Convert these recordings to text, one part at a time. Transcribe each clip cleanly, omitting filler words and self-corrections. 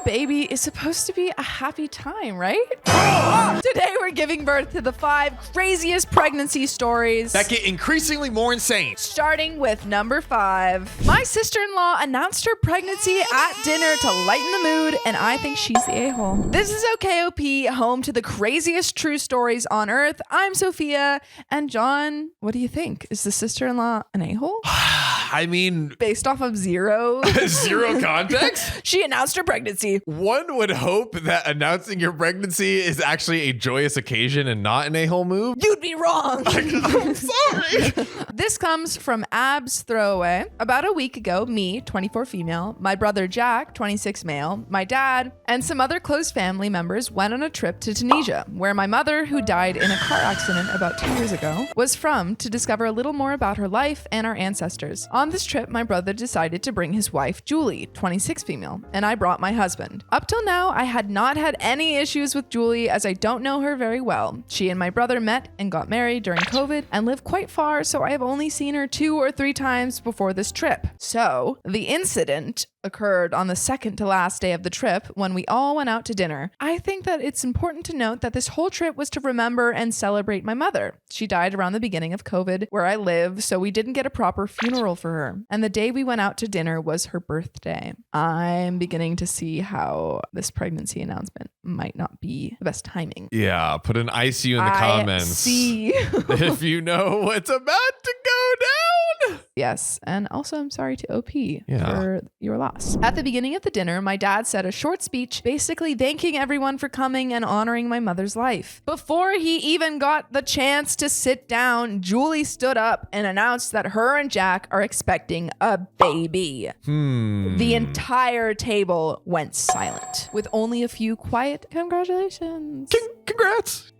baby is supposed to be a happy time, right? Today we're giving birth to the 5 craziest pregnancy stories that get increasingly more insane. Starting with number 5. My sister-in-law announced her pregnancy at dinner to lighten the mood, and I think she's the a-hole. This is OKOP, home to the craziest true stories on earth. I'm Sophia, and John, what do you think? Is the sister-in-law an a-hole? I mean, based off of zero context? She announced her pregnancy. One would hope that announcing your pregnancy is actually a joyous occasion and not an a-hole move. You'd be wrong. I'm sorry. This comes from Ab's Throwaway. About a week ago, me, 24 female, my brother Jack, 26 male, my dad, and some other close family members went on a trip to Tunisia, where my mother, who died in a car accident about 2 years ago, was from, to discover a little more about her life and our ancestors. On this trip, my brother decided to bring his wife, Julie, 26 female, and I brought my husband. Up till now, I had not had any issues with Julie, as I don't know her very well. She and my brother met and got married during COVID and live quite far, so I have only seen her 2 or 3 times before this trip. So, the incident occurred on the second to last day of the trip when we all went out to dinner. I think that it's important to note that this whole trip was to remember and celebrate my mother. She died around the beginning of COVID where I live, so we didn't get a proper funeral for her. And the day we went out to dinner was her birthday. I'm beginning to see how this pregnancy announcement might not be the best timing. Yeah, put an ICU in the comments. See. If you know what's about to go down. Yes, and also I'm sorry to OP for your loss. At the beginning of the dinner, my dad said a short speech basically thanking everyone for coming and honoring my mother's life. Before he even got the chance to sit down, Julie stood up and announced that her and Jack are expecting a baby. The entire table went silent, with only a few quiet congratulations. Congrats.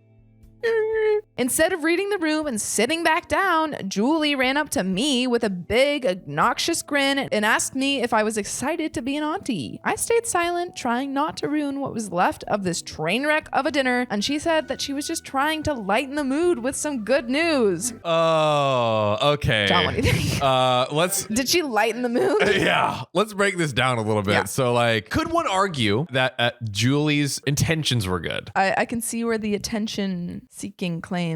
Instead of reading the room and sitting back down, Julie ran up to me with a big, obnoxious grin and asked me if I was excited to be an auntie. I stayed silent, trying not to ruin what was left of this train wreck of a dinner, and she said that she was just trying to lighten the mood with some good news. Oh, okay. John, what do you think? Did she lighten the mood? Yeah, let's break this down a little bit. Yeah. So, like, could one argue that Julie's intentions were good? I can see where the attention-seeking claims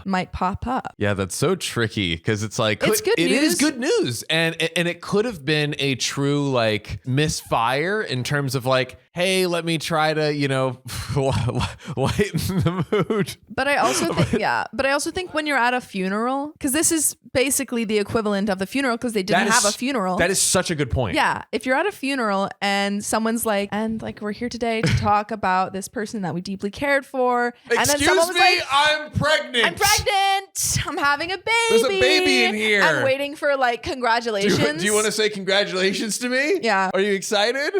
might pop up. Yeah, that's so tricky because it's like it's good news. It is good news, and it could have been a true like misfire in terms of like, hey, let me try to lighten the mood. But I also think when you're at a funeral, because this is basically the equivalent of the funeral because they didn't have a funeral. That is such a good point. Yeah, if you're at a funeral and someone's like, we're here today to talk about this person that we deeply cared for, and then someone was like, I'm pregnant. I'm having a baby. There's a baby in here. I'm waiting for like congratulations. Do you want to say congratulations to me? Yeah. Are you excited?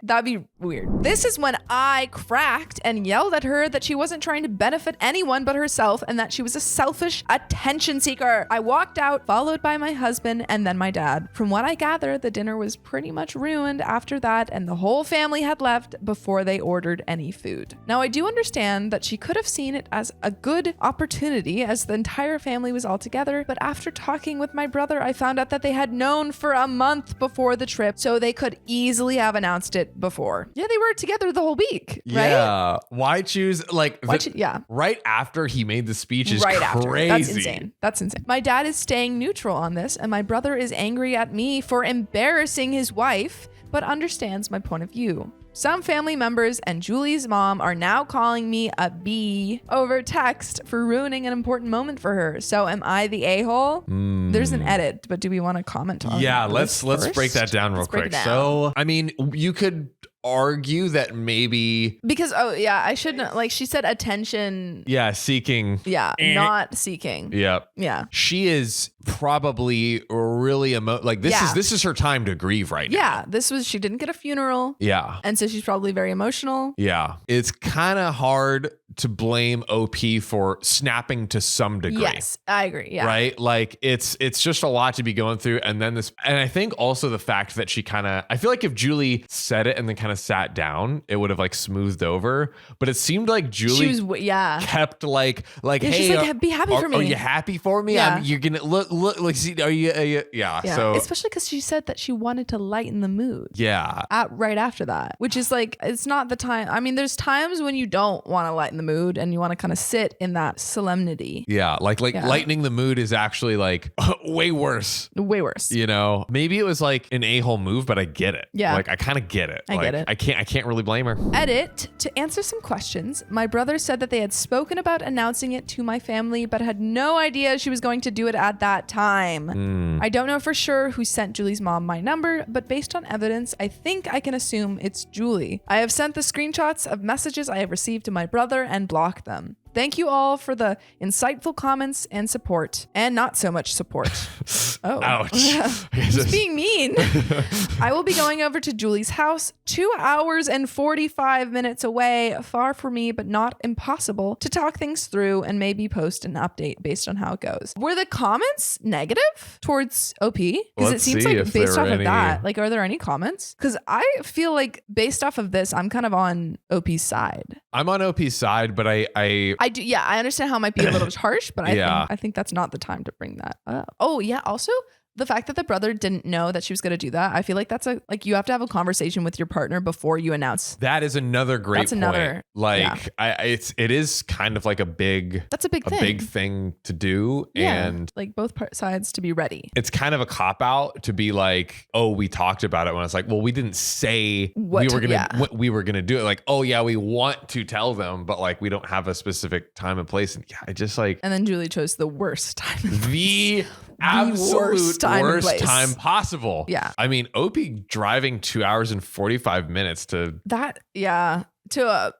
That'd be weird. This is when I cracked and yelled at her that she wasn't trying to benefit anyone but herself and that she was a selfish attention seeker. I walked out, followed by my husband and then my dad. From what I gather, the dinner was pretty much ruined after that, and the whole family had left before they ordered any food. Now, I do understand that she could have seen it as a good opportunity as the entire family was all together, but after talking with my brother, I found out that they had known for a month before the trip, so they could easily have announced it before. Yeah, they were together the whole week, right? Yeah. Why choose right after he made the speech is right crazy. After. That's insane. My dad is staying neutral on this, and my brother is angry at me for embarrassing his wife, but understands my point of view. Some family members and Julie's mom are now calling me a B over text for ruining an important moment for her. So am I the a-hole? There's an edit, but do we want to comment on let's break that down real quick. So, I mean, you could argue that maybe because I shouldn't, like, she said attention seeking not seeking. Yeah, she is probably really this is her time to grieve right now. She didn't get a funeral, and so she's probably very emotional. It's kind of hard to blame OP for snapping to some degree. Yes, I agree. Right, like it's just a lot to be going through, and I think also the fact that she I feel like if Julie said it and then kind of sat down, it would have like smoothed over, but it seemed like Julie kept like hey, she's like, be happy for me. Are you happy for me? You're gonna look look, like, see, are you, yeah. So especially because she said that she wanted to lighten the mood. Yeah. Right after that, which is like, it's not the time. I mean, there's times when you don't want to lighten the mood and you want to kind of sit in that solemnity. Yeah. Like lightening the mood is actually like way worse. Way worse. You know, maybe it was like an a-hole move, but I get it. Yeah. Like I kind of get it. I get it. I can't really blame her. Edit, to answer some questions, my brother said that they had spoken about announcing it to my family, but had no idea she was going to do it at that time. I don't know for sure who sent Julie's mom my number, but based on evidence, I think I can assume it's Julie. I have sent the screenshots of messages I have received to my brother and blocked them. Thank you all for the insightful comments and support, and not so much support. Oh, ouch. Just being mean. I will be going over to Julie's house, 2 hours and 45 minutes away, far from me, but not impossible, to talk things through and maybe post an update based on how it goes. Were the comments negative towards OP? Because it seems like based off of that, like, are there any comments? Because I feel like based off of this, I'm kind of on OP's side. I'm on OP's side, but I do. Yeah, I understand how it might be a little harsh, but I think that's not the time to bring that up. Oh yeah. Also, the fact that the brother didn't know that she was going to do that, I feel like that's you have to have a conversation with your partner before you announce. That is another great point. Another, like, it is kind of like a big thing to do, and like both sides to be ready. It's kind of a cop out to be like, oh, we talked about it, when it's like, well, we didn't say we were gonna do it. Like, oh yeah, we want to tell them, but like we don't have a specific time and place. And I just like. And then Julie chose the worst time. The absolute worst time possible. Yeah. I mean, Opie driving 2 hours and 45 minutes to that. Yeah. To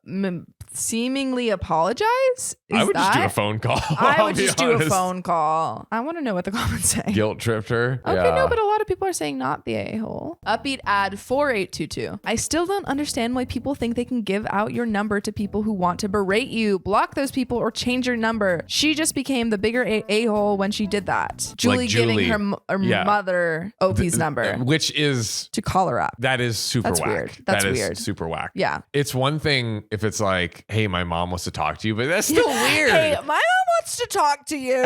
seemingly apologize? I would just do a phone call. I would just do a phone call. I want to know what the comments say. Guilt tripped her. Okay, no, but a lot of people are saying not the a-hole. Upbeat ad 4822. I still don't understand why people think they can give out your number to people who want to berate you, block those people, or change your number. She just became the bigger a-hole when she did that. Julie giving her mother OP's number. Which is... to call her up. That is super whack. Weird. That's weird. Super whack. Yeah. It's one thing if it's like, hey, my mom wants to talk to you, but that's still weird. Hey, my mom wants to talk to you.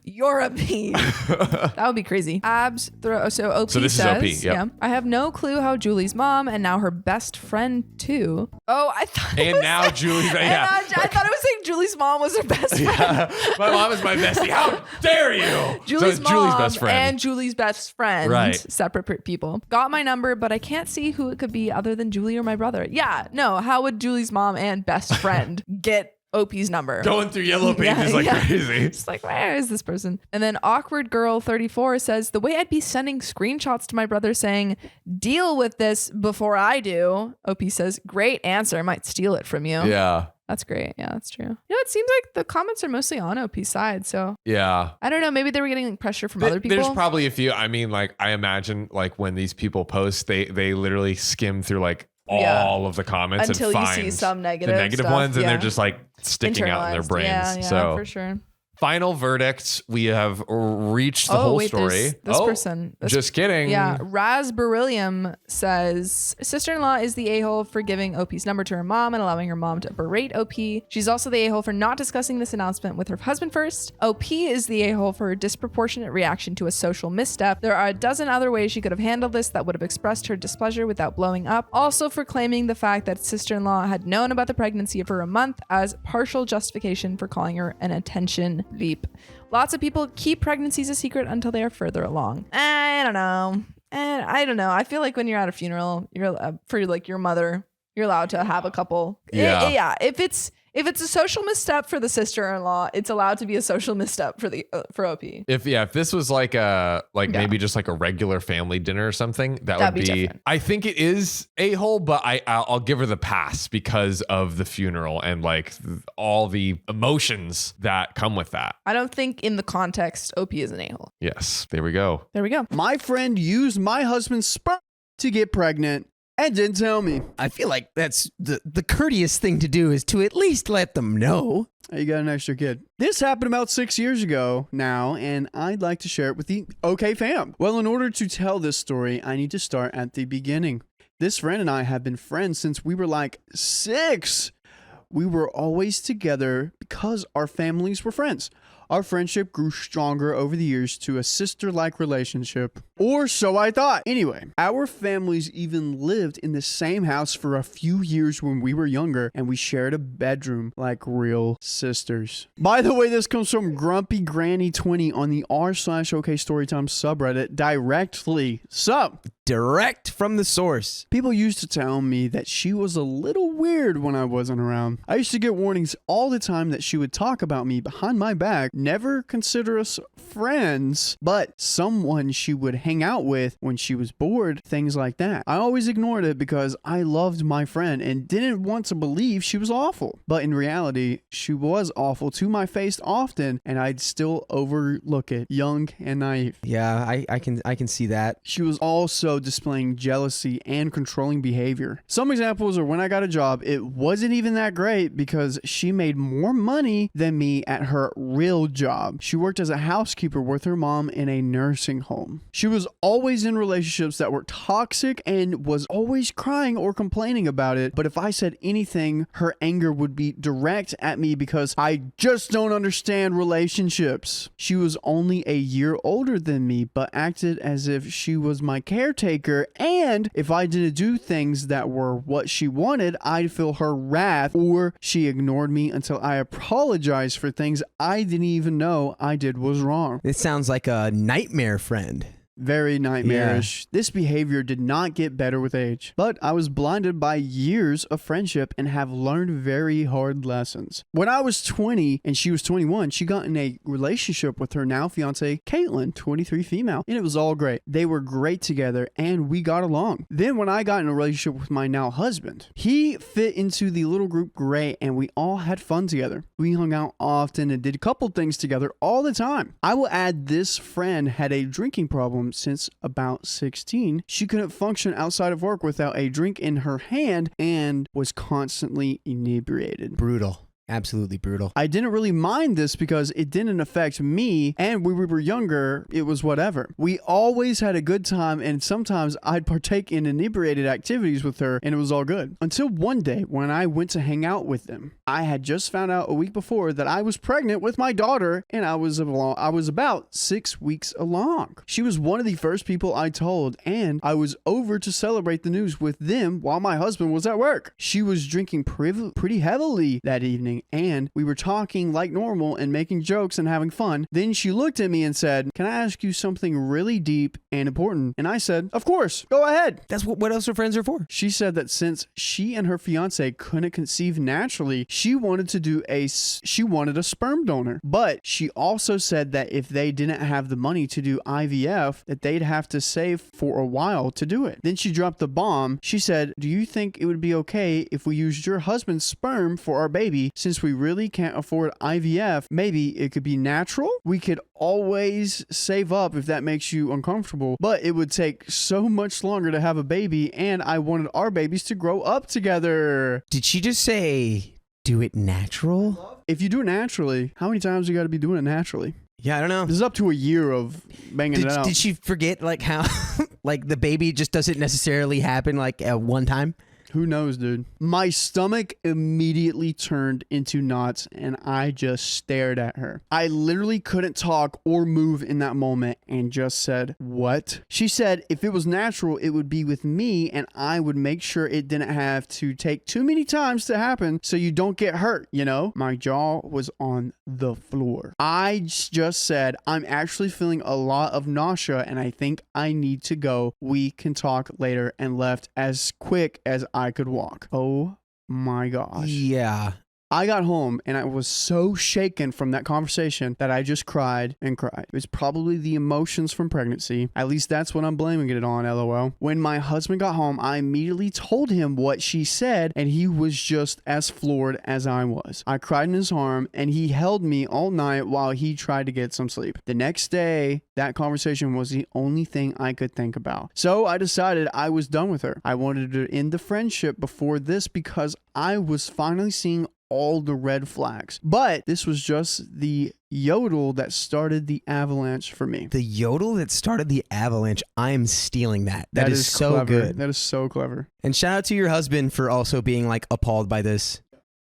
You're a bee. That would be crazy. Abs throw. So OP so this says, is OP. Yep. Yeah. I have no clue how Julie's mom and now her best friend too. Oh, I thought. And now Julie's. Yeah. I thought it was saying Julie's mom was her best friend. Yeah. My mom is my bestie. How dare you? Julie's mom Julie's best friend and Julie's best friend. Right. Separate people. Got my number, but I can't see who it could be other than Julie or my brother. Yeah. No. How would Julie's mom and best friend get OP's number? Going through yellow pages crazy. It's like, where is this person? And then Awkward Girl 34 says, the way I'd be sending screenshots to my brother saying, deal with this before I do. OP says, great answer. I might steal it from you. Yeah. That's great. Yeah, that's true. You know, it seems like the comments are mostly on OP's side. So yeah, I don't know. Maybe they were getting pressure from other people. There's probably a few. I mean, like, I imagine like when these people post, they literally skim through like all of the comments until and find you see some the negative stuff, ones, and they're just like sticking out in their brains. Yeah, so for sure. Final verdict. We have reached the whole story. This person. Just kidding. Yeah. Raspberyllium says, sister-in-law is the a-hole for giving OP's number to her mom and allowing her mom to berate OP. She's also the a-hole for not discussing this announcement with her husband first. OP is the a-hole for her disproportionate reaction to a social misstep. There are a dozen other ways she could have handled this that would have expressed her displeasure without blowing up. Also for claiming the fact that sister-in-law had known about the pregnancy for a month as partial justification for calling her an attention beep. Lots of people keep pregnancies a secret until they are further along. I don't know. And I don't know. I feel like when you're at a funeral, you're for like your mother, you're allowed to have a couple. Yeah. If it's a social misstep for the sister-in-law, it's allowed to be a social misstep for OP. If this was like maybe just like a regular family dinner or something, that'd be different. I think it is a-hole, but I'll give her the pass because of the funeral and like all the emotions that come with that. I don't think in the context OP is an a-hole. Yes, there we go. My friend used my husband's sperm to get pregnant and didn't tell me. I feel like that's the courteous thing to do is to at least let them know. You got an extra kid. This happened about 6 years ago now, and I'd like to share it with the OK fam. Well, in order to tell this story, I need to start at the beginning. This friend and I have been friends since we were like 6. We were always together because our families were friends. Our friendship grew stronger over the years to a sister-like relationship. Or so I thought. Anyway, our families even lived in the same house for a few years when we were younger, and we shared a bedroom like real sisters. By the way, this comes from Grumpy Granny 20 on the r/OK Storytime subreddit directly. So, direct from the source. people used to tell me that she was a little weird when I wasn't around. I used to get warnings all the time that she would talk about me behind my back, never consider us friends, but someone she would hang out with when she was bored, things like that. I always ignored it because I loved my friend and didn't want to believe she was awful. But in reality, she was awful to my face often, and I'd still overlook it, young and naive. Yeah, I can see that. She was also displaying jealousy and controlling behavior. Some examples are when I got a job, it wasn't even that great because she made more money than me at her real job. She worked as a housekeeper with her mom in a nursing home. She was always in relationships that were toxic and was always crying or complaining about it. But if I said anything, her anger would be direct at me because I just don't understand relationships. She was only a year older than me, but acted as if she was my caretaker, and if I didn't do things that were what she wanted, I'd feel her wrath, or she ignored me until I apologized for things I didn't even know I did was wrong. This sounds like a nightmare friend. Very nightmarish. This behavior did not get better with age, but I was blinded by years of friendship and have learned very hard lessons. When I was 20 and she was 21, she got in a relationship with her now fiance, Caitlin, 23 female, and it was all great. They were great together and we got along. Then when I got in a relationship with my now husband, he fit into the little group great and we all had fun together. We hung out often and did a couple things together all the time. I will add this friend had a drinking problem since about 16. She couldn't function outside of work without a drink in her hand and was constantly inebriated. Brutal. Absolutely brutal. I didn't really mind this because it didn't affect me, and when we were younger, it was whatever. We always had a good time, and sometimes I'd partake in inebriated activities with her, and it was all good. Until one day when I went to hang out with them. I had just found out a week before that I was pregnant with my daughter, and I was about 6 weeks along. She was one of the first people I told, and I was over to celebrate the news with them while my husband was at work. She was drinking pretty heavily that evening, and we were talking like normal and making jokes and having fun. Then she looked at me and said, "Can I ask you something really deep and important?" And I said, "Of course, go ahead." That's what else her friends are for. She said that since she and her fiance couldn't conceive naturally, she wanted a sperm donor. But she also said that if they didn't have the money to do IVF, that they'd have to save for a while to do it. Then she dropped the bomb. She said, "Do you think it would be okay if we used your husband's sperm for our baby? Since we really can't afford IVF, maybe it could be natural. We could always save up if that makes you uncomfortable, but it would take so much longer to have a baby, and I wanted our babies to grow up together." Did she just say, do it natural? If you do it naturally, how many times you got to be doing it naturally? Yeah, I don't know. This is up to a year of banging it out. Did she forget like how like the baby just doesn't necessarily happen like at one time? Who knows, dude? My stomach immediately turned into knots and I just stared at her. I literally couldn't talk or move in that moment and just said, "What?" She said if it was natural, it would be with me and I would make sure it didn't have to take too many times to happen so you don't get hurt, you know? My jaw was on the floor. I just said, "I'm actually feeling a lot of nausea and I think I need to go. We can talk later," and left as quick as I could walk. Oh my gosh. Yeah. I got home and I was so shaken from that conversation that I just cried and cried. It was probably the emotions from pregnancy. At least that's what I'm blaming it on, LOL. When my husband got home, I immediately told him what she said and he was just as floored as I was. I cried in his arm and he held me all night while he tried to get some sleep. The next day, that conversation was the only thing I could think about. So I decided I was done with her. I wanted to end the friendship before this because I was finally seeing all the red flags. But this was just the yodel that started the avalanche for me. The yodel that started the avalanche. I am stealing that. That is so clever. good. That is so clever. And shout out to your husband for also being like appalled by this.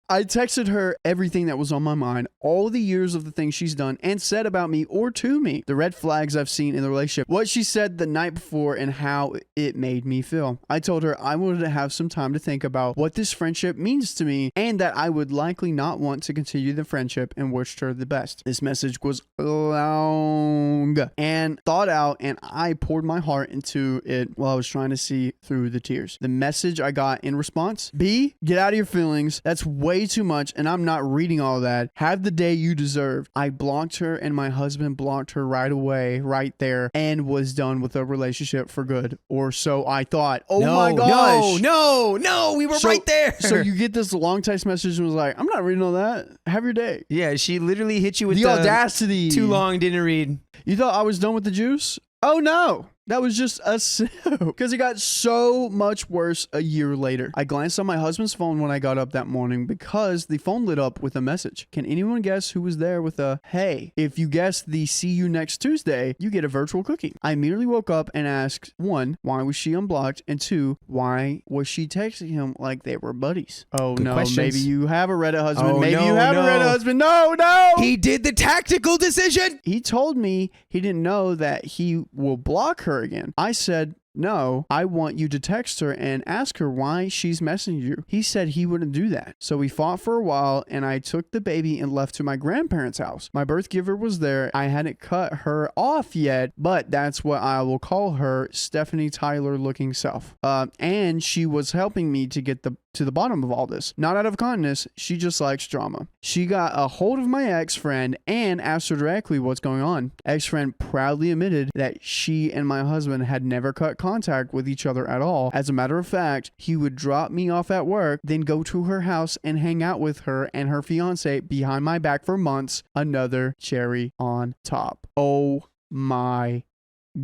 I texted her everything that was on my mind, all the years of the things she's done and said about me or to me, the red flags I've seen in the relationship, what she said the night before, and how it made me feel. I told her I wanted to have some time to think about what this friendship means to me and that I would likely not want to continue the friendship, and wished her the best. This message was long and thought out, and I poured my heart into it while I was trying to see through the tears. The message I got in response: B, get out of your feelings. That's way too much, and I'm not reading all that. Have the day you deserve. I blocked her, and my husband blocked her right away, right there, and was done with the relationship for good. Or so I thought. Oh my gosh. No, we were right there. So you get this long text message and was like, I'm not reading all that. Have your day. Yeah, she literally hit you with the audacity. Too long, didn't read. You thought I was done with the juice? Oh no. That was just a sip, because it got so much worse a year later. I glanced on my husband's phone when I got up that morning because the phone lit up with a message. Can anyone guess who was there with a hey? If you guess the see you next Tuesday, you get a virtual cookie. I immediately woke up and asked, 1, why was she unblocked? And 2, why was she texting him like they were buddies? Oh Good no, questions. maybe you have a Reddit husband. Oh, maybe no, you have a no. Reddit husband. No. He did the tactical decision. He told me he didn't know that he will block her again. I said, no, I want you to text her and ask her why she's messaging you. He said he wouldn't do that. So we fought for a while, and I took the baby and left to my grandparents' house. My birth giver was there. I hadn't cut her off yet, but that's what I will call her, Stephanie Tyler looking self. And she was helping me to get to the bottom of all this. Not out of kindness, she just likes drama. She got a hold of my ex-friend and asked her directly what's going on. Ex-friend proudly admitted that she and my husband had never cut contact with each other at all. As a matter of fact, he would drop me off at work, then go to her house and hang out with her and her fiance behind my back for months. Another cherry on top. Oh my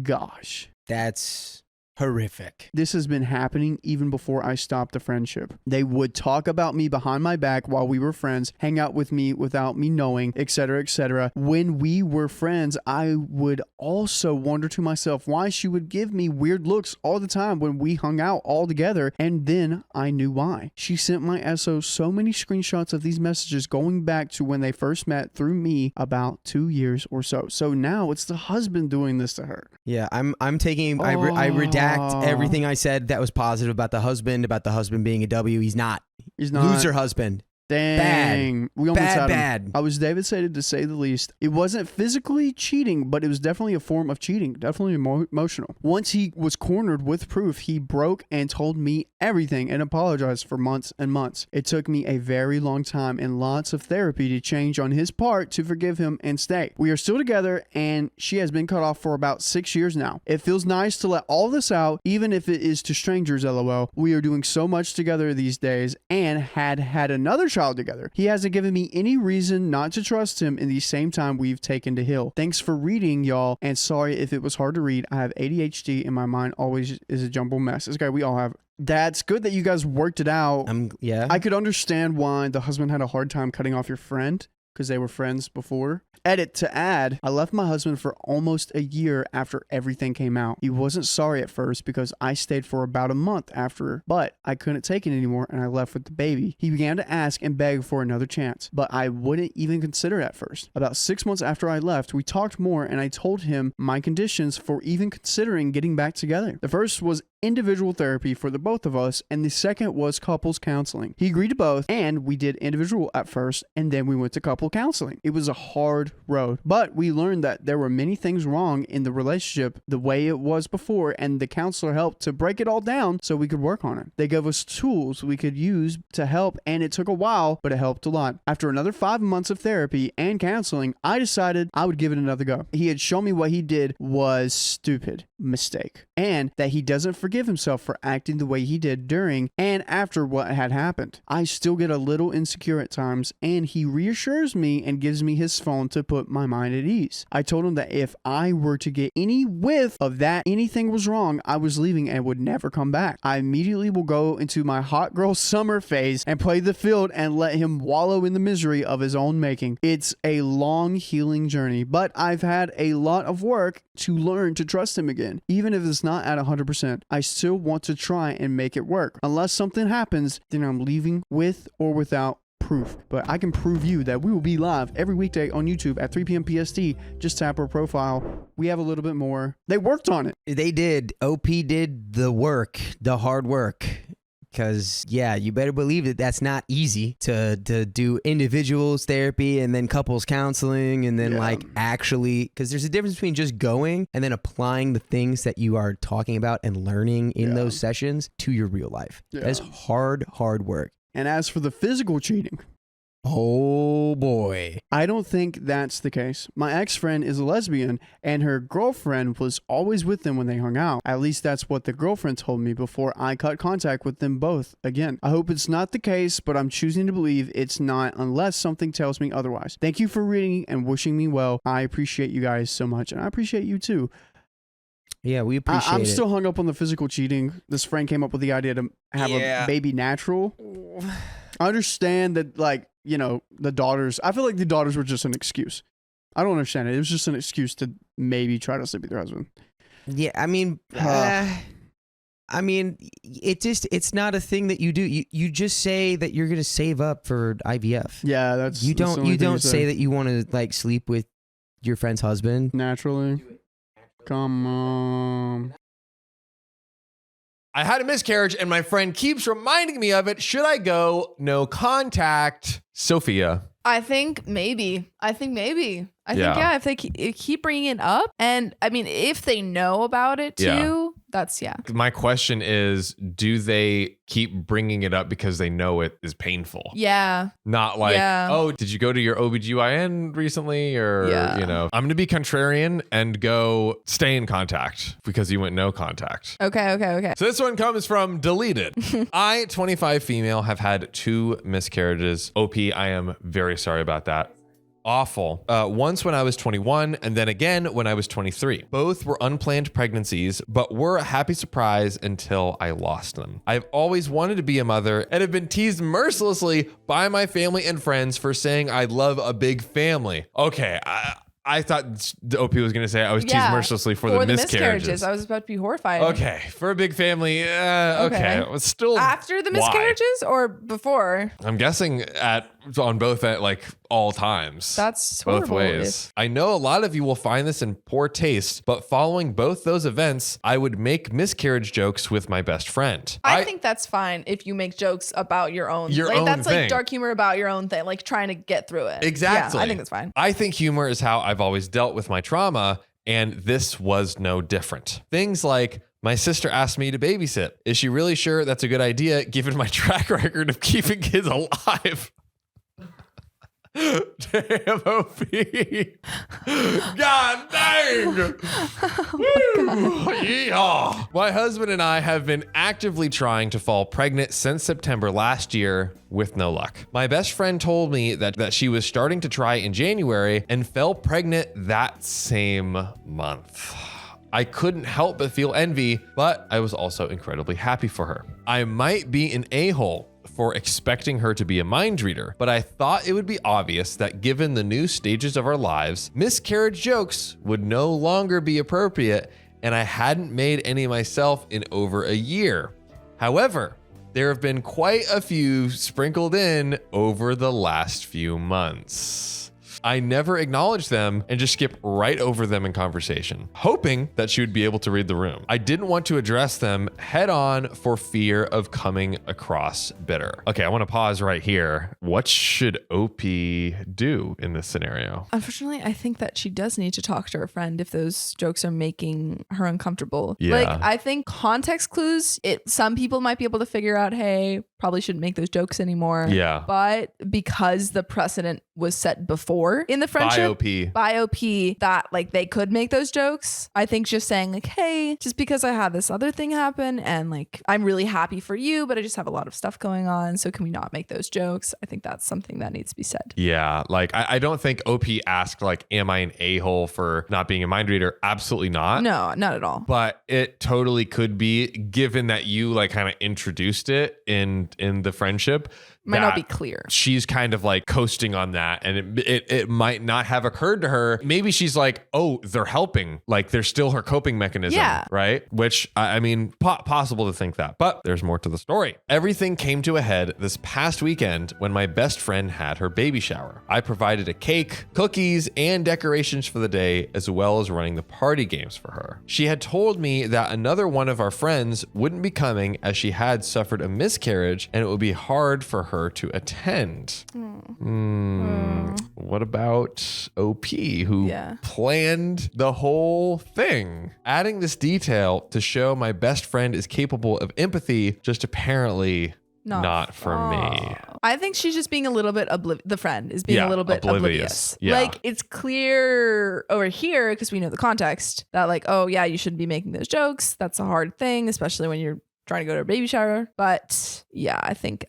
gosh. That's horrific. This has been happening even before I stopped the friendship. They would talk about me behind my back while we were friends, hang out with me without me knowing, etc., etc. When we were friends, I would also wonder to myself why she would give me weird looks all the time when we hung out all together, and then I knew why. She sent my SO so many screenshots of these messages going back to when they first met through me about 2 years or so. So now it's the husband doing this to her. Yeah, I'm taking. I redact everything I said that was positive about the husband being a W. He's not. Loser husband. Dang. We almost had him. Bad. I was devastated to say the least. It wasn't physically cheating, but it was definitely a form of cheating. Definitely emotional. Once he was cornered with proof, he broke and told me everything and apologized for months and months. It took me a very long time and lots of therapy to change on his part to forgive him and stay. We are still together, and she has been cut off for about 6 years now. It feels nice to let all this out, even if it is to strangers, lol. We are doing so much together these days and had another child together. He hasn't given me any reason not to trust him in the same time we've taken to heal. Thanks for reading, y'all, and sorry if it was hard to read. I have ADHD and my mind always is a jumbled mess. This guy, we all have. That's good that you guys worked it out. Yeah. I could understand why the husband had a hard time cutting off your friend because they were friends before. Edit to add, I left my husband for almost a year after everything came out. He wasn't sorry at first because I stayed for about a month after, but I couldn't take it anymore and I left with the baby. He began to ask and beg for another chance, but I wouldn't even consider it at first. About 6 months after I left, we talked more and I told him my conditions for even considering getting back together. The first was individual therapy for the both of us, and the second was couples counseling. He agreed to both, and we did individual at first, and then we went to couple counseling. It was a hard road, but we learned that there were many things wrong in the relationship the way it was before, and the counselor helped to break it all down so we could work on it. They gave us tools we could use to help, and it took a while, but it helped a lot. After another 5 months of therapy and counseling, I decided I would give it another go. He had shown me what he did was stupid mistake, and that he doesn't forgive himself for acting the way he did during and after what had happened. I still get a little insecure at times, and he reassures me and gives me his phone to put my mind at ease. I told him that if I were to get any whiff of that anything was wrong, I was leaving and would never come back. I immediately will go into my hot girl summer phase and play the field and let him wallow in the misery of his own making. It's a long healing journey, but I've had a lot of work to learn to trust him again. Even if it's not at 100%, I still want to try and make it work. Unless something happens, then I'm leaving with or without proof, but I can prove you that we will be live every weekday on YouTube at 3 p.m. PST. Just tap our profile. We have a little bit more. They worked on it. They did. OP did the work, the hard work. Because, yeah, you better believe that that's not easy to do individuals therapy and then couples counseling and then actually, because there's a difference between just going and then applying the things that you are talking about and learning in those sessions to your real life. Yeah. That is hard work. And as for the physical cheating, oh boy, I don't think that's the case. My ex-friend is a lesbian and her girlfriend was always with them when they hung out. At least that's what the girlfriend told me before I cut contact with them both again. I hope it's not the case, but I'm choosing to believe it's not unless something tells me otherwise. Thank you for reading and wishing me well. I appreciate you guys so much, and I appreciate you too. Yeah, we appreciate I'm still hung up on the physical cheating. This friend came up with the idea to have a baby natural. I understand that, like, you know, the daughters, I feel like the daughters were just an excuse. I don't understand it. It was just an excuse to maybe try to sleep with their husband. Yeah, I mean, it's not a thing that you do. You just say that you're going to save up for IVF. Yeah, that's you don't say that you want to like sleep with your friend's husband naturally. Come on. I had a miscarriage and my friend keeps reminding me of it. Should I go? No contact. Sophia. I think maybe. I think if they keep bringing it up, and I mean, if they know about it too, that's My question is, do they keep bringing it up because they know it is painful? Yeah. Not like, oh, did you go to your OB-GYN recently? Or, you know, I'm going to be contrarian and go stay in contact because you went no contact. Okay. So this one comes from deleted. I, 25 female, have had 2 miscarriages. OP, I am very sorry about that. Awful. Once when I was 21 and then again when I was 23. Both were unplanned pregnancies, but were a happy surprise until I lost them. I've always wanted to be a mother and have been teased mercilessly by my family and friends for saying I love a big family. Okay, I thought the OP was going to say I was teased mercilessly for the miscarriages. I was about to be horrified. Okay, for a big family, okay. Still after the miscarriages or before? I'm guessing on both at like all times. That's both horrible. ways. I know a lot of you will find this in poor taste, but following both those events, I would make miscarriage jokes with my best friend. I think that's fine if you make jokes about your own that's thing. Like dark humor about your own thing, like trying to get through it. Exactly. Yeah, I think that's fine. I think humor is how I've always dealt with my trauma, and this was no different. Things like, my sister asked me to babysit. Is she really sure that's a good idea given my track record of keeping kids alive? Damn, OP. God dang. Oh, my husband and I have been actively trying to fall pregnant since September last year with no luck. My best friend told me that she was starting to try in January and fell pregnant that same month. I couldn't help but feel envy, but I was also incredibly happy for her. I might be an a-hole for expecting her to be a mind reader, but I thought it would be obvious that given the new stages of our lives, miscarriage jokes would no longer be appropriate, and I hadn't made any myself in over a year. However, there have been quite a few sprinkled in over the last few months. I never acknowledge them and just skip right over them in conversation, hoping that she would be able to read the room. I didn't want to address them head on for fear of coming across bitter. Okay, I want to pause right here. What should OP do in this scenario? Unfortunately, I think that she does need to talk to her friend if those jokes are making her uncomfortable. Yeah. Like, I think context clues, some people might be able to figure out, hey, probably shouldn't make those jokes anymore. Yeah. But because the precedent was set before in the friendship by OP that like they could make those jokes, I think just saying like, hey, just because I had this other thing happen and like I'm really happy for you, but I just have a lot of stuff going on, so can we not make those jokes? I think that's something that needs to be said. Yeah, like I don't think OP asked like, am I an a-hole for not being a mind reader? Absolutely not. No, not at all. But it totally could be, given that you like kind of introduced it in the friendship. Might not be clear. She's kind of like coasting on that, and it might not have occurred to her. Maybe she's like, oh, they're helping. Like they're still her coping mechanism, right? Which I mean, possible to think that, but there's more to the story. Everything came to a head this past weekend when my best friend had her baby shower. I provided a cake, cookies, and decorations for the day, as well as running the party games for her. She had told me that another one of our friends wouldn't be coming as she had suffered a miscarriage and it would be hard for her to attend. What about OP, who planned the whole thing? Adding this detail to show my best friend is capable of empathy, just apparently not for me. I think she's just being a little bit the friend is being a little bit oblivious. Yeah. Like it's clear over here because we know the context that like, oh yeah, you shouldn't be making those jokes. That's a hard thing, especially when you're trying to go to a baby shower. But yeah, I think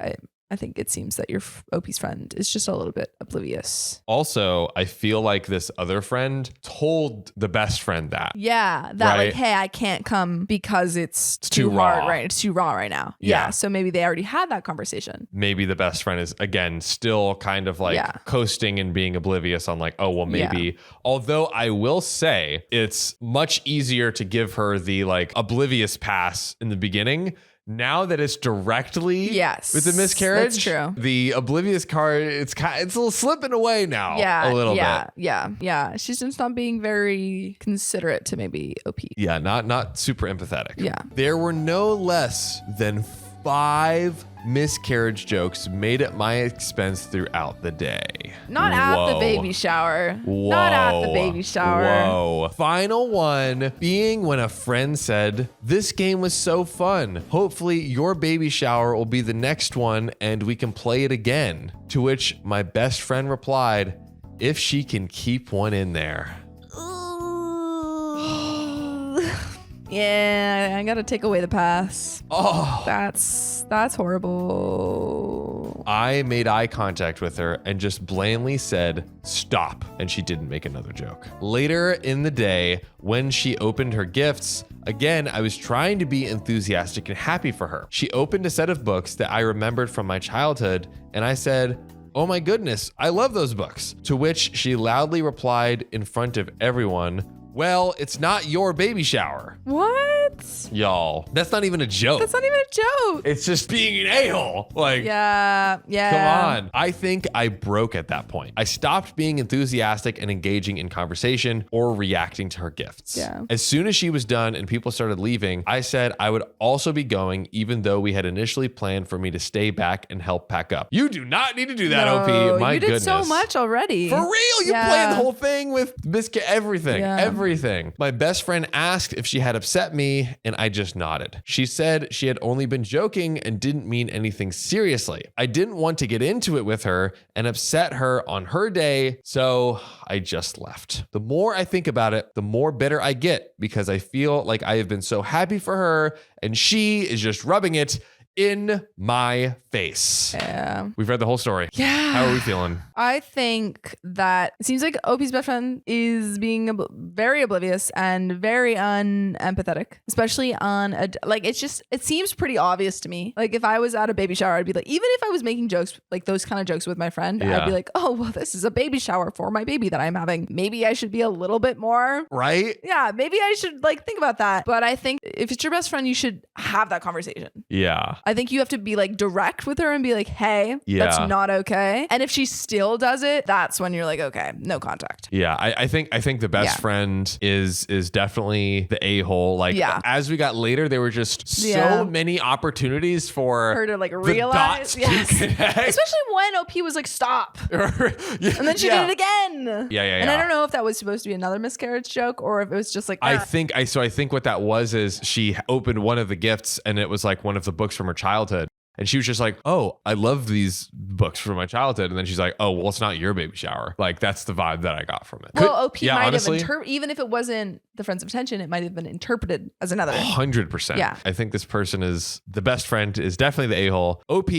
it seems that your OP's friend is just a little bit oblivious. Also, I feel like this other friend told the best friend that. Yeah, that like, hey, I can't come because it's too hard, right? It's too raw right now. Yeah, so maybe they already had that conversation. Maybe the best friend is, again, still kind of like coasting and being oblivious on like, oh, well, maybe. Yeah. Although I will say it's much easier to give her the like oblivious pass in the beginning. Now that it's directly with the miscarriage, that's true. The oblivious card, it's a little slipping away now. A little bit. Yeah. She's just not being very considerate to maybe OP. Yeah, not super empathetic. Yeah. There were no less than 5 miscarriage jokes made at my expense throughout the day. Not at the baby shower. Not at the baby shower. Whoa. Final one being when a friend said, "This game was so fun. Hopefully your baby shower will be the next one and we can play it again." To which my best friend replied, "If she can keep one in there." Yeah, I gotta take away the pass. Oh, that's horrible. I made eye contact with her and just blandly said, "Stop." And she didn't make another joke. Later in the day, when she opened her gifts, again, I was trying to be enthusiastic and happy for her. She opened a set of books that I remembered from my childhood, and I said, "Oh my goodness, I love those books." To which she loudly replied in front of everyone, "Well, it's not your baby shower." What? Y'all, that's not even a joke. That's not even a joke. It's just being an a-hole. Like, yeah. Come on. I think I broke at that point. I stopped being enthusiastic and engaging in conversation or reacting to her gifts. Yeah. As soon as she was done and people started leaving, I said I would also be going, even though we had initially planned for me to stay back and help pack up. You do not need to do that, OP. My goodness. You did so much already. For real? You planned the whole thing with biscuit, everything. Everything. My best friend asked if she had upset me, and I just nodded. She said she had only been joking and didn't mean anything seriously. I didn't want to get into it with her and upset her on her day, so I just left. The more I think about it, the more bitter I get because I feel like I have been so happy for her and she is just rubbing it in my face. Yeah. We've read the whole story. Yeah. How are we feeling? I think that it seems like OP's best friend is being very oblivious and very unempathetic, especially on it seems pretty obvious to me. Like if I was at a baby shower, I'd be like, even if I was making jokes, like those kind of jokes with my friend, I'd be like, oh, well, this is a baby shower for my baby that I'm having. Maybe I should be a little bit more. Right? Yeah. Maybe I should like think about that. But I think if it's your best friend, you should have that conversation. Yeah. I think you have to be like direct with her and be like, hey, that's not okay. And if she still does it, that's when you're like, okay, no contact. Yeah, I think the best friend is definitely the a-hole. Like as we got later, there were just so many opportunities for her to like realize, especially when OP was like, stop, and then she did it again. Yeah. And I don't know if that was supposed to be another miscarriage joke or if it was just like I think what that was is she opened one of the gifts and it was like one of the books from her childhood. And she was just like, oh, I love these books from my childhood. And then she's like, oh, well, it's not your baby shower. Like, that's the vibe that I got from it. Well, OP might honestly, have, even if it wasn't the friends of attention, it might have been interpreted as another. 100%. Yeah. I think this person the best friend is definitely the a-hole. OP,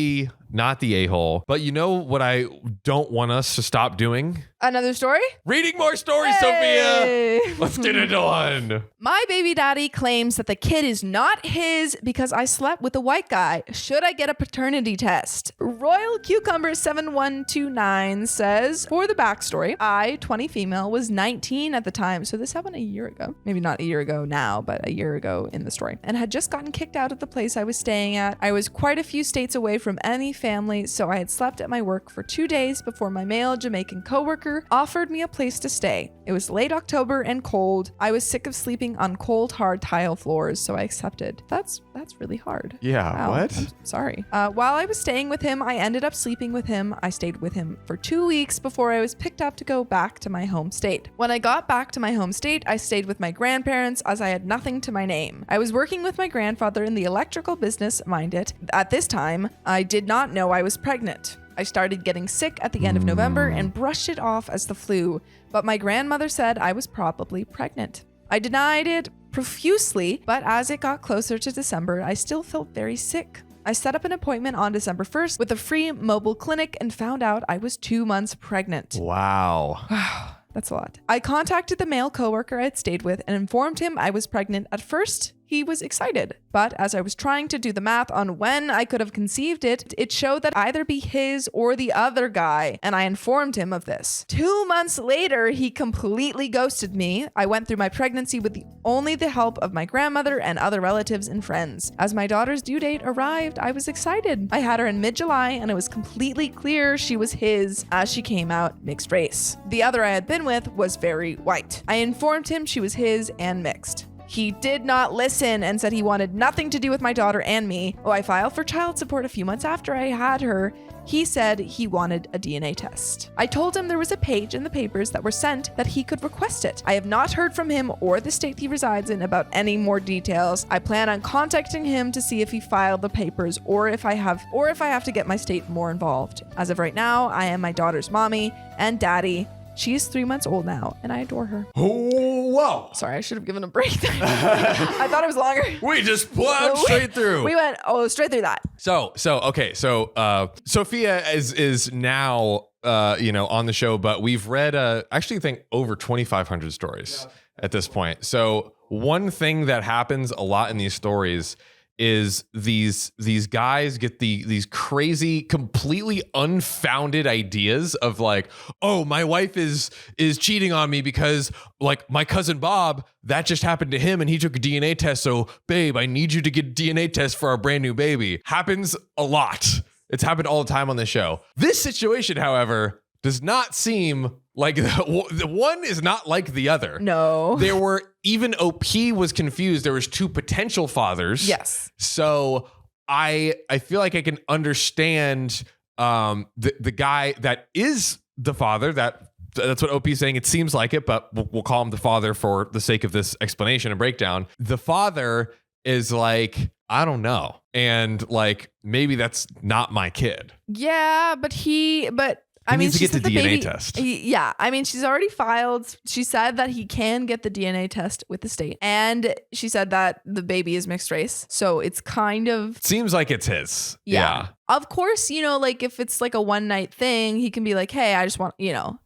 not the a-hole. But you know what I don't want us to stop doing? Another story? Reading more stories, Hey! Sophia. Let's get into one. My baby daddy claims that the kid is not his because I slept with a white guy. Should I get a paternity test? Royal Cucumber 7129 says, for the backstory, I, 20 female, was 19 at the time. So this happened a year ago. Maybe not a year ago now, but a year ago in the story. And had just gotten kicked out of the place I was staying at. I was quite a few states away from any family, so I had slept at my work for 2 days before my male Jamaican coworker offered me a place to stay. It was late October and cold. I was sick of sleeping on cold, hard tile floors, so I accepted. That's really hard. Yeah, Wow, what? I'm sorry. While I was staying with him, I ended up sleeping with him. I stayed with him for 2 weeks before I was picked up to go back to my home state. When I got back to my home state, I stayed with my grandparents as I had nothing to my name. I was working with my grandfather in the electrical business, mind it. At this time, I did not know I was pregnant. I started getting sick at the end of November and brushed it off as the flu, but my grandmother said I was probably pregnant. I denied it profusely, but as it got closer to December, I still felt very sick. I set up an appointment on December 1st with a free mobile clinic and found out I was 2 months pregnant. Wow. That's a lot. I contacted the male coworker I had stayed with and informed him I was pregnant. At first, he was excited, but as I was trying to do the math on when I could have conceived it, it showed that either be his or the other guy, and I informed him of this. 2 months later, he completely ghosted me. I went through my pregnancy with only the help of my grandmother and other relatives and friends. As my daughter's due date arrived, I was excited. I had her in mid-July, and it was completely clear she was his as she came out mixed race. The other I had been with was very white. I informed him she was his and mixed. He did not listen and said he wanted nothing to do with my daughter and me. I filed for child support a few months after I had her. He said he wanted a DNA test. I told him there was a page in the papers that were sent that he could request it. I have not heard from him or the state he resides in about any more details. I plan on contacting him to see if he filed the papers or if I have to get my state more involved. As of right now, I am my daughter's mommy and daddy. She is 3 months old now, and I adore her. Oh, whoa. Sorry, I should have given a break there. I thought it was longer. We just plowed straight through. We went, straight through that. So Sophia is now, on the show, but we've read, actually I think over 2,500 stories at this point. So one thing that happens a lot in these stories is these guys get these crazy, completely unfounded ideas of like, oh, my wife is cheating on me because like my cousin Bob, that just happened to him and he took a DNA test. So babe, I need you to get a DNA test for our brand new baby. Happens a lot. It's happened all the time on the show. This situation, however, does not seem like the one is not like the other. No. There were, even OP was confused. There was 2 potential fathers. Yes. So I feel like I can understand the guy that is the father. That's what OP is saying. It seems like it, but we'll call him the father for the sake of this explanation and breakdown. The father is like, I don't know. And like, maybe that's not my kid. Yeah, but I mean, needs to she get said the DNA baby, test. Yeah, I mean, she's already filed. She said that he can get the DNA test with the state. And she said that the baby is mixed race. So it's kind of... Seems like it's his. Yeah. Of course, like if it's like a one night thing, he can be like, hey, I just want,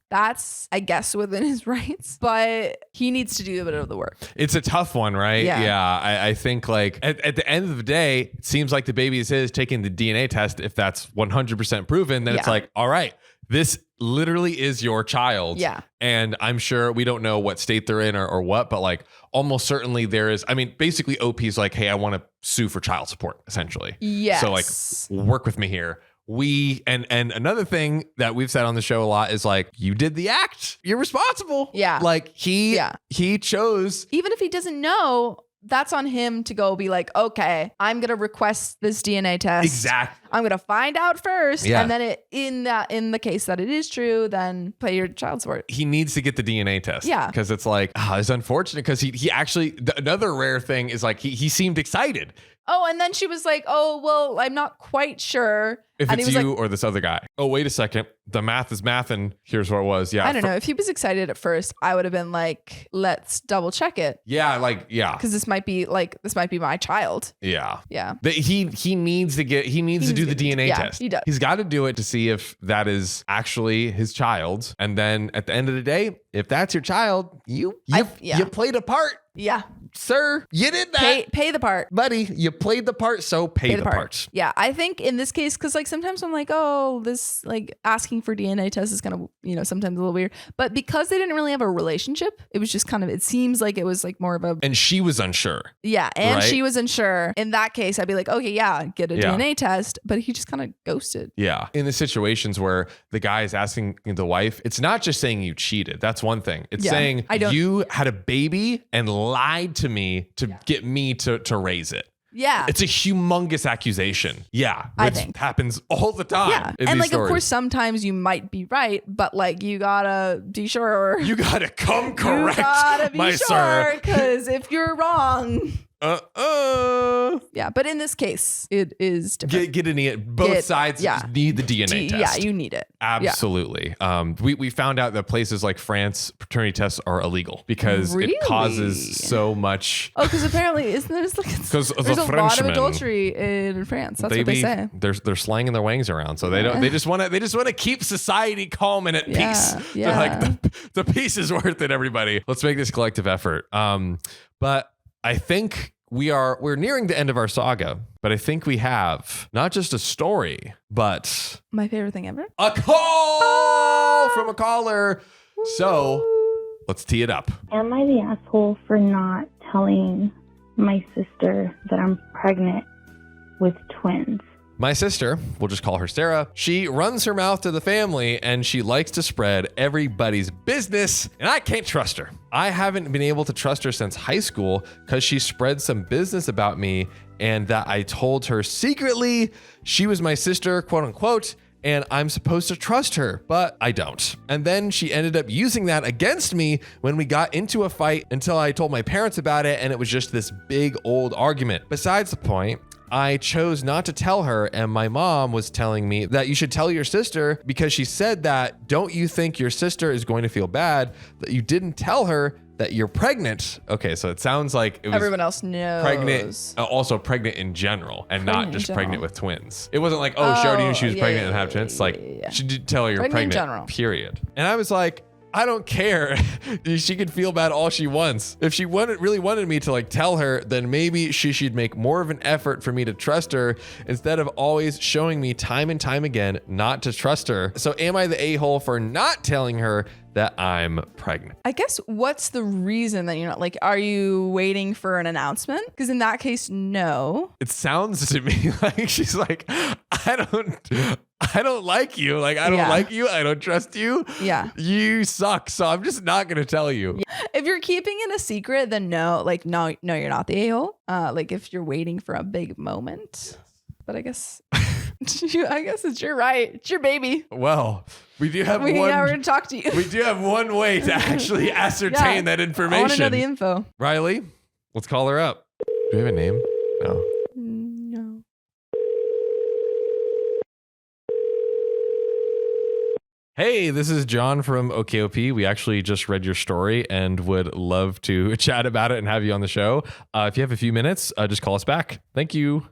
that's, I guess, within his rights. But he needs to do a bit of the work. It's a tough one, right? Yeah. I think like at the end of the day, it seems like the baby is his. Taking the DNA test, if that's 100% proven, then it's like, all right, this literally is your child. Yeah. And I'm sure we don't know what state they're in or what, but like almost certainly there is. I mean, basically OP's like, hey, I want to sue for child support, essentially. Yes. So like, work with me here. And another thing that we've said on the show a lot is like, you did the act. You're responsible. Yeah. Like he chose. Even if he doesn't know, that's on him to go be like, okay, I'm going to request this DNA test. Exactly. I'm going to find out first. Yeah. And then in the case that it is true, then pay your child support. He needs to get the DNA test. Yeah. Because it's like, it's unfortunate because he actually, another rare thing is like, he seemed excited. Oh, and then she was like, oh, well, I'm not quite sure. If And it's he was you like, or this other guy. Oh, wait a second. The math is math, and here's what it was. Yeah. I don't know. If he was excited at first, I would have been like, let's double check it. Yeah, like, yeah. Because this might be my child. Yeah. Yeah. He needs to do the DNA test. He does. He's got to do it to see if that is actually his child. And then at the end of the day, if that's your child, you played a part. Yeah. Sir, you did that. Pay the part. Buddy, you played the part, so pay the part. Yeah, I think in this case, because like sometimes I'm like, oh, this like asking for DNA test is kind of, sometimes a little weird. But because they didn't really have a relationship, it was just kind of, it seems like it was like more of a. And she was unsure. Yeah, and right? she was unsure. In that case, I'd be like, okay, yeah, get a DNA test. But he just kind of ghosted. Yeah. In the situations where the guy is asking the wife, it's not just saying you cheated. That's one thing. It's saying you had a baby and lied to me to get me to raise it. Yeah. It's a humongous accusation. Yeah. I Which think happens all the time. Yeah. And like, of course, sometimes you might be right, but like, you gotta be sure. You gotta come correct, you gotta be my sure, sir. Because if you're wrong. Yeah, but in this case, it is different. Both sides need the DNA test. Yeah, you need it. Absolutely. We found out that places like France, paternity tests are illegal because it causes so much. Oh, because apparently there's a lot of adultery in France. That's what they say. They're slanging their wangs around, so they just want to keep society calm and at peace. Yeah. They're like the peace is worth it, everybody. Let's make this collective effort. But I think we're nearing the end of our saga, but I think we have not just a story, but my favorite thing ever. A call from a caller. So let's tee it up. Am I the asshole for not telling my sister that I'm pregnant with twins? My sister, we'll just call her Sarah, she runs her mouth to the family and she likes to spread everybody's business, and I can't trust her. I haven't been able to trust her since high school because she spread some business about me and that I told her secretly she was my sister, quote unquote, and I'm supposed to trust her, but I don't. And then she ended up using that against me when we got into a fight until I told my parents about it, and it was just this big old argument. Besides the point, I chose not to tell her, and my mom was telling me that you should tell your sister because she said that, don't you think your sister is going to feel bad that you didn't tell her that you're pregnant? Okay, so it sounds like it was everyone else knows. Pregnant, also pregnant in general, and not just pregnant with twins. It wasn't like, she already knew she was pregnant and had twins. She did tell her you're pregnant, period. And I was like, I don't care. She can feel bad all she wants. If she really wanted me to like tell her, then maybe she should make more of an effort for me to trust her instead of always showing me time and time again not to trust her. So am I the a-hole for not telling her that I'm pregnant? I guess what's the reason that you're not like, are you waiting for an announcement? Because in that case, no. It sounds to me like she's like, I don't like you. Like, I don't like you. I don't trust you. Yeah. You suck. So I'm just not going to tell you. Yeah. If you're keeping it a secret, then no, you're not the a-hole. Like if you're waiting for a big moment, but I guess, it's your right. It's your baby. Well, we do have we're going to talk to you. We do have one way to actually ascertain that information. I want to know the info. Riley, let's call her up. Do we have a name? No. No. Hey, this is John from OKOP. We actually just read your story and would love to chat about it and have you on the show. If you have a few minutes, just call us back. Thank you.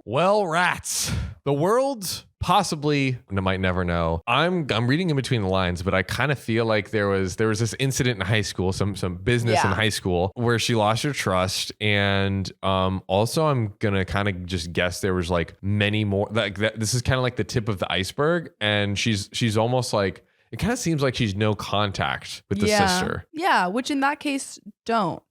Well, rats, the world possibly might never know. I'm reading in between the lines, but I kind of feel like there was this incident in high school, some business in high school where she lost her trust, and also I'm gonna kind of just guess there was like many more. Like this is kind of like the tip of the iceberg, and she's almost like, it kind of seems like she's no contact with the sister. Yeah, which in that case, don't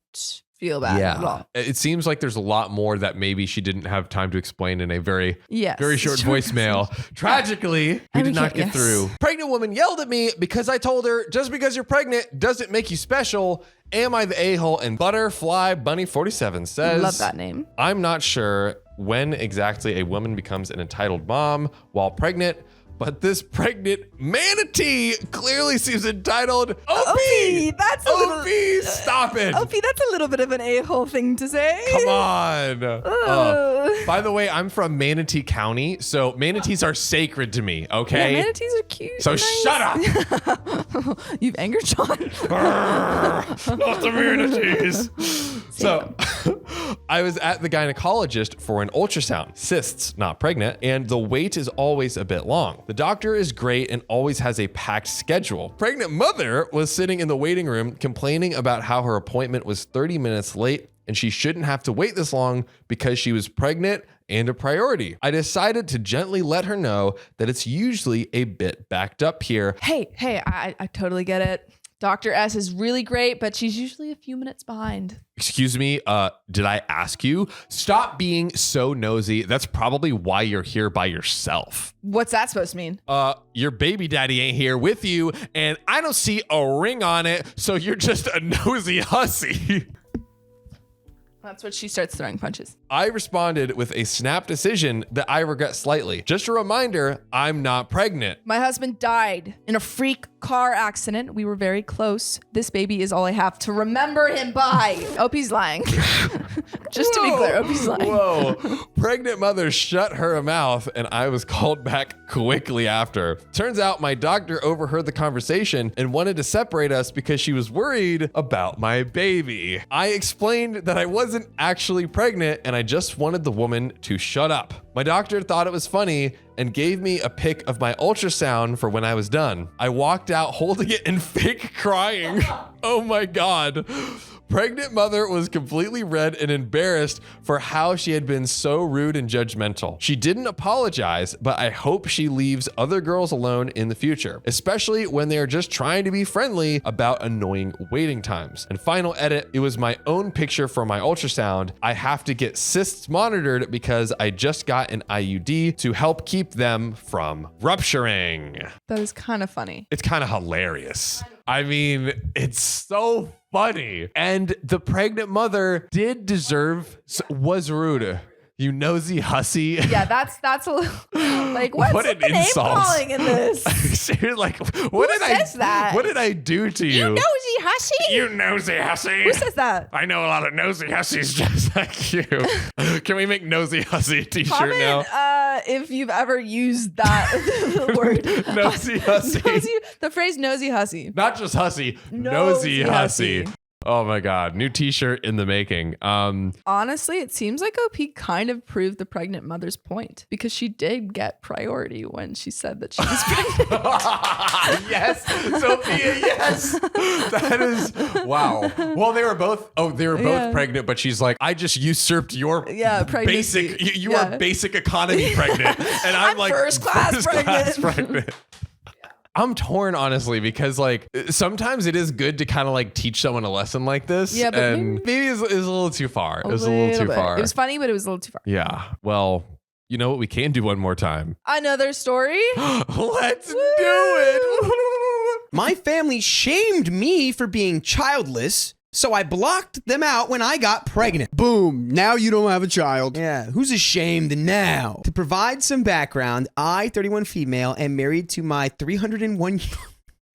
feel bad at all. It seems like there's a lot more that maybe she didn't have time to explain in a very short voicemail. Tragically, we did not get through. Pregnant woman yelled at me because I told her, just because you're pregnant doesn't make you special. Am I the a-hole? And Butterfly Bunny 47 says, love that name. I'm not sure when exactly a woman becomes an entitled mom while pregnant, but this pregnant manatee clearly seems entitled. Opie, that's a little. Opie, stop it. Opie, that's a little bit of an a-hole thing to say. Come on. By the way, I'm from Manatee County, so manatees are sacred to me, okay? Yeah, manatees are cute. So nice. shut up. You've angered John. Not the manatees. So I was at the gynecologist for an ultrasound. Cysts, not pregnant, and the wait is always a bit long. The doctor is great and always has a packed schedule. Pregnant mother was sitting in the waiting room complaining about how her appointment was 30 minutes late and she shouldn't have to wait this long because she was pregnant and a priority. I decided to gently let her know that it's usually a bit backed up here. Hey, I totally get it. Dr. S is really great, but she's usually a few minutes behind. Excuse me, did I ask you? Stop being so nosy. That's probably why you're here by yourself. What's that supposed to mean? Your baby daddy ain't here with you, and I don't see a ring on it, so you're just a nosy hussy. That's what she starts throwing punches. I responded with a snap decision that I regret slightly. Just a reminder, I'm not pregnant. My husband died in a freak car accident. We were very close. This baby is all I have to remember him by. Opie's lying. Just to be clear, Opie's lying. Whoa. Pregnant mother shut her mouth and I was called back quickly after. Turns out my doctor overheard the conversation and wanted to separate us because she was worried about my baby. I explained that I wasn't actually pregnant and I just wanted the woman to shut up. My doctor thought it was funny and gave me a pic of my ultrasound for when I was done. I walked out holding it and fake crying. Oh my God. Pregnant mother was completely red and embarrassed for how she had been so rude and judgmental. She didn't apologize, but I hope she leaves other girls alone in the future, especially when they are just trying to be friendly about annoying waiting times. And final edit, it was my own picture for my ultrasound. I have to get cysts monitored because I just got an IUD to help keep them from rupturing. That is kind of funny. It's kind of hilarious. I mean, it's so funny. And the pregnant mother was rude. You nosy hussy. Yeah, that's a little like what's what the an name insult. calling in this? You're like, Who says that? What did I do to you? You nosy hussy? You nosy hussy. Who says that? I know a lot of nosy hussies just like you. Can we make nosy hussy a t-shirt Comment, now? if you've ever used that word. Nosy hussy. The phrase nosy hussy. Not just hussy, nosy hussy. Oh my God. New t-shirt in the making. Honestly, it seems like OP kind of proved the pregnant mother's point because she did get priority when she said that she was pregnant. Yes, Sophia, yes. That is, wow. Well, they were both pregnant, but she's like, I just usurped your pregnancy. basic, you are basic economy pregnant. And I'm like, first class pregnant. I'm torn, honestly, because like sometimes it is good to kind of like teach someone a lesson like this. Yeah, but and maybe it's a little too far. It was It was funny, but it was a little too far. Yeah. Well, you know what? We can do one more time. Another story. Let's do it. My family shamed me for being childless, so I blocked them out when I got pregnant. Boom. Now you don't have a child. Yeah, who's ashamed now? To provide some background, I, 31 female, am married to my 301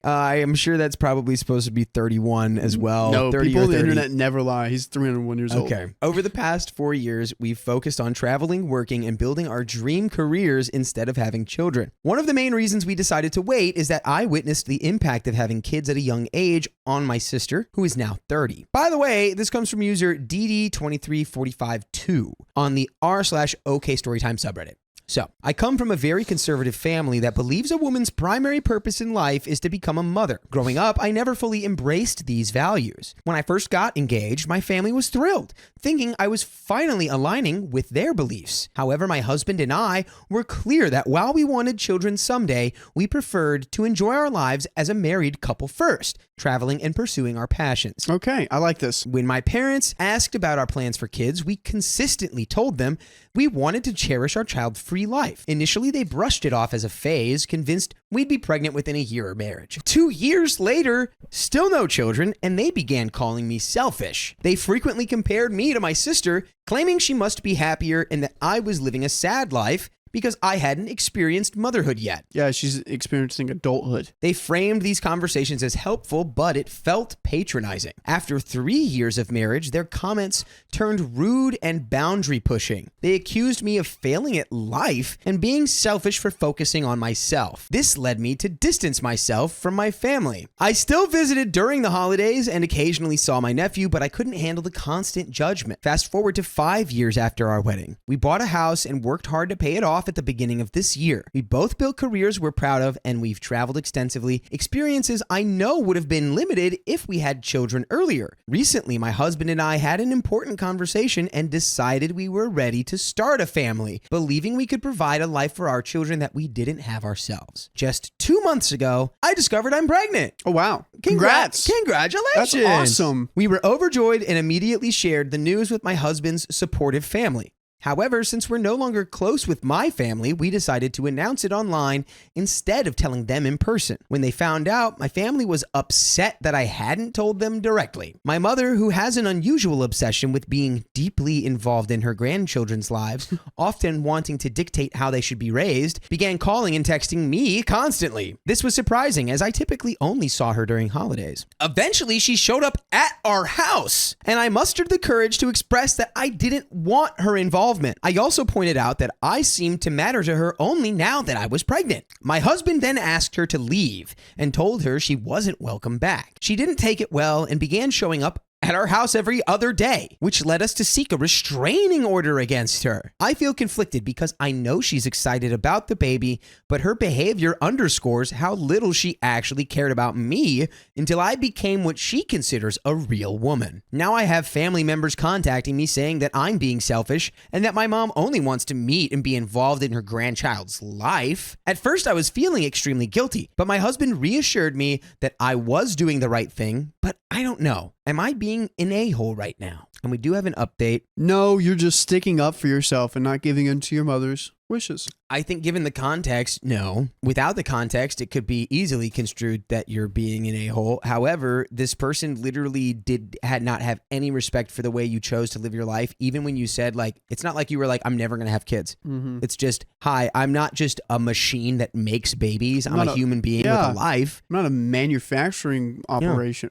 I am sure that's probably supposed to be 31 as well. No, 30 people or on the 30. internet never lie. He's 301 years old. Okay. Over the past 4 years, we've focused on traveling, working, and building our dream careers instead of having children. One of the main reasons we decided to wait is that I witnessed the impact of having kids at a young age on my sister, who is now 30. By the way, this comes from user DD23452 on the r/OK Storytime subreddit. So, I come from a very conservative family that believes a woman's primary purpose in life is to become a mother. Growing up, I never fully embraced these values. When I first got engaged, my family was thrilled, thinking I was finally aligning with their beliefs. However, my husband and I were clear that while we wanted children someday, we preferred to enjoy our lives as a married couple first, traveling and pursuing our passions. Okay, I like this. When my parents asked about our plans for kids, we consistently told them we wanted to cherish our child-free life. Initially, they brushed it off as a phase, convinced we'd be pregnant within a year of marriage. 2 years later, still no children, and they began calling me selfish. They frequently compared me to my sister, claiming she must be happier and that I was living a sad life because I hadn't experienced motherhood yet. Yeah, she's experiencing adulthood. They framed these conversations as helpful, but it felt patronizing. After 3 years of marriage, their comments turned rude and boundary pushing. They accused me of failing at life and being selfish for focusing on myself. This led me to distance myself from my family. I still visited during the holidays and occasionally saw my nephew, but I couldn't handle the constant judgment. Fast forward to 5 years after our wedding. We bought a house and worked hard to pay it off at the beginning of this year. We both built careers we're proud of, and we've traveled extensively, experiences I know would have been limited if we had children earlier. Recently, my husband and I had an important conversation and decided we were ready to start a family, believing we could provide a life for our children that we didn't have ourselves. Just 2 months ago, I discovered I'm pregnant. Oh, wow. Congrats. Congratulations. That's awesome. We were overjoyed and immediately shared the news with my husband's supportive family. However, since we're no longer close with my family, we decided to announce it online instead of telling them in person. When they found out, my family was upset that I hadn't told them directly. My mother, who has an unusual obsession with being deeply involved in her grandchildren's lives, often wanting to dictate how they should be raised, began calling and texting me constantly. This was surprising, as I typically only saw her during holidays. Eventually, she showed up at our house, and I mustered the courage to express that I didn't want her involvement. I also pointed out that I seemed to matter to her only now that I was pregnant. My husband then asked her to leave and told her she wasn't welcome back. She didn't take it well and began showing up at our house every other day, which led us to seek a restraining order against her. I feel conflicted because I know she's excited about the baby, but her behavior underscores how little she actually cared about me until I became what she considers a real woman. Now I have family members contacting me saying that I'm being selfish and that my mom only wants to meet and be involved in her grandchild's life. At first, I was feeling extremely guilty, but my husband reassured me that I was doing the right thing, but I don't know. Am I being an a-hole right now? And we do have an update. No, you're just sticking up for yourself and not giving in to your mother's wishes. I think given the context, no. Without the context, it could be easily construed that you're being an a-hole. However, this person literally had not have any respect for the way you chose to live your life. Even when you said, like, it's not like you were like, I'm never going to have kids. Mm-hmm. It's just, hi, I'm not just a machine that makes babies. I'm a human being with a life. I'm not a manufacturing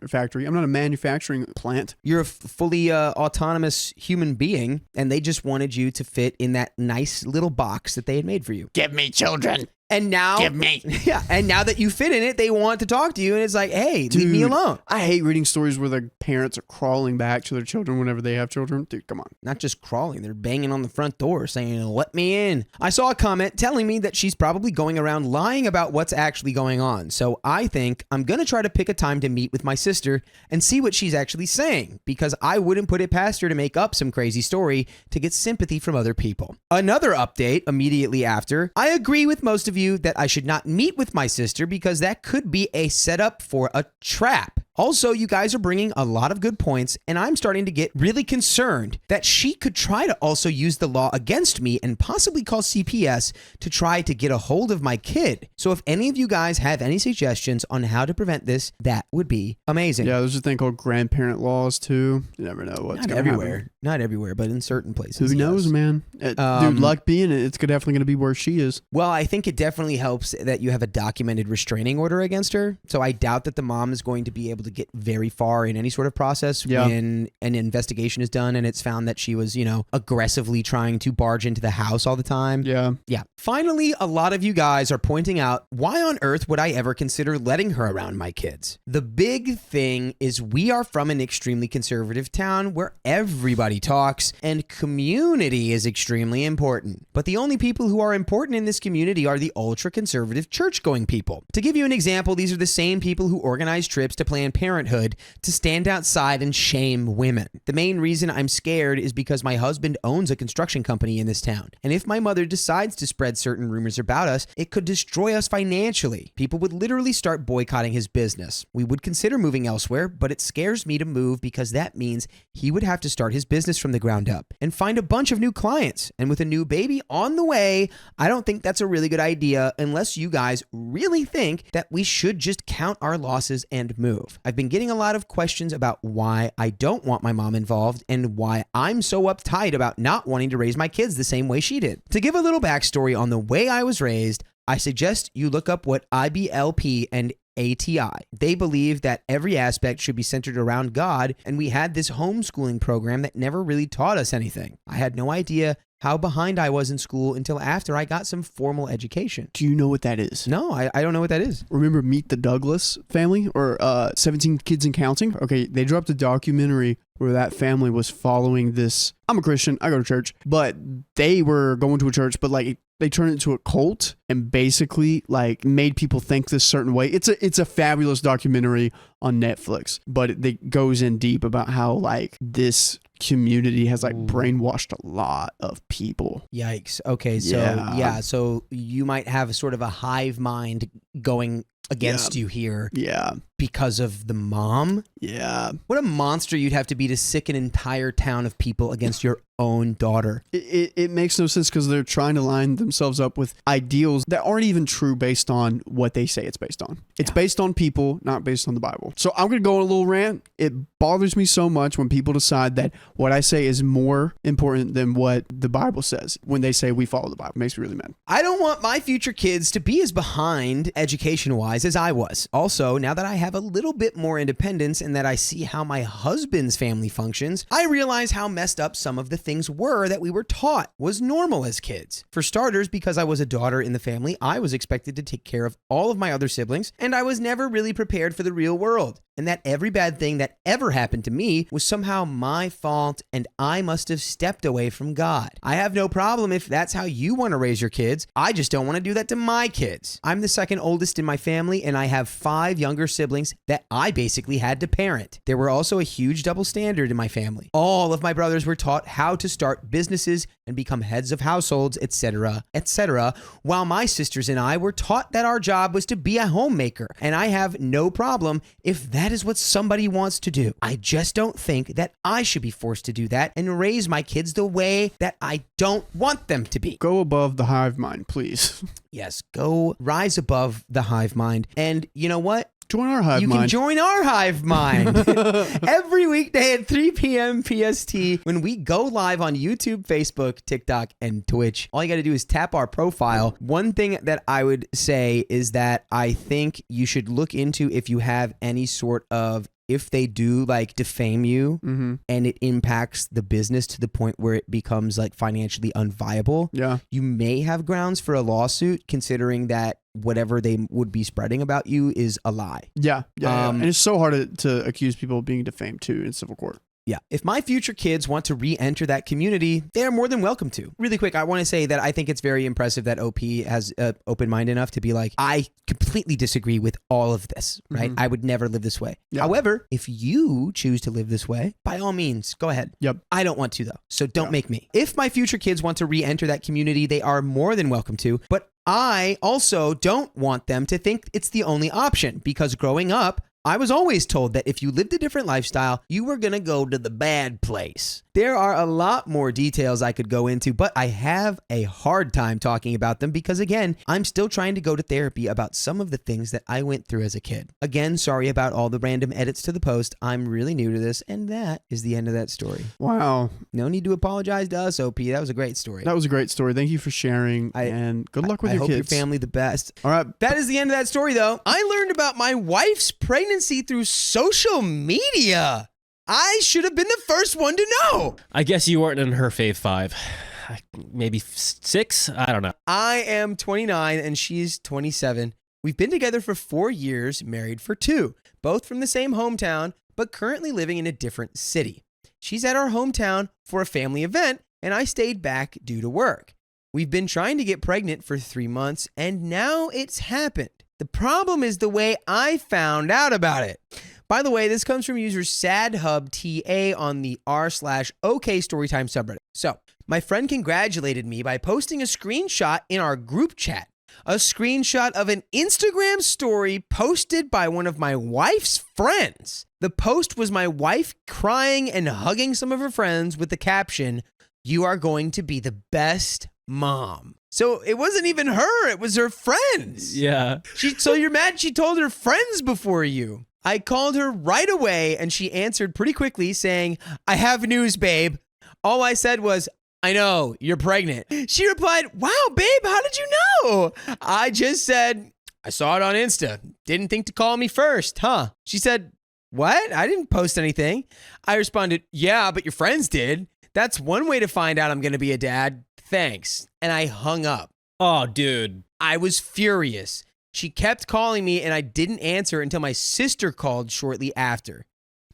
factory. I'm not a manufacturing plant. You're a fully autonomous human being, and they just wanted you to fit in that nice little box that they had made for you. Give me children. And now, give me. Yeah, and now that you fit in it, they want to talk to you, and it's like, hey, leave me alone. I hate reading stories where the parents are crawling back to their children whenever they have children. Dude, come on. Not just crawling, they're banging on the front door saying, let me in. I saw a comment telling me that she's probably going around lying about what's actually going on. So I think I'm going to try to pick a time to meet with my sister and see what she's actually saying, because I wouldn't put it past her to make up some crazy story to get sympathy from other people. Another update immediately after, I agree with most of you that I should not meet with my sister because that could be a setup for a trap. Also, you guys are bringing a lot of good points, and I'm starting to get really concerned that she could try to also use the law against me and possibly call CPS to try to get a hold of my kid. So if any of you guys have any suggestions on how to prevent this, that would be amazing. Yeah, there's a thing called grandparent laws too. You never know what's going to happen. Not everywhere, but in certain places. Who knows, man? Dude, luck being it's definitely going to be where she is. Well, I think it definitely helps that you have a documented restraining order against her. So I doubt that the mom is going to be able to get very far in any sort of process when an investigation is done and it's found that she was, aggressively trying to barge into the house all the time. Yeah. Finally, a lot of you guys are pointing out, why on earth would I ever consider letting her around my kids? The big thing is we are from an extremely conservative town where everybody talks and community is extremely important. But the only people who are important in this community are the ultra-conservative church-going people. To give you an example, these are the same people who organize trips to Planned Parenthood to stand outside and shame women. The main reason I'm scared is because my husband owns a construction company in this town. And if my mother decides to spread certain rumors about us, it could destroy us financially. People would literally start boycotting his business. We would consider moving elsewhere, but it scares me to move because that means he would have to start his business from the ground up and find a bunch of new clients. And with a new baby on the way, I don't think that's a really good idea unless you guys really think that we should just count our losses and move. I've been getting a lot of questions about why I don't want my mom involved and why I'm so uptight about not wanting to raise my kids the same way she did. To give a little backstory on the way I was raised, I suggest you look up what IBLP and AITAH. They believe that every aspect should be centered around God, and we had this homeschooling program that never really taught us anything. I had no idea how behind I was in school until after I got some formal education. Do you know what that is? No, I don't know what that is. Remember Meet the Douglas family or 17 Kids and Counting? Okay, they dropped a documentary where that family was following this. I'm a Christian, I go to church, but they were going to a church, but like they turned it into a cult and basically like made people think this certain way. It's a fabulous documentary on Netflix, but it goes in deep about how like this community has like brainwashed a lot of people. Yikes. Okay, so yeah, so you might have sort of a hive mind going against you here. Yeah. Because of the mom? Yeah. What a monster you'd have to be to sick an entire town of people against your own daughter. It makes no sense because they're trying to line themselves up with ideals that aren't even true based on what they say it's based on. It's based on people, not based on the Bible. So I'm going to go on a little rant. It bothers me so much when people decide that what I say is more important than what the Bible says when they say we follow the Bible. It makes me really mad. I don't want my future kids to be as behind education-wise as I was. Also, now that I have a little bit more independence and that I see how my husband's family functions, I realize how messed up some of the things were that we were taught was normal as kids. For starters, because I was a daughter in the family, I was expected to take care of all of my other siblings, and I was never really prepared for the real world. And that every bad thing that ever happened to me was somehow my fault and I must have stepped away from God. I have no problem if that's how you want to raise your kids. I just don't want to do that to my kids. I'm the second oldest in my family and I have 5 younger siblings that I basically had to parent. There were also a huge double standard in my family. All of my brothers were taught how to start businesses and become heads of households, etc., etc., while my sisters and I were taught that our job was to be a homemaker. And I have no problem if that is what somebody wants to do. I just don't think that I should be forced to do that and raise my kids the way that I don't want them to be. Go above the hive mind, please. Yes, go rise above the hive mind. And you know what? Join our hive mind. You can join our hive mind every weekday at 3 p.m. PST when we go live on YouTube, Facebook, TikTok, and Twitch. All you got to do is tap our profile. One thing that I would say is that I think you should look into if you have any sort of, if they do like defame you and it impacts the business to the point where it becomes like financially unviable, you may have grounds for a lawsuit considering that whatever they would be spreading about you is a lie. Yeah. And it's so hard to accuse people of being defamed too in civil court. Yeah. If my future kids want to re-enter that community, they're more than welcome to. Really quick, I want to say that I think it's very impressive that OP has an open mind enough to be like, I completely disagree with all of this, right? I would never live this way. Yeah. However, if you choose to live this way, by all means, go ahead. Yep. I don't want to though, so don't make me. If my future kids want to re-enter that community, they are more than welcome to, but I also don't want them to think it's the only option because growing up, I was always told that if you lived a different lifestyle, you were going to go to the bad place. There are a lot more details I could go into, but I have a hard time talking about them because, again, I'm still trying to go to therapy about some of the things that I went through as a kid. Again, sorry about all the random edits to the post. I'm really new to this, and that is the end of that story. Wow. No need to apologize to us, OP. That was a great story. That was a great story. Thank you for sharing, and good luck with your kids. I hope your family the best. All right. That is the end of that story, though. I learned about my wife's pregnancy through social media. I should have been the first one to know. I guess you weren't in her fave 5. Maybe 6? I don't know. I am 29 and she's 27. We've been together for 4 years, married for 2, both from the same hometown, but currently living in a different city. She's at our hometown for a family event, and I stayed back due to work. We've been trying to get pregnant for 3 months, and now it's happened. The problem is the way I found out about it. By the way, this comes from user SadHubTA on the r/OK Storytime subreddit. So, my friend congratulated me by posting a screenshot in our group chat. A screenshot of an Instagram story posted by one of my wife's friends. The post was my wife crying and hugging some of her friends with the caption, "You are going to be the best mom." So it wasn't even her, it was her friends. Yeah. So you're mad she told her friends before you. I called her right away and she answered pretty quickly saying, "I have news, babe." All I said was, "I know, you're pregnant." She replied, "Wow, babe, how did you know?" I just said, "I saw it on Insta. Didn't think to call me first, huh?" She said, "What? I didn't post anything." I responded, "Yeah, but your friends did. That's one way to find out I'm going to be a dad. Thanks." And I hung up. Oh, dude. I was furious. She kept calling me and I didn't answer until my sister called shortly after.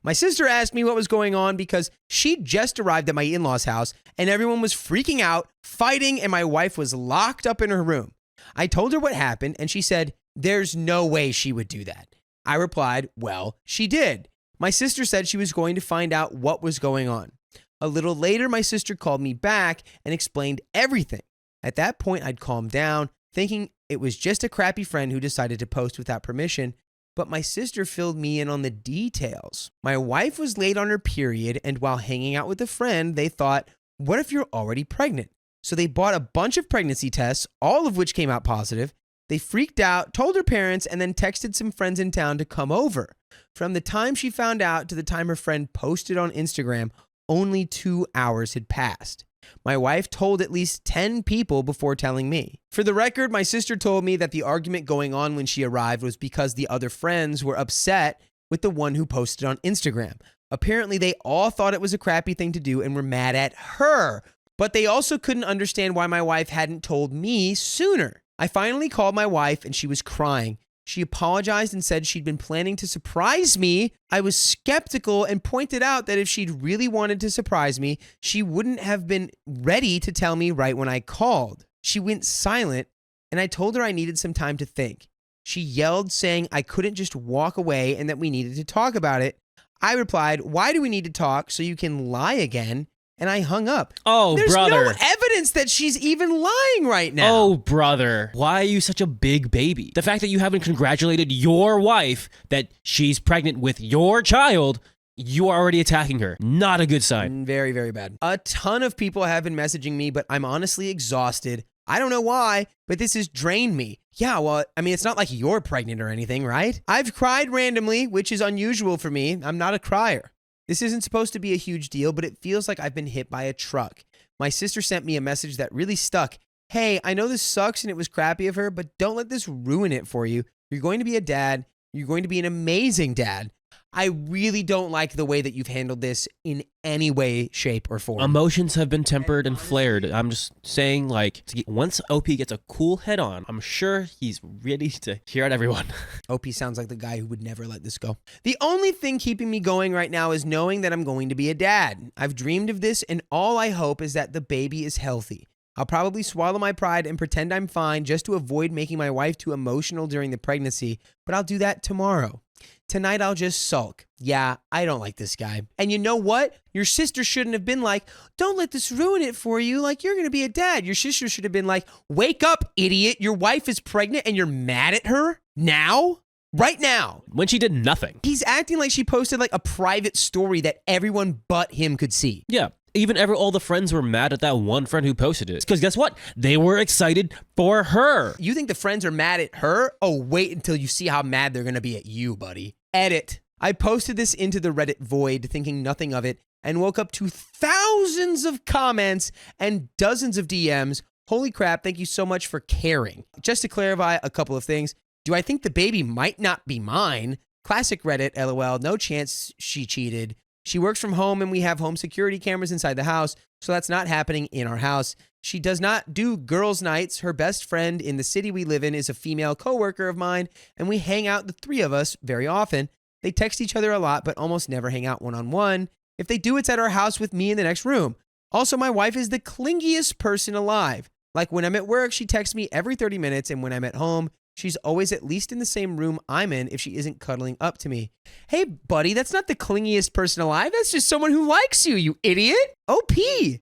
My sister asked me what was going on because she just arrived at my in-laws' house and everyone was freaking out, fighting, and my wife was locked up in her room. I told her what happened and she said, "There's no way she would do that." I replied, "Well, she did." My sister said she was going to find out what was going on. A little later, my sister called me back and explained everything. At that point, I'd calmed down, thinking it was just a crappy friend who decided to post without permission, but my sister filled me in on the details. My wife was late on her period, and while hanging out with a friend, they thought, what if you're already pregnant? So they bought a bunch of pregnancy tests, all of which came out positive. They freaked out, told her parents, and then texted some friends in town to come over. From the time she found out to the time her friend posted on Instagram, only 2 hours had passed. My wife told at least 10 people before telling me. For the record, my sister told me that the argument going on when she arrived was because the other friends were upset with the one who posted on Instagram. Apparently, they all thought it was a crappy thing to do and were mad at her, but they also couldn't understand why my wife hadn't told me sooner. I finally called my wife and she was crying. She apologized and said she'd been planning to surprise me. I was skeptical and pointed out that if she'd really wanted to surprise me, she wouldn't have been ready to tell me right when I called. She went silent and I told her I needed some time to think. She yelled, saying I couldn't just walk away and that we needed to talk about it. I replied, "Why do we need to talk? So you can lie again?" And I hung up. Oh, There's brother. no evidence that she's even lying right now. Oh, brother. Why are you such a big baby? The fact that you haven't congratulated your wife that she's pregnant with your child, you are already attacking her. Not a good sign. Very, very bad. A ton of people have been messaging me, but I'm honestly exhausted. I don't know why, but this has drained me. Yeah, well, I mean, it's not like you're pregnant or anything, right? I've cried randomly, which is unusual for me. I'm not a crier. This isn't supposed to be a huge deal, but it feels like I've been hit by a truck. My sister sent me a message that really stuck. "Hey, I know this sucks and it was crappy of her, but don't let this ruin it for you. You're going to be a dad. You're going to be an amazing dad. I really don't like the way that you've handled this in any way, shape, or form." Emotions have been tempered and flared. I'm just saying, like, once OP gets a cool head on, I'm sure he's ready to hear out everyone. OP sounds like the guy who would never let this go. The only thing keeping me going right now is knowing that I'm going to be a dad. I've dreamed of this, and all I hope is that the baby is healthy. I'll probably swallow my pride and pretend I'm fine just to avoid making my wife too emotional during the pregnancy, but I'll do that tomorrow. Tonight, I'll just sulk. Yeah, I don't like this guy. And you know what? Your sister shouldn't have been like, "Don't let this ruin it for you. Like, you're going to be a dad." Your sister should have been like, "Wake up, idiot. Your wife is pregnant and you're mad at her now? Right now." When she did nothing. He's acting like she posted like a private story that everyone but him could see. Yeah. Even all the friends were mad at that one friend who posted it. Because guess what? They were excited for her. You think the friends are mad at her? Oh, wait until you see how mad they're going to be at you, buddy. Edit. I posted this into the Reddit void thinking nothing of it and woke up to thousands of comments and dozens of DMs. Holy crap, thank you so much for caring. Just to clarify a couple of things. Do I think the baby might not be mine? Classic Reddit, LOL, no chance she cheated. She works from home and we have home security cameras inside the house, so that's not happening in our house. She does not do girls' nights. Her best friend in the city we live in is a female coworker of mine, and we hang out, the three of us, very often. They text each other a lot, but almost never hang out one-on-one. If they do, it's at our house with me in the next room. Also, my wife is the clingiest person alive. Like when I'm at work, she texts me every 30 minutes, and when I'm at home, she's always at least in the same room I'm in if she isn't cuddling up to me. Hey, buddy, that's not the clingiest person alive. That's just someone who likes you, you idiot. OP,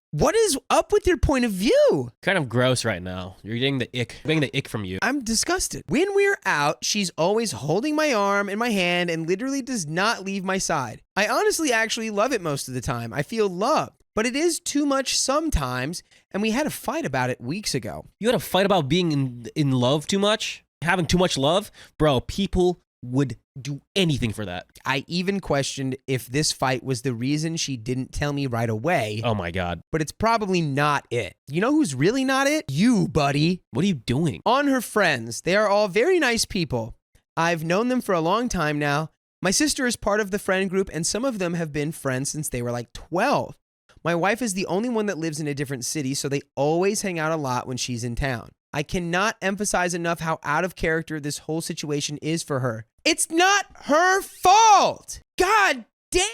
what is up with your point of view? Kind of gross right now. You're getting the ick. Getting the ick from you. I'm disgusted. When we're out, she's always holding my arm in my hand and literally does not leave my side. I honestly actually love it most of the time. I feel loved. But it is too much sometimes, and we had a fight about it weeks ago. You had a fight about being in love too much? Having too much love? Bro, people would do anything for that. I even questioned if this fight was the reason she didn't tell me right away. Oh my God. But it's probably not it. You know who's really not it? You, buddy. What are you doing? On her friends, they are all very nice people. I've known them for a long time now. My sister is part of the friend group, and some of them have been friends since they were like 12. My wife is the only one that lives in a different city, so they always hang out a lot when she's in town. I cannot emphasize enough how out of character this whole situation is for her. It's not her fault! God damn!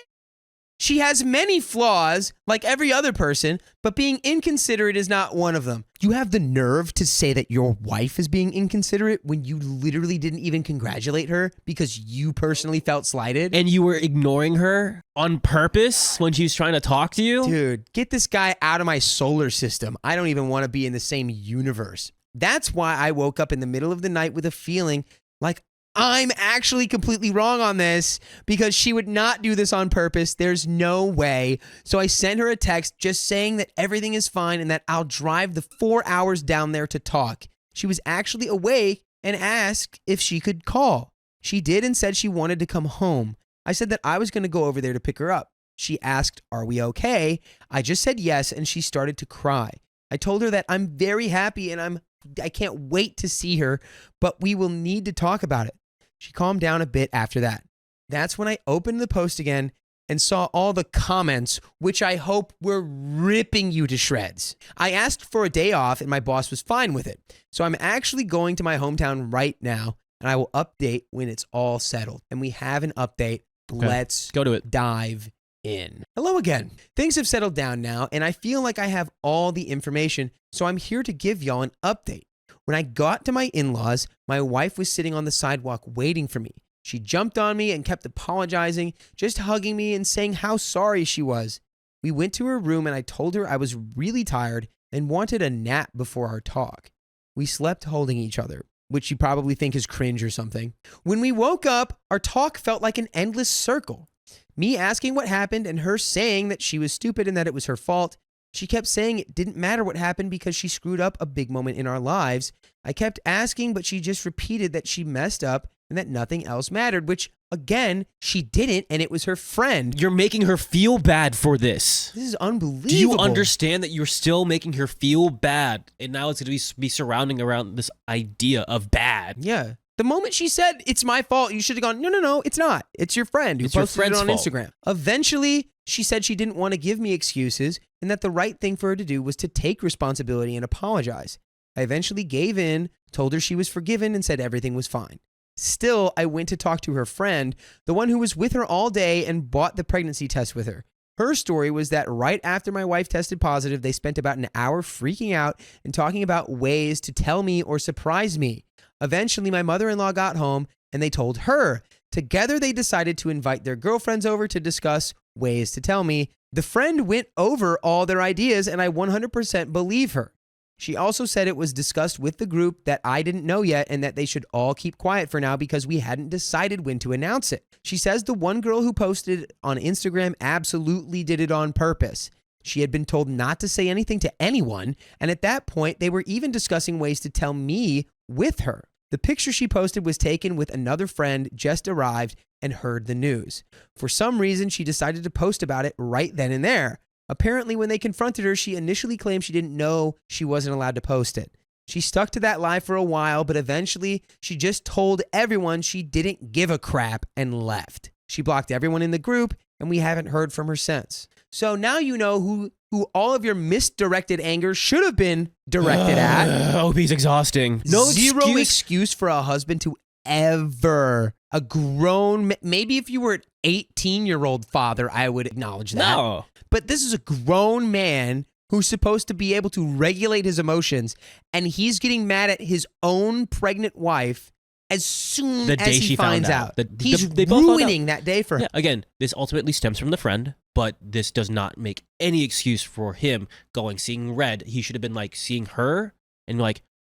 She has many flaws, like every other person, but being inconsiderate is not one of them. You have the nerve to say that your wife is being inconsiderate when you literally didn't even congratulate her because you personally felt slighted? And you were ignoring her on purpose when she was trying to talk to you? Dude, get this guy out of my solar system. I don't even want to be in the same universe. That's why I woke up in the middle of the night with a feeling like I'm actually completely wrong on this because she would not do this on purpose. There's no way. So I sent her a text just saying that everything is fine and that I'll drive the 4 hours down there to talk. She was actually awake and asked if she could call. She did and said she wanted to come home. I said that I was going to go over there to pick her up. She asked, "Are we okay?" I just said yes, and she started to cry. I told her that I'm very happy and I can't wait to see her, but we will need to talk about it. She calmed down a bit after that. That's when I opened the post again and saw all the comments, which I hope were ripping you to shreds. I asked for a day off and my boss was fine with it. So I'm actually going to my hometown right now and I will update when it's all settled. And we have an update. Okay. Let's go to it. Dive in. Hello again. Things have settled down now and I feel like I have all the information, so I'm here to give y'all an update. When I got to my in-laws, my wife was sitting on the sidewalk waiting for me. She jumped on me and kept apologizing, just hugging me and saying how sorry she was. We went to her room and I told her I was really tired and wanted a nap before our talk. We slept holding each other, which you probably think is cringe or something. When we woke up, our talk felt like an endless circle. Me asking what happened and her saying that she was stupid and that it was her fault. She kept saying it didn't matter what happened because she screwed up a big moment in our lives. I kept asking, but she just repeated that she messed up and that nothing else mattered, which, again, she didn't, and it was her friend. You're making her feel bad for this. This is unbelievable. Do you understand that you're still making her feel bad? And now it's going to be surrounding around this idea of bad. Yeah. The moment she said, "It's my fault," you should have gone, no, it's not. It's your friend who posted it on Instagram. Eventually, she said she didn't want to give me excuses and that the right thing for her to do was to take responsibility and apologize. I eventually gave in, told her she was forgiven, and said everything was fine. Still, I went to talk to her friend, the one who was with her all day and bought the pregnancy test with her. Her story was that right after my wife tested positive, they spent about an hour freaking out and talking about ways to tell me or surprise me. Eventually, my mother-in-law got home and they told her. Together, they decided to invite their girlfriends over to discuss ways to tell me. The friend went over all their ideas and I 100% believe her. She also said it was discussed with the group that I didn't know yet and that they should all keep quiet for now because we hadn't decided when to announce it. She says the one girl who posted on Instagram absolutely did it on purpose. She had been told not to say anything to anyone, and at that point, they were even discussing ways to tell me with her. The picture she posted was taken with another friend just arrived and heard the news. For some reason, she decided to post about it right then and there. Apparently, when they confronted her, she initially claimed she didn't know she wasn't allowed to post it. She stuck to that lie for a while, but eventually, she just told everyone she didn't give a crap and left. She blocked everyone in the group, and we haven't heard from her since. So now you know who all of your misdirected anger should have been directed at. OP's exhausting. Zero excuse for a husband to ever. A grown, maybe if you were an 18-year-old father, I would acknowledge that. No. But this is a grown man who's supposed to be able to regulate his emotions, and he's getting mad at his own pregnant wife as soon as he finds out. He's ruining that day for her. Yeah, again, this ultimately stems from the friend, but this does not make any excuse for him seeing red. He should have been seeing her and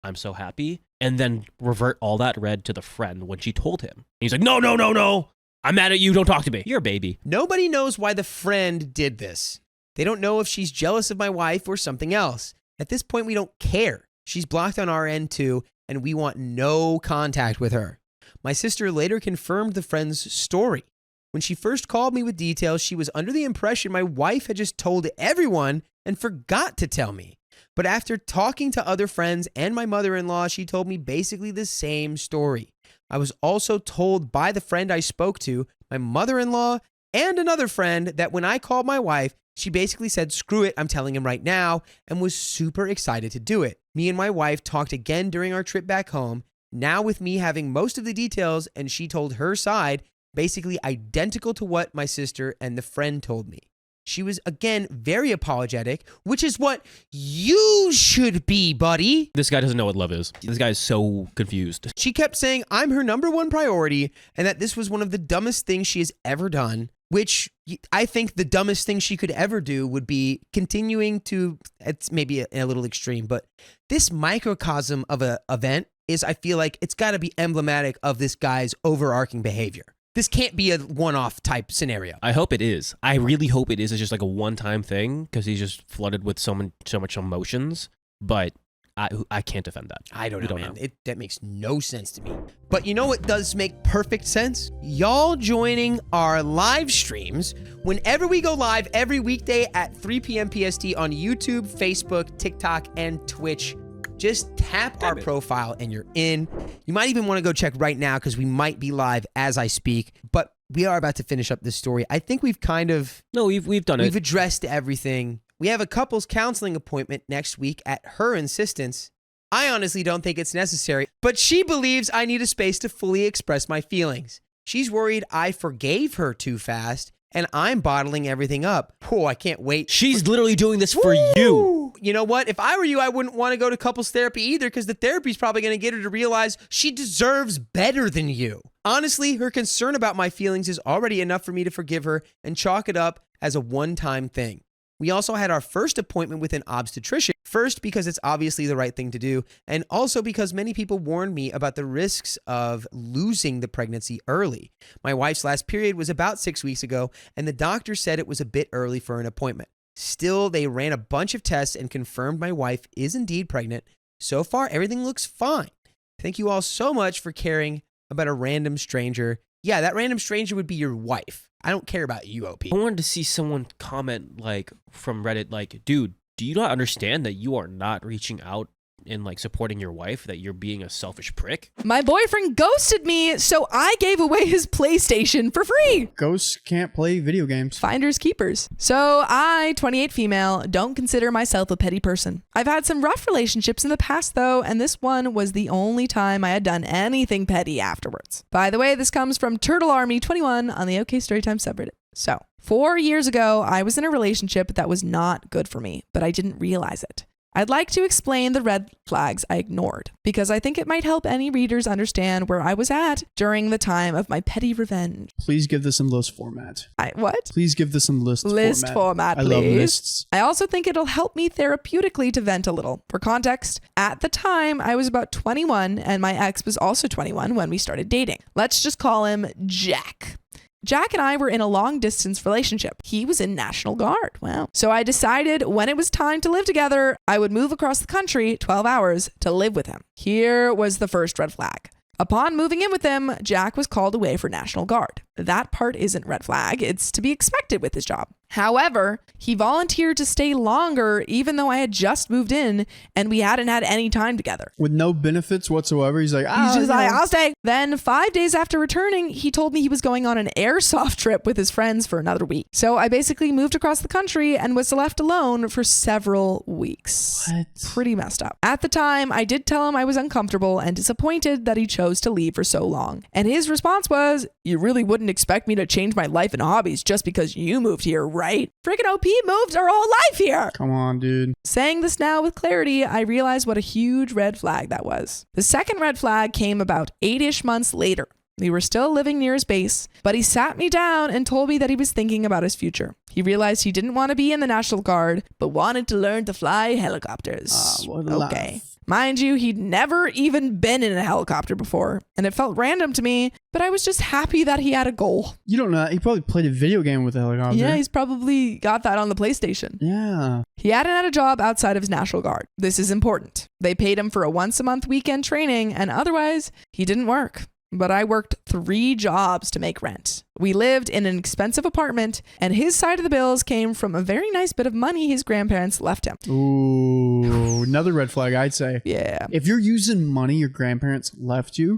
I'm so happy, and then revert all that red to the friend when she told him. And he's like, no, I'm mad at you, don't talk to me. You're a baby. Nobody knows why the friend did this. They don't know if she's jealous of my wife or something else. At this point, we don't care. She's blocked on our end too, and we want no contact with her. My sister later confirmed the friend's story. When she first called me with details, she was under the impression my wife had just told everyone and forgot to tell me. But after talking to other friends and my mother-in-law, she told me basically the same story. I was also told by the friend I spoke to, my mother-in-law, and another friend that when I called my wife, she basically said, screw it, I'm telling him right now, and was super excited to do it. Me and my wife talked again during our trip back home, now with me having most of the details, and she told her side, basically identical to what my sister and the friend told me. She was, again, very apologetic, which is what you should be, buddy. This guy doesn't know what love is. This guy is so confused. She kept saying I'm her number one priority and that this was one of the dumbest things she has ever done, which I think the dumbest thing she could ever do would be continuing to, it's maybe a little extreme, but this microcosm of an event is, I feel like it's got to be emblematic of this guy's overarching behavior. This can't be a one-off type scenario. I hope it is. I really hope it is. It's just like a one-time thing because he's just flooded with so much emotions. But I can't defend that. I don't know, man. That makes no sense to me. But you know what does make perfect sense? Y'all joining our live streams whenever we go live every weekday at 3 p.m. PST on YouTube, Facebook, TikTok, and Twitch. Just tap our profile and you're in. You might even want to go check right now because we might be live as I speak. But we are about to finish up this story. I think we've kind of... No, we've done it. We've addressed everything. We have a couples counseling appointment next week at her insistence. I honestly don't think it's necessary, but she believes I need a space to fully express my feelings. She's worried I forgave her too fast and I'm bottling everything up. Oh, I can't wait. She's literally doing this for you. You know what? If I were you, I wouldn't want to go to couples therapy either because the therapy's probably going to get her to realize she deserves better than you. Honestly, her concern about my feelings is already enough for me to forgive her and chalk it up as a one-time thing. We also had our first appointment with an obstetrician. First, because it's obviously the right thing to do, and also because many people warned me about the risks of losing the pregnancy early. My wife's last period was about 6 weeks ago, and the doctor said it was a bit early for an appointment. Still, they ran a bunch of tests and confirmed my wife is indeed pregnant. So far, everything looks fine. Thank you all so much for caring about a random stranger. Yeah, that random stranger would be your wife. I don't care about you, OP. I wanted to see someone comment like from Reddit, like, dude, do you not understand that you are not reaching out and like supporting your wife, that you're being a selfish prick? My boyfriend ghosted me, so I gave away his PlayStation for free. Ghosts can't play video games. Finders keepers. So I, 28 female, don't consider myself a petty person. I've had some rough relationships in the past though, and this one was the only time I had done anything petty afterwards. By the way, this comes from Turtle Army 21 on the OK Storytime subreddit. So 4 years ago, I was in a relationship that was not good for me, but I didn't realize it. I'd like to explain the red flags I ignored because I think it might help any readers understand where I was at during the time of my petty revenge. Please give this some list format. What? Please give this some list format, I please. love lists. I also think it'll help me therapeutically to vent a little. For context, at the time, I was about 21 and my ex was also 21 when we started dating. Let's just call him Jack. Jack and I were in a long distance relationship. He was in National Guard. Wow. So I decided when it was time to live together, I would move across the country 12 hours to live with him. Here was the first red flag. Upon moving in with him, Jack was called away for National Guard. That part isn't red flag. It's to be expected with his job. However, he volunteered to stay longer even though I had just moved in and we hadn't had any time together. With no benefits whatsoever. He's like, He's just like, I'll stay. Then 5 days after returning, he told me he was going on an airsoft trip with his friends for another week. So I basically moved across the country and was left alone for several weeks. What? Pretty messed up. At the time, I did tell him I was uncomfortable and disappointed that he chose to leave for so long. And his response was, you really wouldn't expect me to change my life and hobbies just because you moved here, right? Freaking OP moved our whole life here. Come on, dude. Saying this now with clarity, I realized what a huge red flag that was. The second red flag came about 8-ish months later. We were still living near his base, but he sat me down and told me that he was thinking about his future. He realized he didn't want to be in the National Guard, but wanted to learn to fly helicopters. What a laugh. Mind you, he'd never even been in a helicopter before, and it felt random to me, but I was just happy that he had a goal. You don't know. He probably played a video game with a helicopter. Yeah, he's probably got that on the PlayStation. Yeah. He hadn't had a job outside of his National Guard. This is important. They paid him for a once-a-month weekend training, and otherwise, he didn't work. but I worked 3 jobs to make rent. We lived in an expensive apartment, and his side of the bills came from a very nice bit of money his grandparents left him. Ooh, another red flag, I'd say. Yeah. If you're using money your grandparents left you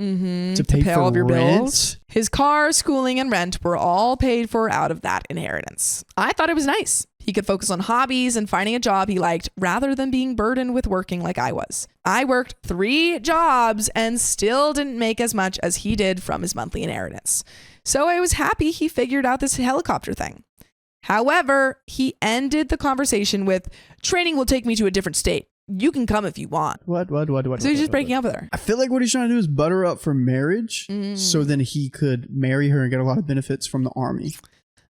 to pay for all of your rent, bills, his car, schooling, and rent were all paid for out of that inheritance. I thought it was nice. He could focus on hobbies and finding a job he liked rather than being burdened with working like I was. I worked 3 jobs and still didn't make as much as he did from his monthly inheritance. So I was happy he figured out this helicopter thing. However, he ended the conversation with, training will take me to a different state. You can come if you want. What? So he's just breaking up with her. I feel like what he's trying to do is butter her up for marriage so then he could marry her and get a lot of benefits from the army.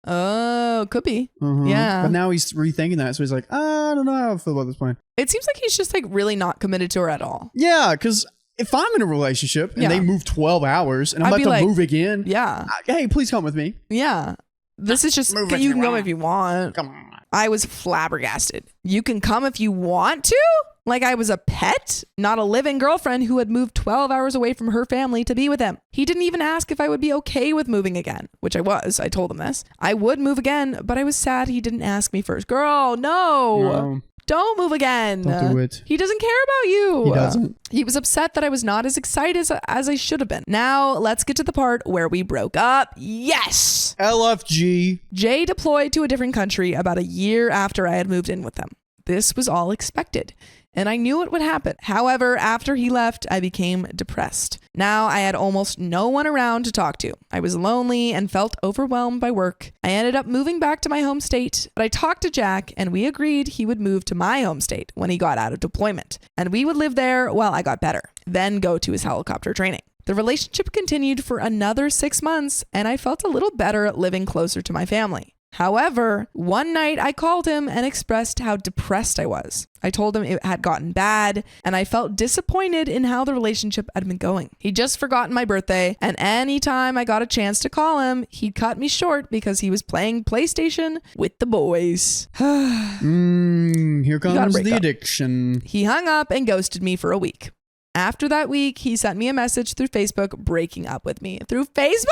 Oh, could be. Yeah. But now he's rethinking that. So he's like, I don't know how I feel about this plan. It seems like he's just like really not committed to her at all. Yeah, because if I'm in a relationship and they move 12 hours and I'm I'd about be to like, move again, yeah. Hey, please come with me. Yeah. This is just, Move if you you can go want. if you want. Come on. I was flabbergasted. You can come if you want to? Like I was a pet, not a living girlfriend who had moved 12 hours away from her family to be with him. He didn't even ask if I would be okay with moving again, which I was. I told him this. I would move again, but I was sad he didn't ask me first. Girl, no. Don't move again. Don't do it. He doesn't care about you. He doesn't. He was upset that I was not as excited as I should have been. Now, let's get to the part where we broke up. Yes. LFG. Jay deployed to a different country about a year after I had moved in with them. This was all expected, and I knew it would happen. However, after he left, I became depressed. Now I had almost no one around to talk to. I was lonely and felt overwhelmed by work. I ended up moving back to my home state, but I talked to Jack and we agreed he would move to my home state when he got out of deployment, and we would live there while I got better, then go to his helicopter training. The relationship continued for another 6 months, and I felt a little better at living closer to my family. However, one night I called him and expressed how depressed I was. I told him it had gotten bad, and I felt disappointed in how the relationship had been going. He'd just forgotten my birthday, and anytime I got a chance to call him, he'd cut me short because he was playing PlayStation with the boys. Here comes the addiction. He hung up and ghosted me for a week. After that week, he sent me a message through Facebook breaking up with me. Through Facebook?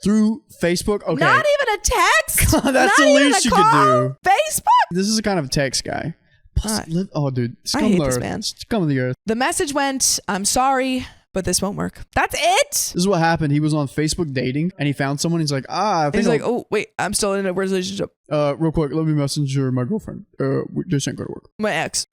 Through Facebook? Okay. Not even a text? That's Not the even least a you could call? do. Facebook? This is a kind of a text guy. Plus, dude. I hate this man. Scum of the earth. The message went, I'm sorry, but this won't work. That's it? This is what happened. He was on Facebook dating, and he found someone. He's like, He's like, oh, wait, I'm still in a relationship. real quick, let me message my girlfriend. This ain't gonna work. My ex.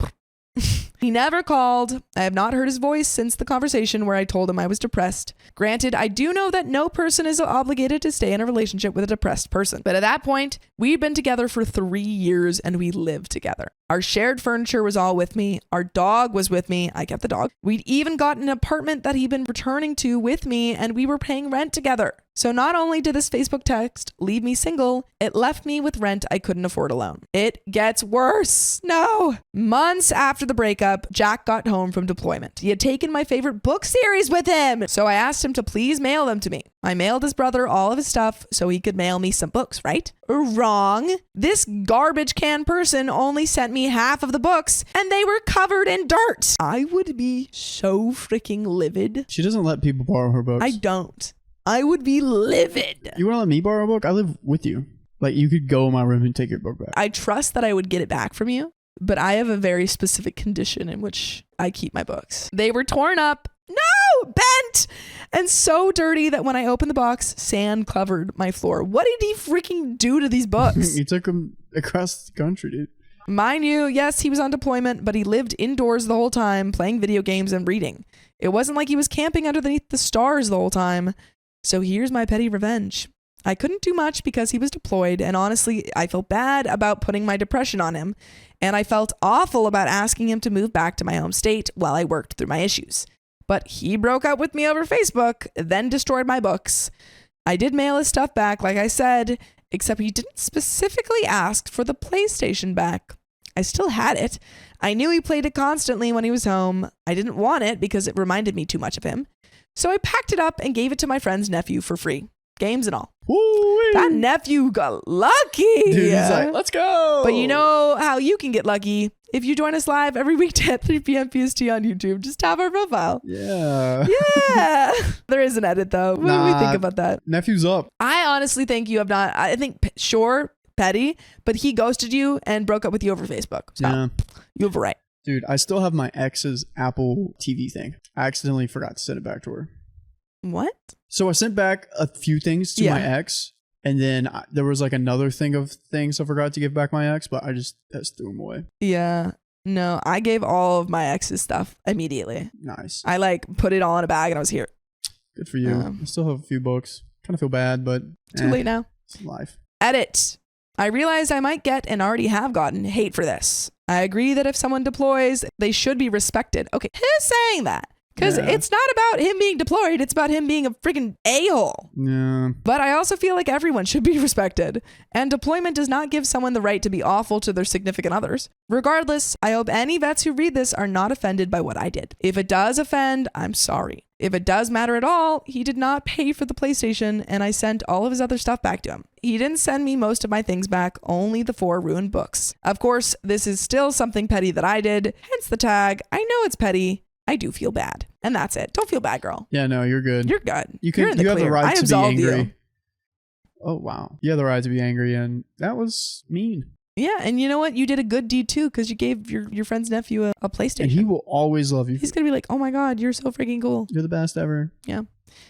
He never called. I have not heard his voice since the conversation where I told him I was depressed. Granted, I do know that no person is obligated to stay in a relationship with a depressed person. But at that point, we'd been together for 3 years and we lived together. Our shared furniture was all with me. Our dog was with me. I kept the dog. We'd even gotten an apartment that he'd been returning to with me, and we were paying rent together. So not only did this Facebook text leave me single, it left me with rent I couldn't afford alone. It gets worse. No. Months after the breakup, Jack got home from deployment. He had taken my favorite book series with him. So I asked him to please mail them to me. I mailed his brother all of his stuff so he could mail me some books, right? Wrong. This garbage can person only sent me half of the books and they were covered in dirt. I would be so freaking livid. She doesn't let people borrow her books. I don't. I would be livid. You want to let me borrow a book? I live with you. Like, you could go in my room and take your book back. I trust that I would get it back from you, but I have a very specific condition in which I keep my books. They were torn up. No, bent and so dirty that when I opened the box, sand covered my floor. What did he freaking do to these books? You took them across the country, dude. Mind you, yes, he was on deployment, but he lived indoors the whole time, playing video games and reading. It wasn't like he was camping underneath the stars the whole time. So here's my petty revenge. I couldn't do much because he was deployed, and honestly, I felt bad about putting my depression on him, and I felt awful about asking him to move back to my home state while I worked through my issues. But he broke up with me over Facebook, then destroyed my books. I did mail his stuff back, like I said, except he didn't specifically ask for the PlayStation back. I still had it. I knew he played it constantly when he was home. I didn't want it because it reminded me too much of him. So I packed it up and gave it to my friend's nephew for free. Games and all. Woo-wee. That nephew got lucky. Dude, he's like, let's go. But you know how you can get lucky If you join us live every weekday at 3 p.m. PST on YouTube, just tap our profile. Yeah. Yeah. There is an edit though. What do we think about that? Nephew's up. I honestly think you have not. I think, sure, petty, but he ghosted you and broke up with you over Facebook. So Yeah. you have a right. Dude, I still have my ex's Apple TV thing. I accidentally forgot to send it back to her. What? So I sent back a few things to Yeah. my ex, and then there was like another thing of things I forgot to give back my ex, but I just threw them away. Yeah. No, I gave all of my ex's stuff immediately. Nice. I like put it all in a bag and I was here. Good for you. I still have a few books. Kind of feel bad, but Too late now. it's life. Edit. I realized I might get and already have gotten hate for this. I agree that if someone deploys, they should be respected. Okay, who's saying that? Because Yeah. it's not about him being deployed. It's about him being a freaking a-hole. Yeah. But I also feel like everyone should be respected. And deployment does not give someone the right to be awful to their significant others. Regardless, I hope any vets who read this are not offended by what I did. If it does offend, I'm sorry. If it does matter at all, he did not pay for the PlayStation and I sent all of his other stuff back to him. He didn't send me most of my things back, only the 4 ruined books. Of course, this is still something petty that I did, hence the tag. I know it's petty. I do feel bad. And that's it. Don't feel bad, girl. Yeah, no, you're good. You're good. You You're in the have the clear. I right to be absolved angry. you. Oh, wow. You have the right to be angry, and that was mean. Yeah, and you know what? You did a good deed too because you gave your friend's nephew a PlayStation. And he will always love you. He's going to be like, oh my God, you're so freaking cool. You're the best ever. Yeah.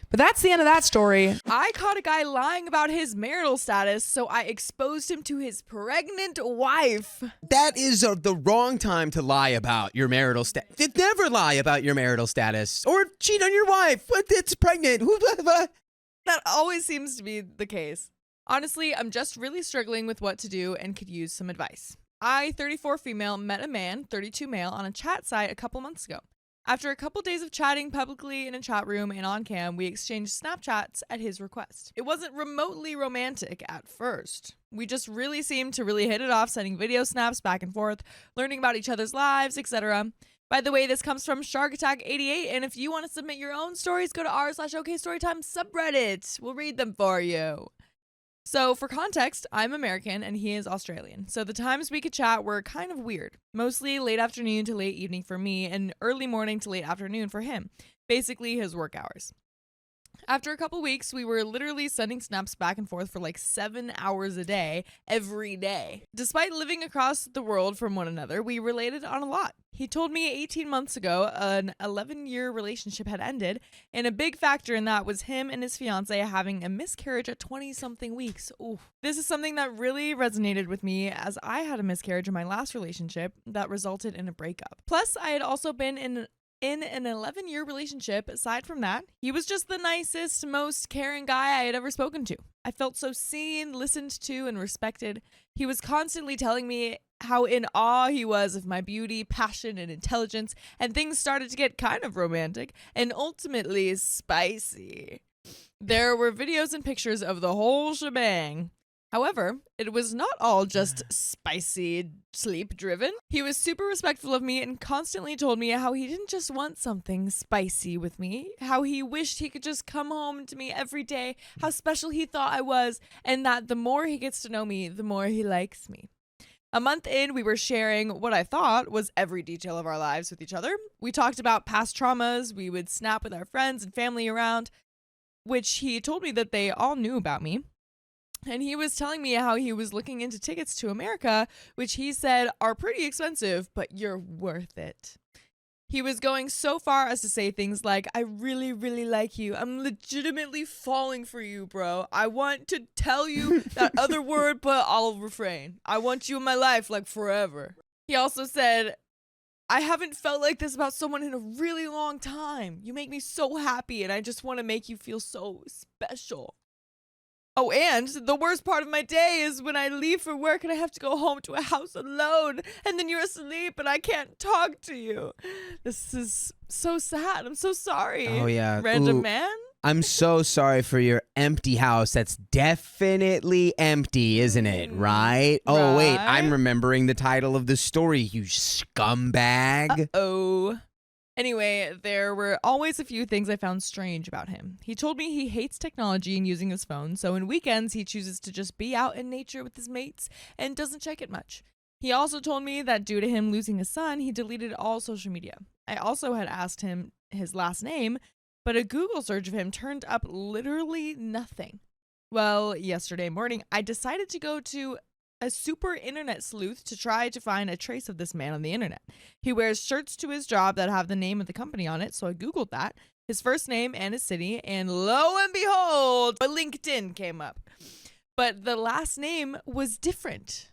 But that's the end of that story. I caught a guy lying about his marital status, so I exposed him to his pregnant wife. That is the wrong time to lie about your marital status. Never lie about your marital status or cheat on your wife. But it's pregnant. That always seems to be the case. Honestly, I'm just really struggling with what to do and could use some advice. I, 34 female, met a man, 32 male, on a chat site a couple months ago. After a couple days of chatting publicly in a chat room and on cam, we exchanged Snapchats at his request. It wasn't remotely romantic at first. We just really seemed to really hit it off, sending video snaps back and forth, learning about each other's lives, etc. By the way, this comes from Shark Attack 88, and if you want to submit your own stories, go to r/OKStorytime subreddit. We'll read them for you. So for context, I'm American and he is Australian. So the times we could chat were kind of weird. Mostly late afternoon to late evening for me and early morning to late afternoon for him. Basically his work hours. After a couple weeks, we were literally sending snaps back and forth for like 7 hours a day, every day. Despite living across the world from one another, we related on a lot. He told me 18 months ago an 11-year relationship had ended, and a big factor in that was him and his fiance having a miscarriage at 20-something weeks. Ooh. This is something that really resonated with me as I had a miscarriage in my last relationship that resulted in a breakup. Plus, I had also been in an 11-year relationship. Aside from that, he was just the nicest, most caring guy I had ever spoken to. I felt so seen, listened to, and respected. He was constantly telling me how in awe he was of my beauty, passion, and intelligence, and things started to get kind of romantic and ultimately spicy. There were videos and pictures of the whole shebang. However, it was not all just spicy, sleep-driven. He was super respectful of me and constantly told me how he didn't just want something spicy with me, how he wished he could just come home to me every day, how special he thought I was, and that the more he gets to know me, the more he likes me. A month in, we were sharing what I thought was every detail of our lives with each other. We talked about past traumas, we would snap with our friends and family around, which he told me that they all knew about me. And he was telling me how he was looking into tickets to America, which he said are pretty expensive, but you're worth it. He was going so far as to say things like, I really, really like you. I'm legitimately falling for you, bro. I want to tell you that other word, but I'll refrain. I want you in my life, like forever. He also said, I haven't felt like this about someone in a really long time. You make me so happy, and I just want to make you feel so special. Oh, and the worst part of my day is when I leave for work and I have to go home to a house alone, and then you're asleep and I can't talk to you. This is so sad. I'm so sorry. Oh, yeah. Random Ooh. man? I'm so sorry for your empty house. That's definitely empty, isn't it? Right? Oh, wait. I'm remembering the title of the story, you scumbag. Uh-oh. Anyway, there were always a few things I found strange about him. He told me he hates technology and using his phone, so in weekends he chooses to just be out in nature with his mates and doesn't check it much. He also told me that due to him losing a son, he deleted all social media. I also had asked him his last name, but a Google search of him turned up literally nothing. Well, yesterday morning, I decided to go to a super internet sleuth to try to find a trace of this man on the internet. He wears shirts to his job that have the name of the company on it, so I Googled that, his first name and his city, and lo and behold, a LinkedIn came up. But the last name was different.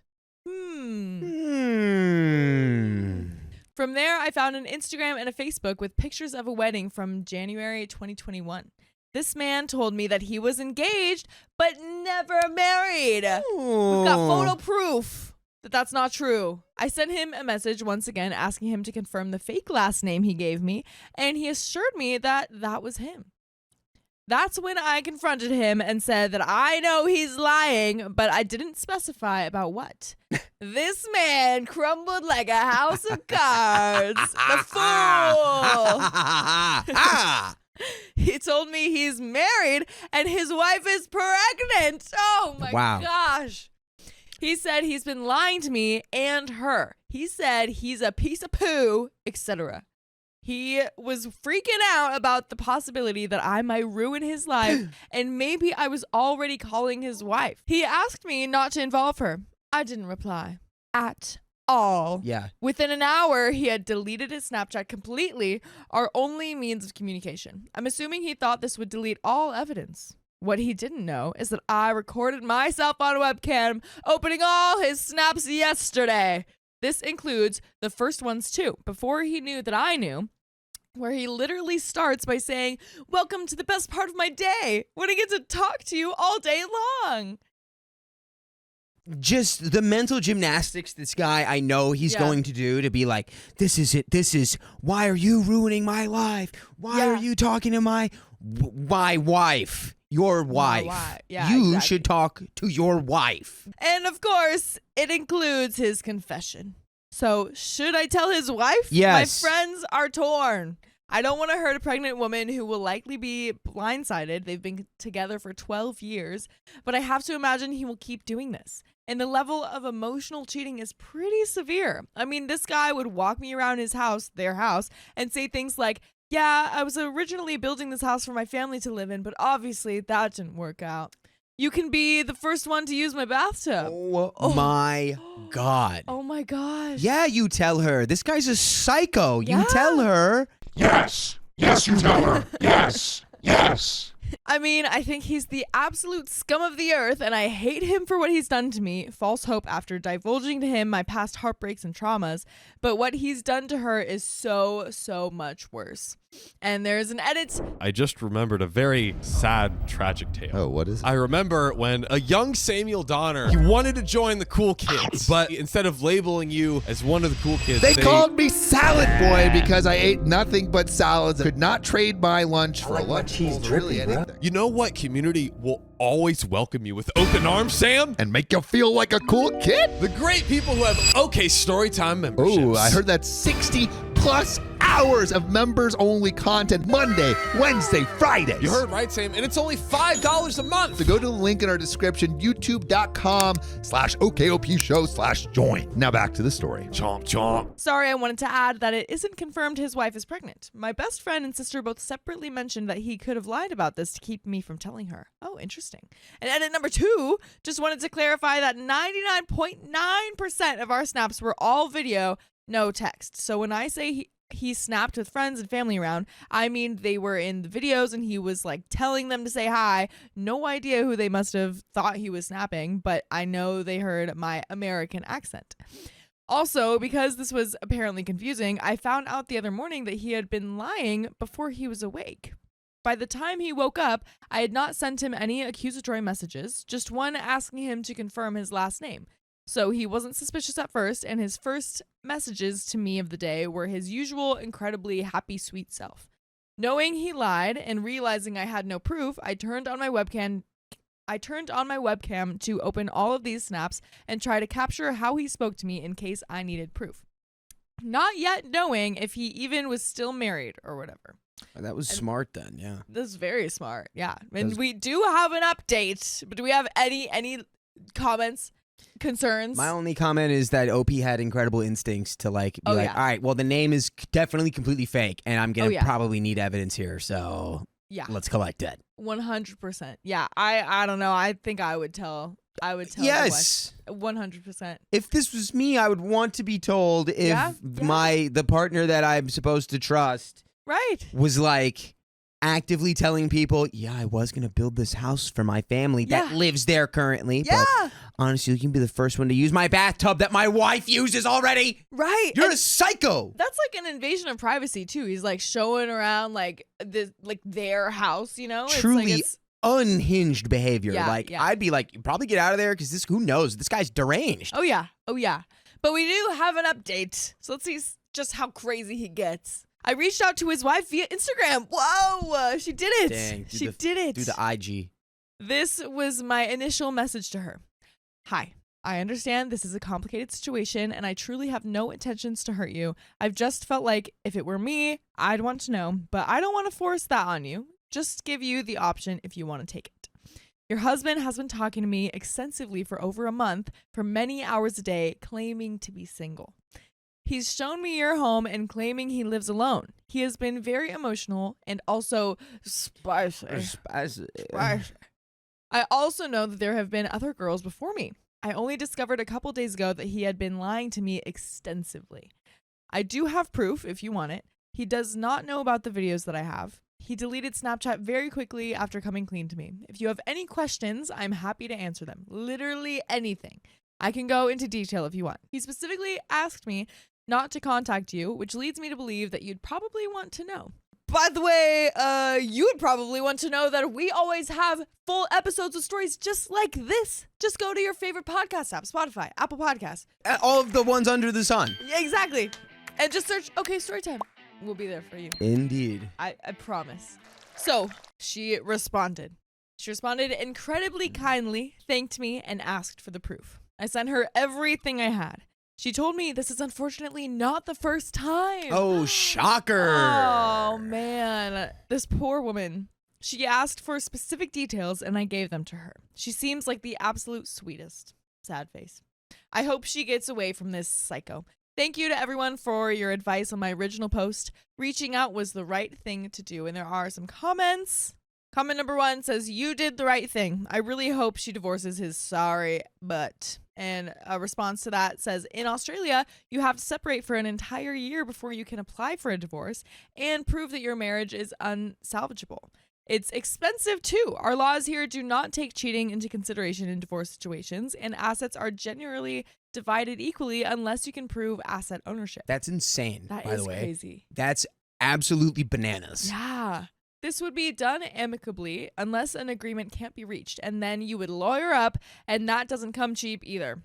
From there, I found an Instagram and a Facebook with pictures of a wedding from January 2021. This man told me that he was engaged, but never married. We've got photo proof that that's not true. I sent him a message once again asking him to confirm the fake last name he gave me, and he assured me that that was him. That's when I confronted him and said that I know he's lying, but I didn't specify about what. This man crumbled like a house of cards. The fool! He told me he's married and his wife is pregnant. Oh my gosh. He said he's been lying to me and her. He said he's a piece of poo, etc. He was freaking out about the possibility that I might ruin his life, and maybe I was already calling his wife. He asked me not to involve her. I didn't reply at all. Yeah. Within an hour, he had deleted his Snapchat completely, our only means of communication. I'm assuming he thought this would delete all evidence. What he didn't know is that I recorded myself on a webcam opening all his snaps yesterday. This includes the first ones too, before he knew that I knew, where he literally starts by saying, "Welcome to the best part of my day, when I get to talk to you all day long." Just the mental gymnastics this guy, I know he's going to do to be like, this is it. This is, why are you ruining my life? Why are you talking to my wife? Your wife. You should talk to your wife. And of course, it includes his confession. So, should I tell his wife? Yes. My friends are torn. I don't want to hurt a pregnant woman who will likely be blindsided. They've been together for 12 years, but I have to imagine he will keep doing this. And the level of emotional cheating is pretty severe. I mean, this guy would walk me around his house, their house, and say things like, "Yeah, I was originally building this house for my family to live in, but obviously that didn't work out. You can be the first one to use my bathtub." Oh my God. Oh my gosh. Yeah, you tell her. This guy's a psycho. You tell her. Yes. Yes, you tell her. Yes. Yes. I mean, I think he's the absolute scum of the earth, and I hate him for what he's done to me. False hope after divulging to him my past heartbreaks and traumas. But what he's done to her is so, so much worse. And there's an edit. I just remembered a very sad, tragic tale. Oh, what is it? I remember when a young Samuel Donner, he wanted to join the cool kids, but instead of labeling you as one of the cool kids, They called me Salad Boy because I ate nothing but salads. Could not trade my lunch for a lunch. Really anything. You know what community will always welcome you with open arms, Sam? And make you feel like a cool kid? The great people who have OK Storytime memberships. Oh, I heard that's 60 plus hours of members only content Monday, Wednesday, Fridays. You heard right, Sam, and it's only $5 a month. So go to the link in our description, youtube.com/OKOP show/join. Now back to the story. Chomp, chomp. Sorry, I wanted to add that it isn't confirmed his wife is pregnant. My best friend and sister both separately mentioned that he could have lied about this to keep me from telling her. Oh, interesting. And edit number 2, just wanted to clarify that 99.9% of our snaps were all video, no text. So when I say he snapped with friends and family around, I mean they were in the videos and he was like telling them to say hi. No idea who they must have thought he was snapping, but I know they heard my American accent. Also, because this was apparently confusing, I found out the other morning that he had been lying before he was awake. By the time he woke up, I had not sent him any accusatory messages, just one asking him to confirm his last name. So he wasn't suspicious at first, and his first messages to me of the day were his usual incredibly happy, sweet self. Knowing he lied and realizing I had no proof, I turned on my webcam to open all of these snaps and try to capture how he spoke to me in case I needed proof. Not yet knowing if he even was still married or whatever. That was smart then, yeah. That's very smart, yeah. And we do have an update, but do we have any comments? concerns. My only comment is that OP had incredible instincts to be all right, well, the name is definitely completely fake, and I'm going to probably need evidence here, so let's collect it. 100%. Yeah, I don't know. I think I would tell. Yes. 100%. If this was me, I would want to be told if the partner that I'm supposed to trust was like actively telling people, I was going to build this house for my family that lives there currently. But honestly, you can be the first one to use my bathtub that my wife uses already. Right. You're a psycho. That's like an invasion of privacy too. He's like showing around like their house, you know? Truly it's unhinged behavior. Yeah, I'd be like, probably get out of there because who knows? This guy's deranged. Oh yeah. But we do have an update. So let's see just how crazy he gets. I reached out to his wife via Instagram. Whoa, she did it. Dang, she did it. Through the IG. This was my initial message to her. Hi, I understand this is a complicated situation and I truly have no intentions to hurt you. I've just felt like if it were me, I'd want to know, but I don't want to force that on you. Just give you the option if you want to take it. Your husband has been talking to me extensively for over a month for many hours a day, claiming to be single. He's shown me your home and claiming he lives alone. He has been very emotional and also spicy. I also know that there have been other girls before me. I only discovered a couple days ago that he had been lying to me extensively. I do have proof if you want it. He does not know about the videos that I have. He deleted Snapchat very quickly after coming clean to me. If you have any questions, I'm happy to answer them. Literally anything. I can go into detail if you want. He specifically asked me not to contact you, which leads me to believe that you'd probably want to know. By the way, you'd probably want to know that we always have full episodes of stories just like this. Just go to your favorite podcast app, Spotify, Apple Podcasts. All of the ones under the sun. Yeah, exactly. And just search, okay, Storytime. We'll be there for you. Indeed. I promise. So, she responded. She responded incredibly kindly, thanked me, and asked for the proof. I sent her everything I had. She told me this is unfortunately not the first time. Oh, shocker. Oh, man. This poor woman. She asked for specific details, and I gave them to her. She seems like the absolute sweetest. Sad face. I hope she gets away from this psycho. Thank you to everyone for your advice on my original post. Reaching out was the right thing to do, and there are some comments. Comment number 1 says, you did the right thing. I really hope she divorces his sorry butt. And a response to that says, in Australia, you have to separate for an entire year before you can apply for a divorce and prove that your marriage is unsalvageable. It's expensive too. Our laws here do not take cheating into consideration in divorce situations, and assets are generally divided equally unless you can prove asset ownership. That's insane, by the way. Crazy. That's absolutely bananas. Yeah. This would be done amicably unless an agreement can't be reached, and then you would lawyer up, and that doesn't come cheap either.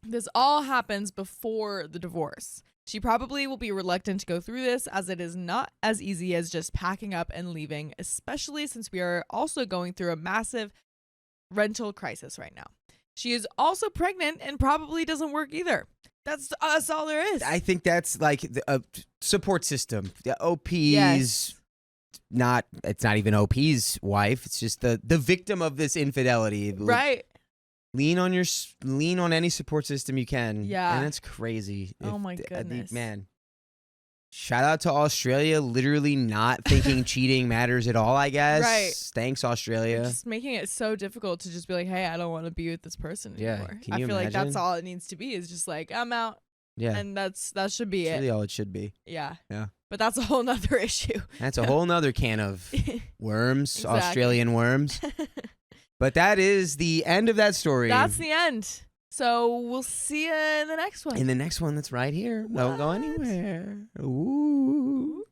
This all happens before the divorce. She probably will be reluctant to go through this, as it is not as easy as just packing up and leaving, especially since we are also going through a massive rental crisis right now. She is also pregnant and probably doesn't work either. That's all there is. I think that's like a support system. The OP's Yes. It's not even OP's wife. It's just the victim of this infidelity. Right. Lean on any support system you can. Yeah. And it's crazy. Oh my goodness. Man. Shout out to Australia, literally not thinking cheating matters at all, I guess. Right. Thanks, Australia. Just making it so difficult to just be like, hey, I don't want to be with this person anymore. Can I you feel like imagine? that's all it needs to be, is just like, I'm out. Yeah. And that should be That's it. really all it should be. Yeah. Yeah. But that's a whole nother issue. That's a whole nother can of worms, Exactly. Australian worms. But that is the end of that story. That's the end. So we'll see you in the next one. In the next one that's right here. Don't go anywhere. Ooh.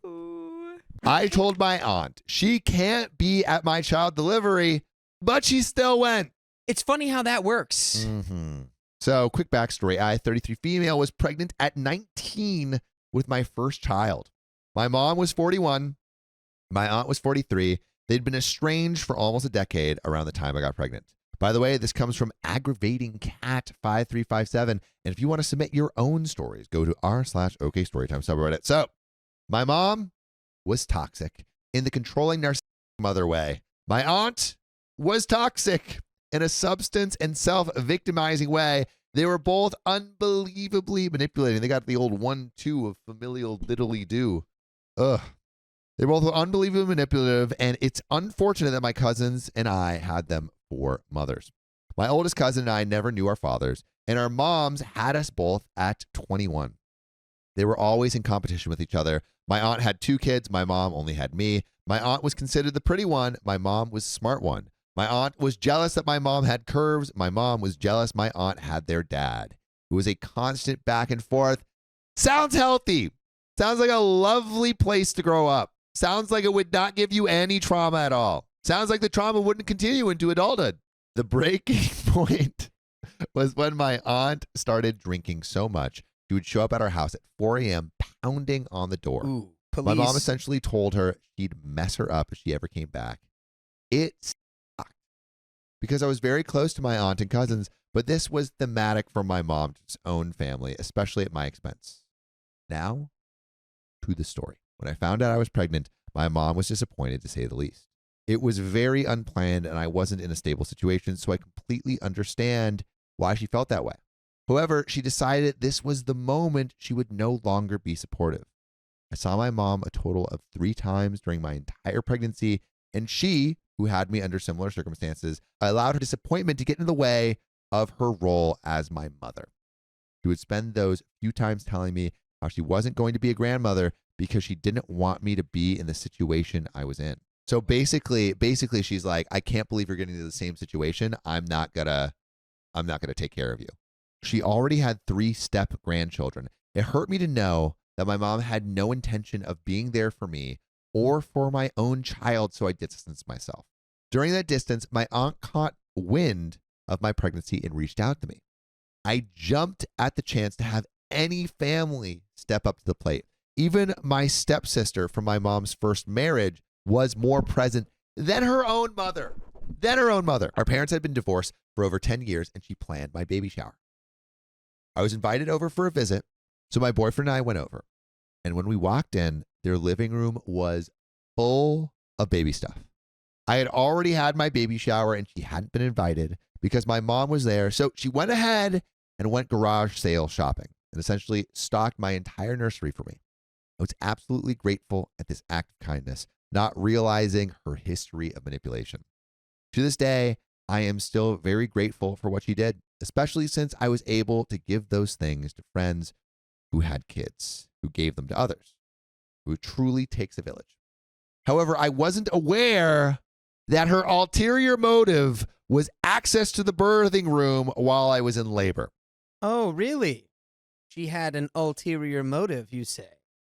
I told my aunt she can't be at my child delivery, but she still went. It's funny how that works. Mm-hmm. So, quick backstory. I, 33 female, was pregnant at 19 with my first child. My mom was 41. My aunt was 43. They'd been estranged for almost a decade around the time I got pregnant. By the way, this comes from Aggravating Cat 5357. And if you want to submit your own stories, go to r/OKStorytime subreddit. So, my mom was toxic in the controlling narcissistic mother way. My aunt was toxic in a substance and self-victimizing way. They were both unbelievably manipulating. They got the old 1-2 of familial diddly-do. Ugh. They were both unbelievably manipulative, and it's unfortunate that my cousins and I had them for mothers. My oldest cousin and I never knew our fathers, and our moms had us both at 21. They were always in competition with each other. My aunt had 2 kids. My mom only had me. My aunt was considered the pretty one. My mom was the smart one. My aunt was jealous that my mom had curves. My mom was jealous my aunt had their dad. It was a constant back and forth. Sounds healthy. Sounds like a lovely place to grow up. Sounds like it would not give you any trauma at all. Sounds like the trauma wouldn't continue into adulthood. The breaking point was when my aunt started drinking so much, she would show up at our house at 4 a.m. pounding on the door. Ooh, police. My mom essentially told her she'd mess her up if she ever came back. It sucked because I was very close to my aunt and cousins, but this was thematic for my mom's own family, especially at my expense. Now, to the story. When I found out I was pregnant, my mom was disappointed, to say the least. It was very unplanned, and I wasn't in a stable situation, so I completely understand why she felt that way. However, she decided this was the moment she would no longer be supportive. I saw my mom a total of 3 times during my entire pregnancy, and she, who had me under similar circumstances, allowed her disappointment to get in the way of her role as my mother. She would spend those few times telling me how she wasn't going to be a grandmother because she didn't want me to be in the situation I was in. So basically she's like, I can't believe you're getting into the same situation. I'm not gonna take care of you. She already had 3 step grandchildren. It hurt me to know that my mom had no intention of being there for me or for my own child, so I distanced myself. During that distance, my aunt caught wind of my pregnancy and reached out to me. I jumped at the chance to have any family step up to the plate. Even my stepsister from my mom's first marriage was more present than her own mother. Our parents had been divorced for over 10 years, and she planned my baby shower. I was invited over for a visit, so my boyfriend and I went over. And when we walked in, their living room was full of baby stuff. I had already had my baby shower, and she hadn't been invited because my mom was there. So she went ahead and went garage sale shopping and essentially stocked my entire nursery for me. I was absolutely grateful at this act of kindness, not realizing her history of manipulation. To this day, I am still very grateful for what she did, especially since I was able to give those things to friends who had kids, who gave them to others, who truly takes a village. However, I wasn't aware that her ulterior motive was access to the birthing room while I was in labor. Oh, really? She had an ulterior motive, you say?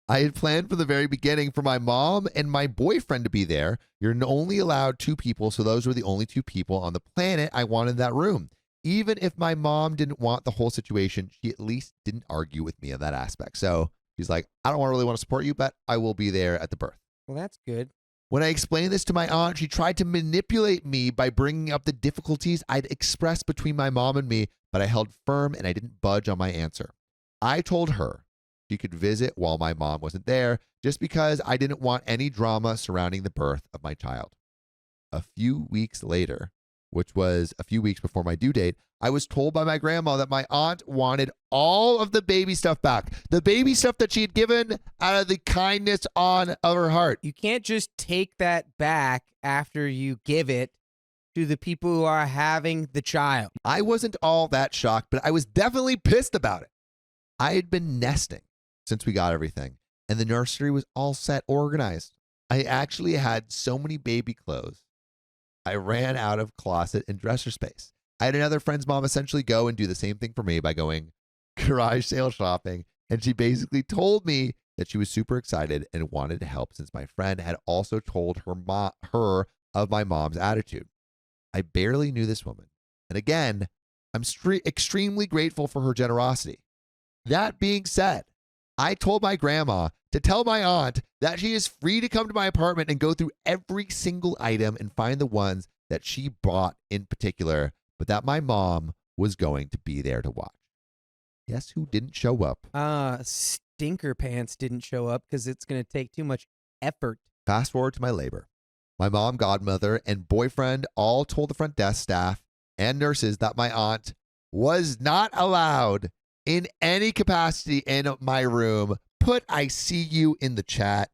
I had planned from the very beginning for my mom and my boyfriend to be there. You're only allowed 2 people, so those were the only 2 people on the planet I wanted in that room. Even if my mom didn't want the whole situation, she at least didn't argue with me on that aspect. So she's like, I don't really want to support you, but I will be there at the birth. Well, that's good. When I explained this to my aunt, she tried to manipulate me by bringing up the difficulties I'd expressed between my mom and me, but I held firm and I didn't budge on my answer. I told her she could visit while my mom wasn't there, just because I didn't want any drama surrounding the birth of my child. A few weeks later, which was a few weeks before my due date, I was told by my grandma that my aunt wanted all of the baby stuff back. The baby stuff that she had given out of the kindness of her heart. You can't just take that back after you give it to the people who are having the child. I wasn't all that shocked, but I was definitely pissed about it. I had been nesting since we got everything, and the nursery was all set, organized. I actually had so many baby clothes. I ran out of closet and dresser space. I had another friend's mom essentially go and do the same thing for me by going garage sale shopping, and she basically told me that she was super excited and wanted to help since my friend had also told her of my mom's attitude. I barely knew this woman, and again, I'm extremely grateful for her generosity. That being said, I told my grandma to tell my aunt that she is free to come to my apartment and go through every single item and find the ones that she bought in particular, but that my mom was going to be there to watch. Guess who didn't show up? Stinker Pants didn't show up because it's going to take too much effort. Fast forward to my labor. My mom, godmother, and boyfriend all told the front desk staff and nurses that my aunt was not allowed in any capacity in my room. Put I see you in the chat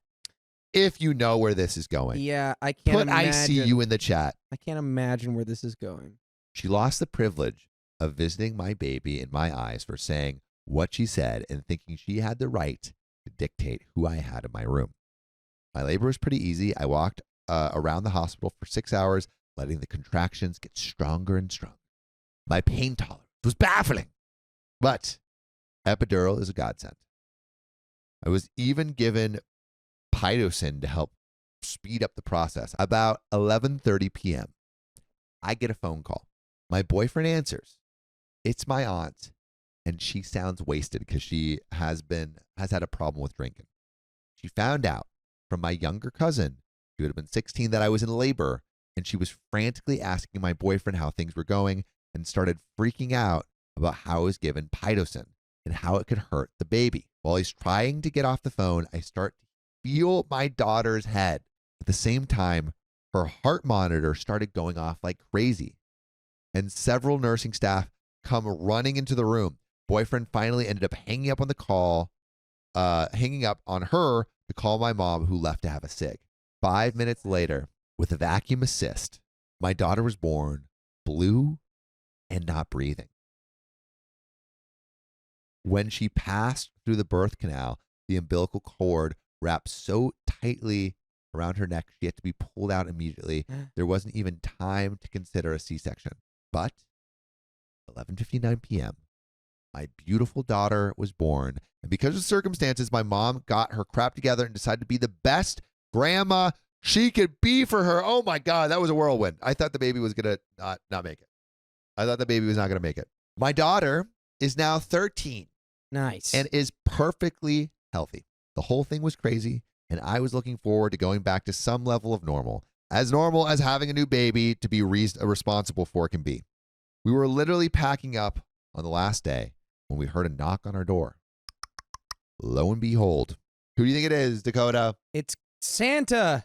if you know where this is going. Yeah, I can't Put imagine. I see you in the chat. I can't imagine where this is going. She lost the privilege of visiting my baby in my eyes for saying what she said and thinking she had the right to dictate who I had in my room. My labor was pretty easy. I walked around the hospital for 6 hours, letting the contractions get stronger and stronger. My pain tolerance was baffling, but epidural is a godsend. I was even given pitocin to help speed up the process. About 11:30 p.m., I get a phone call. My boyfriend answers. It's my aunt, and she sounds wasted because she has had a problem with drinking. She found out from my younger cousin, she would have been 16, that I was in labor, and she was frantically asking my boyfriend how things were going and started freaking out about how I was given pitocin and how it could hurt the baby. While he's trying to get off the phone, I start to feel my daughter's head. At the same time, her heart monitor started going off like crazy, and several nursing staff come running into the room. Boyfriend finally ended up hanging up on her to call my mom, who left to have a cig. 5 minutes later, with a vacuum assist, my daughter was born, blue and not breathing. When she passed through the birth canal, the umbilical cord wrapped so tightly around her neck, she had to be pulled out immediately. There wasn't even time to consider a C-section. But 11:59 p.m., my beautiful daughter was born. And because of circumstances, my mom got her crap together and decided to be the best grandma she could be for her. Oh my God, that was a whirlwind. I thought the baby was going to not make it. I thought the baby was not going to make it. My daughter is now 13. Nice. And is perfectly healthy. The whole thing was crazy, and I was looking forward to going back to some level of normal as having a new baby to be responsible for can be. We were literally packing up on the last day when we heard a knock on our door. Lo and behold, who do you think it is, Dakota? It's Santa.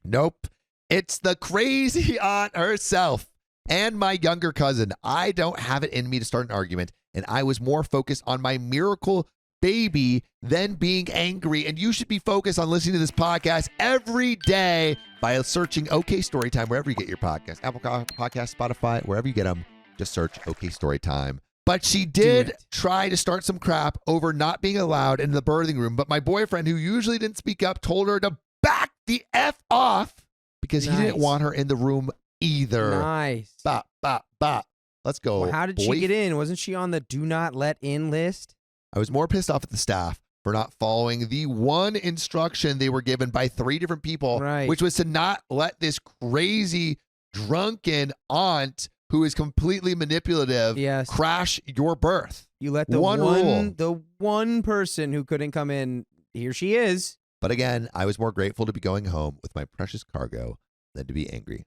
Nope. It's the crazy aunt herself and my younger cousin. I don't have it in me to start an argument, and I was more focused on my miracle baby than being angry. And you should be focused on listening to this podcast every day by searching OK Storytime wherever you get your podcast. Apple Podcast, Spotify, wherever you get them. Just search OK Storytime. But she did try to start some crap over not being allowed in the birthing room. But my boyfriend, who usually didn't speak up, told her to back the F off because he didn't want her in the room either. Nice. Bop, bop, bop. Let's go. Well, how did she get in? Wasn't she on the do not let in list? I was more pissed off at the staff for not following the one instruction they were given by 3 different people, which was to not let this crazy, drunken aunt who is completely manipulative crash your birth. You let the one person who couldn't come in, here she is. But again, I was more grateful to be going home with my precious cargo than to be angry.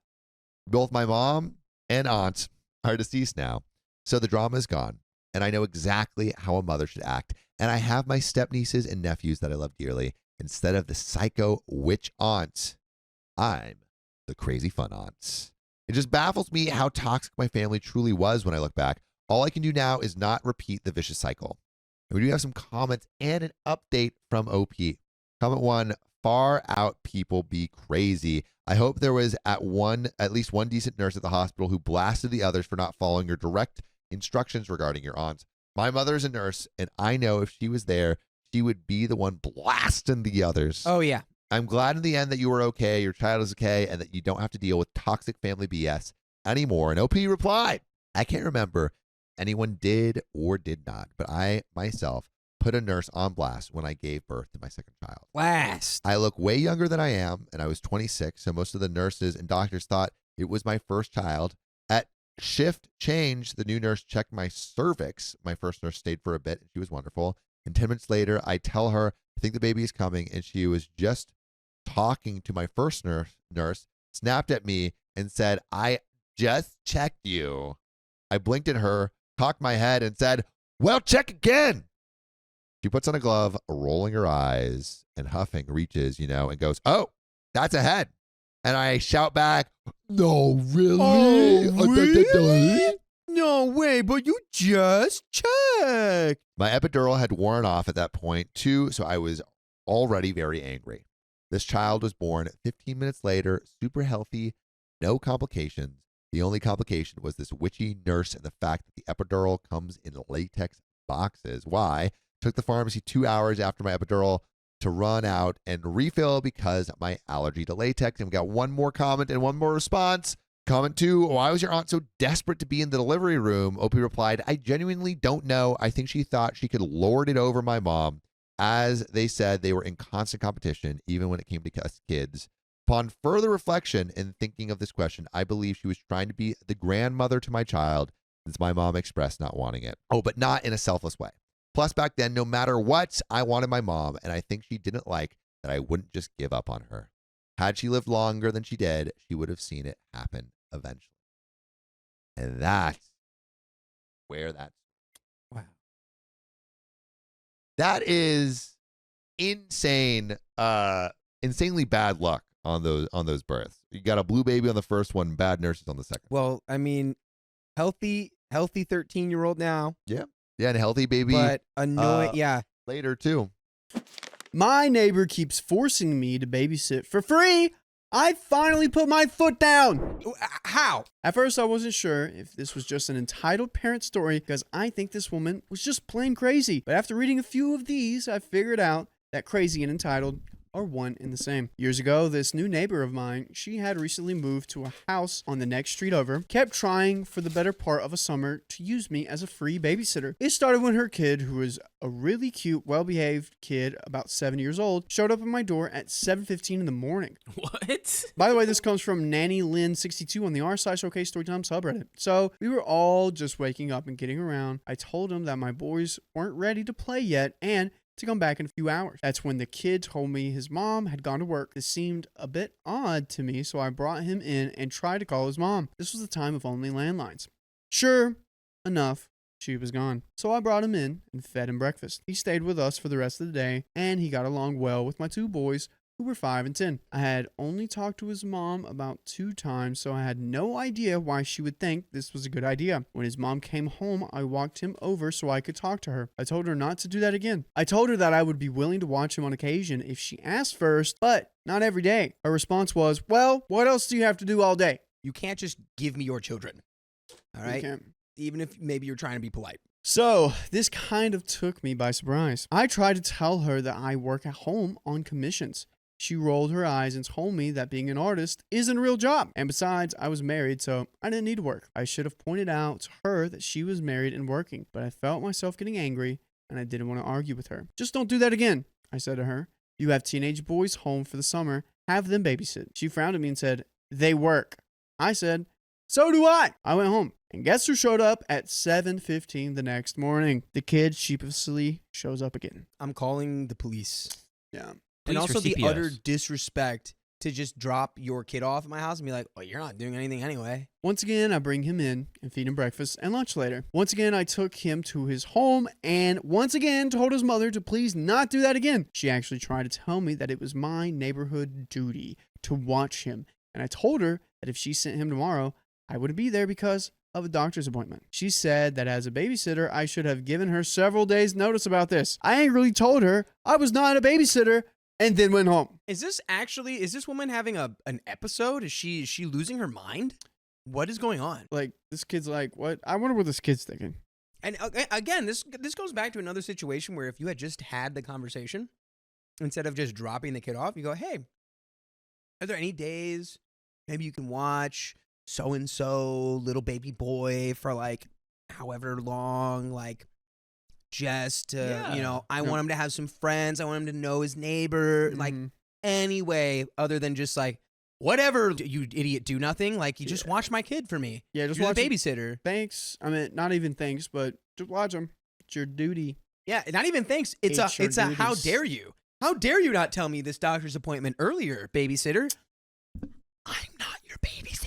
Both my mom and aunt are deceased now, so the drama is gone, and I know exactly how a mother should act. And I have my stepnieces and nephews that I love dearly. Instead of the psycho witch aunt, I'm the crazy fun aunt. It just baffles me how toxic my family truly was when I look back. All I can do now is not repeat the vicious cycle. And we do have some comments and an update from OP. Comment 1, far out people be crazy. I hope there was at least one decent nurse at the hospital who blasted the others for not following your direct instructions regarding your aunt. My mother's a nurse, and I know if she was there, she would be the one blasting the others. Oh, yeah. I'm glad in the end that you were okay, your child is okay, and that you don't have to deal with toxic family BS anymore. And OP replied, I can't remember if anyone did or did not, but I myself put a nurse on blast when I gave birth to my second child. Blast. I look way younger than I am, and I was 26, so most of the nurses and doctors thought it was my first child. At shift change, the new nurse checked my cervix. My first nurse stayed for a bit, and she was wonderful. And 10 minutes later, I tell her, I think the baby is coming, and she was just talking to my first nurse, snapped at me, and said, I just checked you. I blinked at her, cocked my head, and said, well, check again. She puts on a glove, rolling her eyes and huffing, reaches, and goes, oh, that's a head. And I shout back, no, really? Oh, really? No way, but you just checked. My epidural had worn off at that point too, so I was already very angry. This child was born 15 minutes later, super healthy, no complications. The only complication was this witchy nurse and the fact that the epidural comes in latex boxes. Why? Took the pharmacy 2 hours after my epidural to run out and refill because of my allergy to latex. And we got one more comment and one more response. Comment 2, why was your aunt so desperate to be in the delivery room? Opie replied, I genuinely don't know. I think she thought she could lord it over my mom. As they said, they were in constant competition, even when it came to us kids. Upon further reflection and thinking of this question, I believe she was trying to be the grandmother to my child, since my mom expressed not wanting it. Oh, but not in a selfless way. Plus, back then, no matter what, I wanted my mom, and I think she didn't like that I wouldn't just give up on her. Had she lived longer than she did, she would have seen it happen eventually. And that's where that. Wow. That is insane. Insanely bad luck on those births. You got a blue baby on the first one, bad nurses on the second. Well, I mean, healthy 13-year-old now. Yeah, and a healthy baby. But annoying, yeah. Later too. My neighbor keeps forcing me to babysit for free. I finally put my foot down. How? At first, I wasn't sure if this was just an entitled parent story because I think this woman was just plain crazy. But after reading a few of these, I figured out that crazy and entitled are one and the same. Years ago, this new neighbor of mine, she had recently moved to a house on the next street over, kept trying for the better part of a summer to use me as a free babysitter. It started when her kid, who was a really cute, well-behaved kid, about 7 years old, showed up at my door at 7:15 in the morning. What? By the way, this comes from Nanny Lynn62 on the r/OK Storytime subreddit. So we were all just waking up and getting around. I told him that my boys weren't ready to play yet and to come back in a few hours. That's when the kid told me his mom had gone to work. This seemed a bit odd to me, so I brought him in and tried to call his mom. This was the time of only landlines. Sure enough, she was gone. So I brought him in and fed him breakfast. He stayed with us for the rest of the day, and he got along well with my two boys, who were 5 and 10. I had only talked to his mom about 2 times, so I had no idea why she would think this was a good idea. When his mom came home, I walked him over so I could talk to her. I told her not to do that again. I told her that I would be willing to watch him on occasion if she asked first, but not every day. Her response was, well, what else do you have to do all day? You can't just give me your children. All right? You can't. Even if maybe you're trying to be polite. So, this kind of took me by surprise. I tried to tell her that I work at home on commissions. She rolled her eyes and told me that being an artist isn't a real job. And besides, I was married, so I didn't need to work. I should have pointed out to her that she was married and working, but I felt myself getting angry and I didn't want to argue with her. Just don't do that again, I said to her. You have teenage boys home for the summer. Have them babysit. She frowned at me and said, they work. I said, so do I. I went home. And guess who showed up at 7:15 the next morning? The kid sheepishly shows up again. I'm calling the police. Yeah. And Police or also the CPS. utter disrespect to just drop your kid off at my house and be like, oh, you're not doing anything anyway. Once again, I bring him in and feed him breakfast and lunch later. Once again, I took him to his home and once again told his mother to please not do that again. She actually tried to tell me that it was my neighborhood duty to watch him. And I told her that if she sent him tomorrow, I wouldn't be there because of a doctor's appointment. She said that as a babysitter, I should have given her several days notice about this. I angrily told her I was not a babysitter and then went home. Is this woman having an episode? Is she losing her mind? What is going on? Like, this kid's like, what? I wonder what this kid's thinking. And again, this goes back to another situation where if you had just had the conversation, instead of just dropping the kid off, you go, hey, are there any days maybe you can watch so-and-so little baby boy for like however long, like just to, I want him to have some friends. I want him to know his neighbor, like any way other than just like, whatever, you idiot, do nothing. Like, you just watch my kid for me. Yeah, just You're watch the him. babysitter. Thanks. I mean, not even thanks, but just watch him. It's your duty. Yeah, not even thanks. It's It's your a how duties. dare you? How dare you not tell me this doctor's appointment earlier, babysitter? I'm not your babysitter.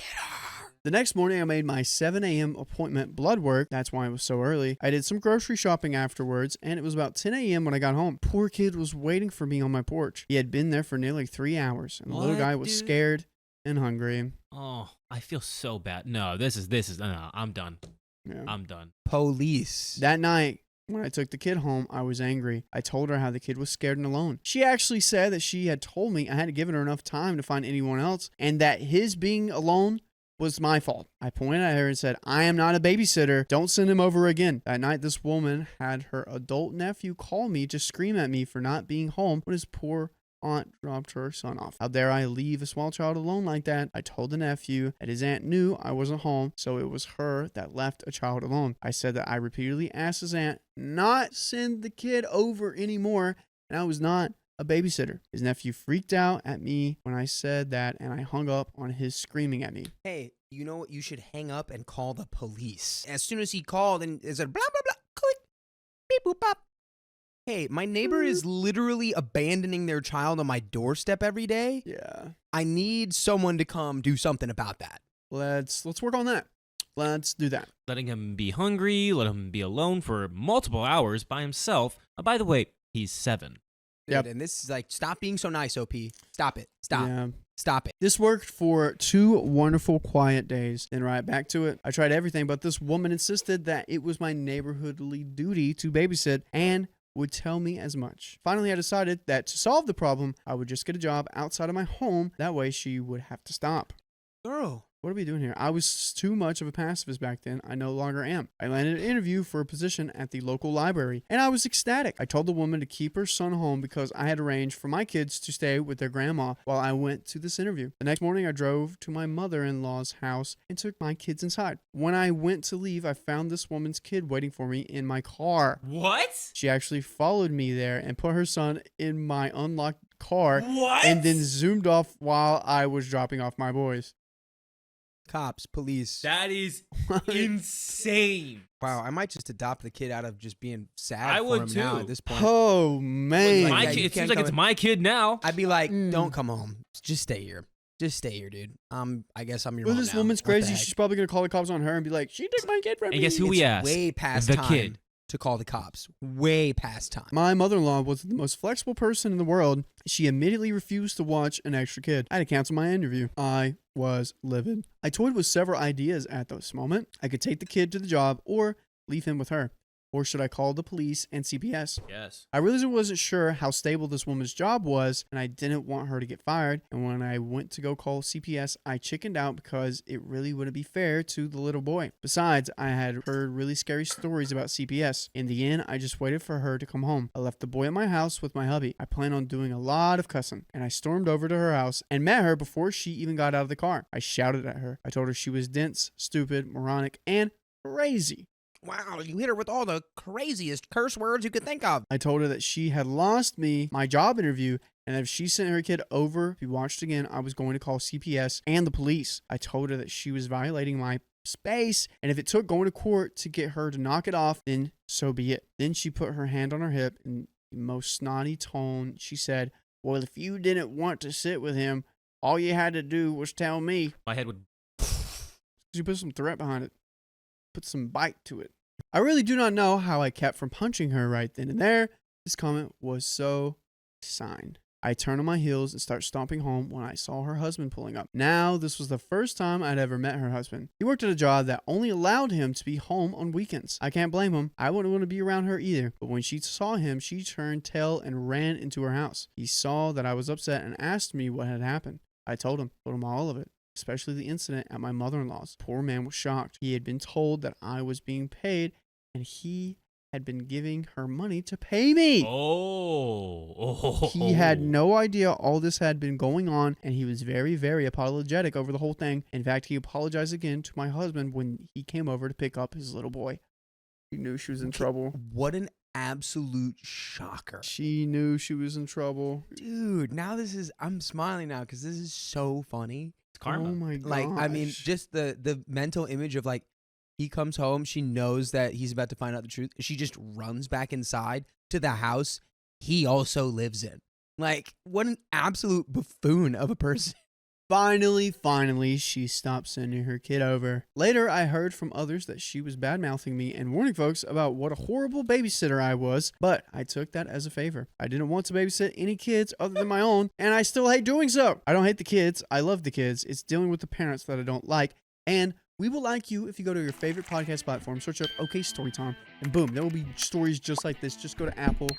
The next morning, I made my 7 a.m. appointment blood work. That's why it was so early. I did some grocery shopping afterwards, and it was about 10 a.m. when I got home. Poor kid was waiting for me on my porch. He had been there for nearly 3 hours, and the little What, guy was dude? scared and hungry. Oh, I feel so bad. No, no, I'm done. Yeah. I'm done. Police. That night, when I took the kid home, I was angry. I told her how the kid was scared and alone. She actually said that she had told me I hadn't given her enough time to find anyone else and that his being alone was my fault. I pointed at her and said, I am not a babysitter. Don't send him over again. That night, this woman had her adult nephew call me to scream at me for not being home when his poor aunt dropped her son off. How dare I leave a small child alone like that? I told the nephew that his aunt knew I wasn't home, so it was her that left a child alone. I said that I repeatedly asked his aunt not send the kid over anymore, and I was not a babysitter. His nephew freaked out at me when I said that, and I hung up on his screaming at me. Hey, you know what? You should hang up and call the police. As soon as he called and it said blah, blah, blah, click, beep, boop, bop. Hey, my neighbor is literally abandoning their child on my doorstep every day. Yeah. I need someone to come do something about that. Let's work on that. Let's do that. Letting him be hungry, let him be alone for multiple hours by himself. By the way, he's 7. Yep. And this is like, stop being so nice, OP. Stop it. Stop. Yeah. Stop it. This worked for 2 wonderful quiet days. Then right back to it. I tried everything, but this woman insisted that it was my neighborhoodly duty to babysit and would tell me as much. Finally, I decided that to solve the problem, I would just get a job outside of my home. That way she would have to stop. Girl. What are we doing here? I was too much of a pacifist back then. I no longer am. I landed an interview for a position at the local library, and I was ecstatic. I told the woman to keep her son home because I had arranged for my kids to stay with their grandma while I went to this interview. The next morning, I drove to my mother-in-law's house and took my kids inside. When I went to leave, I found this woman's kid waiting for me in my car. What? She actually followed me there and put her son in my unlocked car What? and then zoomed off while I was dropping off my boys. Cops, police. That is insane. Wow, I might just adopt the kid out of just being sad I for would him now too. at this point. Oh, man. My yeah, kid, you it seems can't like come it's in. my kid now. I'd be like, don't come home. Just stay here. Just stay here, dude. I guess I'm your Well, mom this now. woman's What the crazy. heck? She's probably going to call the cops on her and be like, she took my kid from me. And guess who It's we asked? way past The time kid. to call the cops. Way past time. My mother-in-law was the most flexible person in the world. She immediately refused to watch an extra kid. I had to cancel my interview. I was livid. I toyed with several ideas at this moment. I could take the kid to the job or leave him with her. Or should I call the police and CPS? Yes. I really wasn't sure how stable this woman's job was, and I didn't want her to get fired. And when I went to go call CPS, I chickened out because it really wouldn't be fair to the little boy. Besides, I had heard really scary stories about CPS. In the end, I just waited for her to come home. I left the boy at my house with my hubby. I planned on doing a lot of cussing, and I stormed over to her house and met her before she even got out of the car. I shouted at her. I told her she was dense, stupid, moronic, and crazy. Wow, you hit her with all the craziest curse words you could think of. I told her that she had lost me my job interview, and if she sent her kid over to be watched again, I was going to call CPS and the police. I told her that she was violating my space, and if it took going to court to get her to knock it off, then so be it. Then she put her hand on her hip in the most snotty tone. She said, well, if you didn't want to sit with him, all you had to do was tell me. My head would. She put some threat behind it. Put some bite to it. I really do not know how I kept from punching her right then and there. This comment was so signed. I turned on my heels and started stomping home when I saw her husband pulling up. Now, this was the first time I'd ever met her husband. He worked at a job that only allowed him to be home on weekends. I can't blame him. I wouldn't want to be around her either. But when she saw him, she turned tail and ran into her house. He saw that I was upset and asked me what had happened. I told him all of it, especially the incident at my mother-in-law's. Poor man was shocked. He had been told that I was being paid, and he had been giving her money to pay me. Oh. He had no idea all this had been going on, and he was very, very apologetic over the whole thing. In fact, he apologized again to my husband when he came over to pick up his little boy. He knew she was in trouble. What an absolute shocker. She knew she was in trouble. Dude, now I'm smiling now because this is so funny. It's karma. Oh my god. Like, I mean, just the mental image of like, he comes home, she knows that he's about to find out the truth. She just runs back inside to the house he also lives in. Like, what an absolute buffoon of a person. Finally, she stopped sending her kid over. Later, I heard from others that she was bad-mouthing me and warning folks about what a horrible babysitter I was, but I took that as a favor. I didn't want to babysit any kids other than my own, and I still hate doing so. I don't hate the kids. I love the kids. It's dealing with the parents that I don't like, and we will like you if you go to your favorite podcast platform, search up OK Storytime, and boom, there will be stories just like this. Just go to Apple,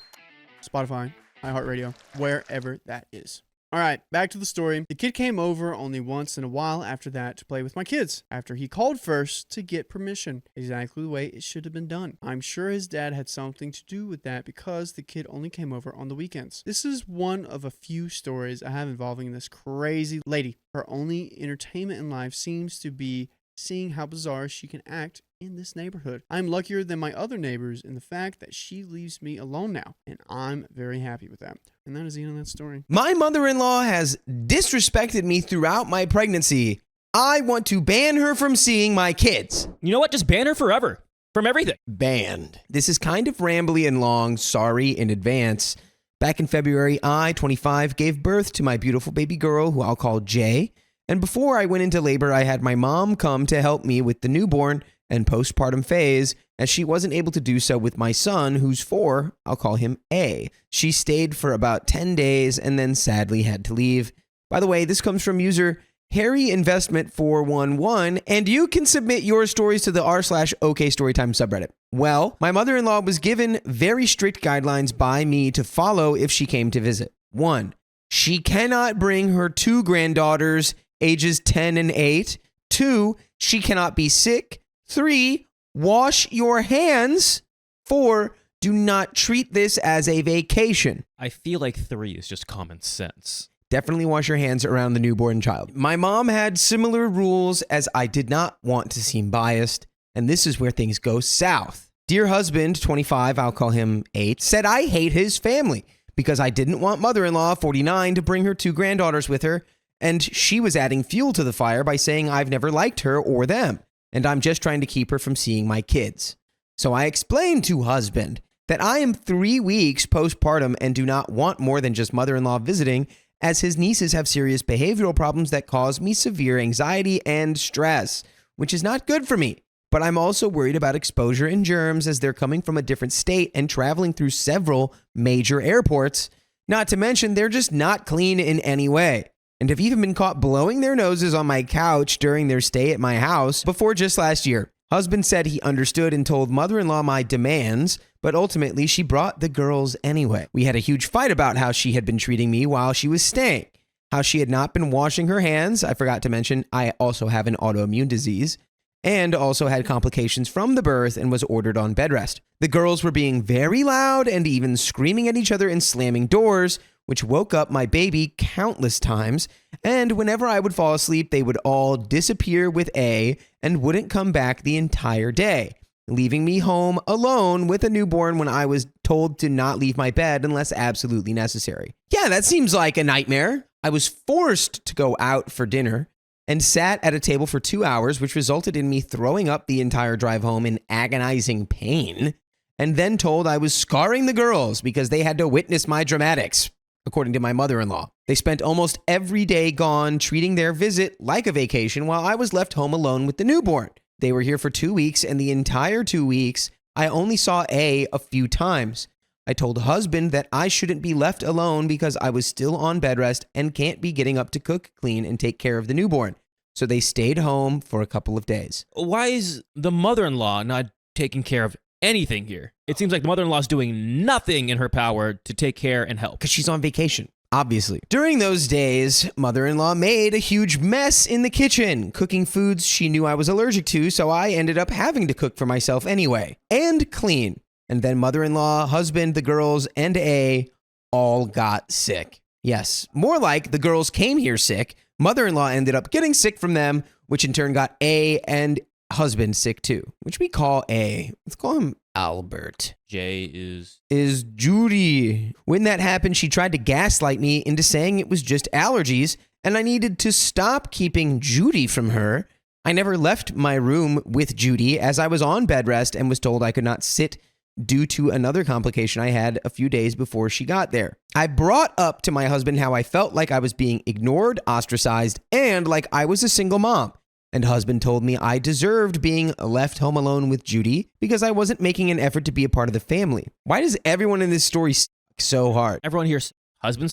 Spotify, iHeartRadio, wherever that is. All right, back to the story. The kid came over only once in a while after that to play with my kids, after he called first to get permission, exactly the way it should have been done. I'm sure his dad had something to do with that because the kid only came over on the weekends. This is one of a few stories I have involving this crazy lady. Her only entertainment in life seems to be seeing how bizarre she can act in this neighborhood. I'm luckier than my other neighbors in the fact that she leaves me alone now, and I'm very happy with that. And that is the end of that story. My mother-in-law has disrespected me throughout my pregnancy. I want to ban her from seeing my kids. You know what? Just ban her forever. From everything. Banned. This is kind of rambly and long. Sorry in advance. Back in February, I, 25, gave birth to my beautiful baby girl, who I'll call Jay. And before I went into labor, I had my mom come to help me with the newborn and postpartum phase, as she wasn't able to do so with my son, who's 4. I'll call him A. She stayed for about 10 days and then sadly had to leave. By the way, this comes from user Harry Investment 411, and you can submit your stories to the r/OK Storytime subreddit. Well, my mother-in-law was given very strict guidelines by me to follow if she came to visit. 1, she cannot bring her 2 granddaughters, ages 10 and 8. 2, she cannot be sick. 3, wash your hands. 4, do not treat this as a vacation. I feel like 3 is just common sense. Definitely wash your hands around the newborn child. My mom had similar rules, as I did not want to seem biased, and this is where things go south. Dear husband, 25, I'll call him 8, said I hate his family because I didn't want mother-in-law, 49, to bring her 2 granddaughters with her, and she was adding fuel to the fire by saying I've never liked her or them, and I'm just trying to keep her from seeing my kids. So I explained to husband that I am 3 weeks postpartum and do not want more than just mother-in-law visiting, as his nieces have serious behavioral problems that cause me severe anxiety and stress, which is not good for me. But I'm also worried about exposure and germs, as they're coming from a different state and traveling through several major airports. Not to mention, they're just not clean in any way, and have even been caught blowing their noses on my couch during their stay at my house before just last year. Husband said he understood and told mother-in-law my demands, but ultimately she brought the girls anyway. We had a huge fight about how she had been treating me while she was staying, how she had not been washing her hands. I forgot to mention I also have an autoimmune disease, and also had complications from the birth and was ordered on bed rest. The girls were being very loud and even screaming at each other and slamming doors, which woke up my baby countless times, and whenever I would fall asleep, they would all disappear with A and wouldn't come back the entire day, leaving me home alone with a newborn when I was told to not leave my bed unless absolutely necessary. Yeah, that seems like a nightmare. I was forced to go out for dinner and sat at a table for 2 hours, which resulted in me throwing up the entire drive home in agonizing pain, and then told I was scarring the girls because they had to witness my dramatics. According to my mother-in-law, they spent almost every day gone, treating their visit like a vacation while I was left home alone with the newborn. They were here for 2 weeks, and the entire 2 weeks, I only saw A few times. I told husband that I shouldn't be left alone because I was still on bed rest and can't be getting up to cook, clean, and take care of the newborn. So they stayed home for a couple of days. Why is the mother-in-law not taking care of anything here? It seems like the mother-in-law is doing nothing in her power to take care and help. Because she's on vacation, obviously. During those days, mother-in-law made a huge mess in the kitchen, cooking foods she knew I was allergic to, so I ended up having to cook for myself anyway, and clean. And then mother-in-law, husband, the girls, and A all got sick. Yes, more like the girls came here sick. Mother-in-law ended up getting sick from them, which in turn got A and husband sick too, which we call A. Let's call him Albert. Jay is Judy. When that happened, she tried to gaslight me into saying it was just allergies, and I needed to stop keeping Judy from her. I never left my room with Judy, as I was on bed rest and was told I could not sit due to another complication I had a few days before she got there. I brought up to my husband how I felt like I was being ignored, ostracized, and like I was a single mom. And husband told me I deserved being left home alone with Judy because I wasn't making an effort to be a part of the family. Why does everyone in this story suck so hard? Everyone here, husbands,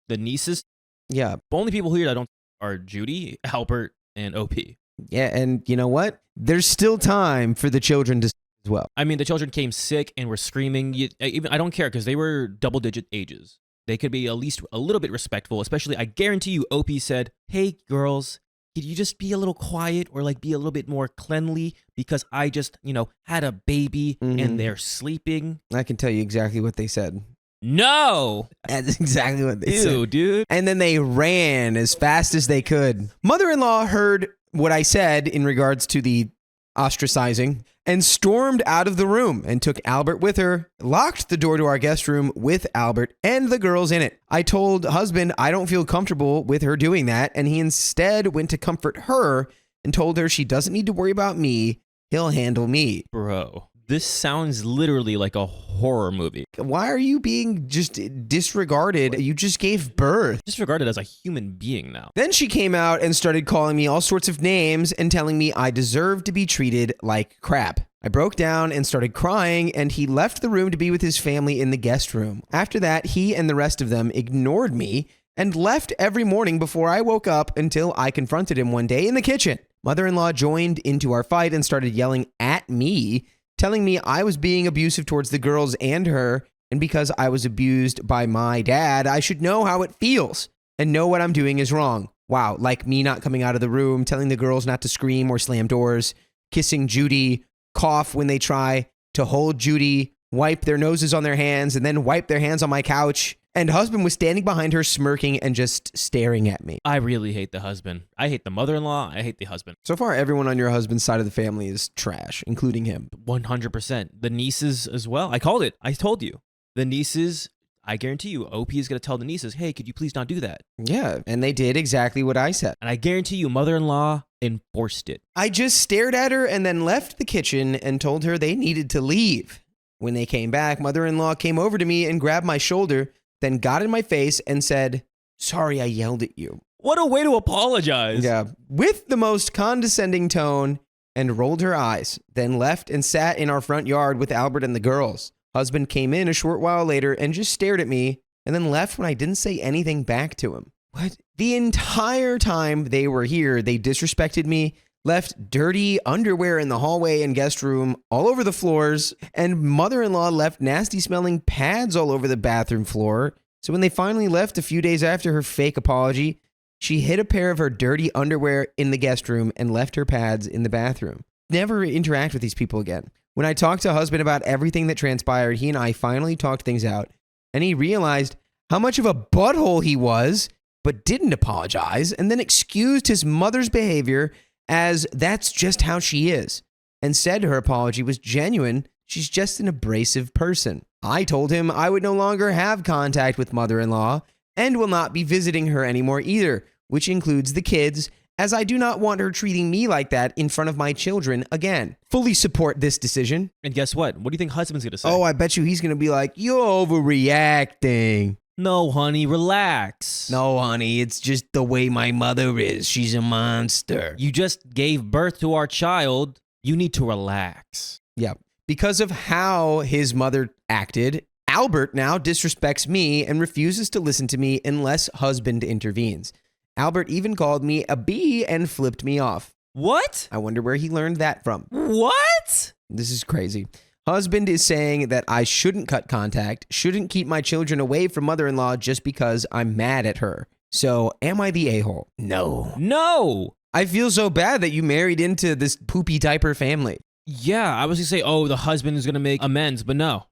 the nieces. Yeah. The only people here that don't are Judy, Albert, and OP. Yeah, and you know what? There's still time for the children to as well. I mean, the children came sick and were screaming. I don't care because they were double-digit ages. They could be at least a little bit respectful, especially, I guarantee you, OP said, hey, girls, could you just be a little quiet or like be a little bit more cleanly because I just, had a baby and they're sleeping? I can tell you exactly what they said. No! That's exactly what they said. Ew, dude. And then they ran as fast as they could. Mother-in-law heard what I said in regards to the ostracizing and stormed out of the room and took Albert with her, locked the door to our guest room with Albert and the girls in it. I told husband I don't feel comfortable with her doing that, and he instead went to comfort her and told her she doesn't need to worry about me. He'll handle me. Bro, this sounds literally like a horror movie. Why are you being just disregarded? You just gave birth. Disregarded as a human being now. Then she came out and started calling me all sorts of names and telling me I deserved to be treated like crap. I broke down and started crying, and he left the room to be with his family in the guest room. After that, he and the rest of them ignored me and left every morning before I woke up until I confronted him one day in the kitchen. Mother-in-law joined into our fight and started yelling at me, telling me I was being abusive towards the girls and her, and because I was abused by my dad, I should know how it feels and know what I'm doing is wrong. Wow, like me not coming out of the room, telling the girls not to scream or slam doors, kissing Judy, cough when they try to hold Judy, wipe their noses on their hands, and then wipe their hands on my couch. And husband was standing behind her smirking and just staring at me. I really hate the husband. I hate the mother-in-law. I hate the husband. So far, everyone on your husband's side of the family is trash, including him. 100%. The nieces as well. I called it. I told you. The nieces, I guarantee you, OP is going to tell the nieces, hey, could you please not do that? Yeah, and they did exactly what I said. And I guarantee you, mother-in-law enforced it. I just stared at her and then left the kitchen and told her they needed to leave. When they came back, mother-in-law came over to me and grabbed my shoulder, then got in my face and said, sorry I yelled at you. What a way to apologize. Yeah, with the most condescending tone, and rolled her eyes, then left and sat in our front yard with Albert and the girls. Husband came in a short while later and just stared at me and then left when I didn't say anything back to him. What? The entire time they were here, they disrespected me, left dirty underwear in the hallway and guest room all over the floors, and mother-in-law left nasty smelling pads all over the bathroom floor. So when they finally left a few days after her fake apology, she hid a pair of her dirty underwear in the guest room and left her pads in the bathroom. Never interact with these people again. When I talked to husband about everything that transpired, he and I finally talked things out, and he realized how much of a butthole he was, but didn't apologize, and then excused his mother's behavior as that's just how she is, and said her apology was genuine. She's just an abrasive person. I told him I would no longer have contact with mother-in-law and will not be visiting her anymore either, which includes the kids, as I do not want her treating me like that in front of my children again. Fully support this decision. And guess what? What do you think husband's going to say? Oh, I bet you he's going to be like, you're overreacting. No, honey, relax. No, honey, it's just the way my mother is. She's a monster. You just gave birth to our child. You need to relax. Yeah. Because of how his mother acted, Albert now disrespects me and refuses to listen to me unless husband intervenes. Albert even called me a bee and flipped me off. What? I wonder where he learned that from. What? This is crazy. Husband is saying that I shouldn't cut contact, shouldn't keep my children away from mother-in-law just because I'm mad at her. So, am I the a-hole? No. No! I feel so bad that you married into this poopy diaper family. Yeah, I was going to say, oh, the husband is going to make amends, but no.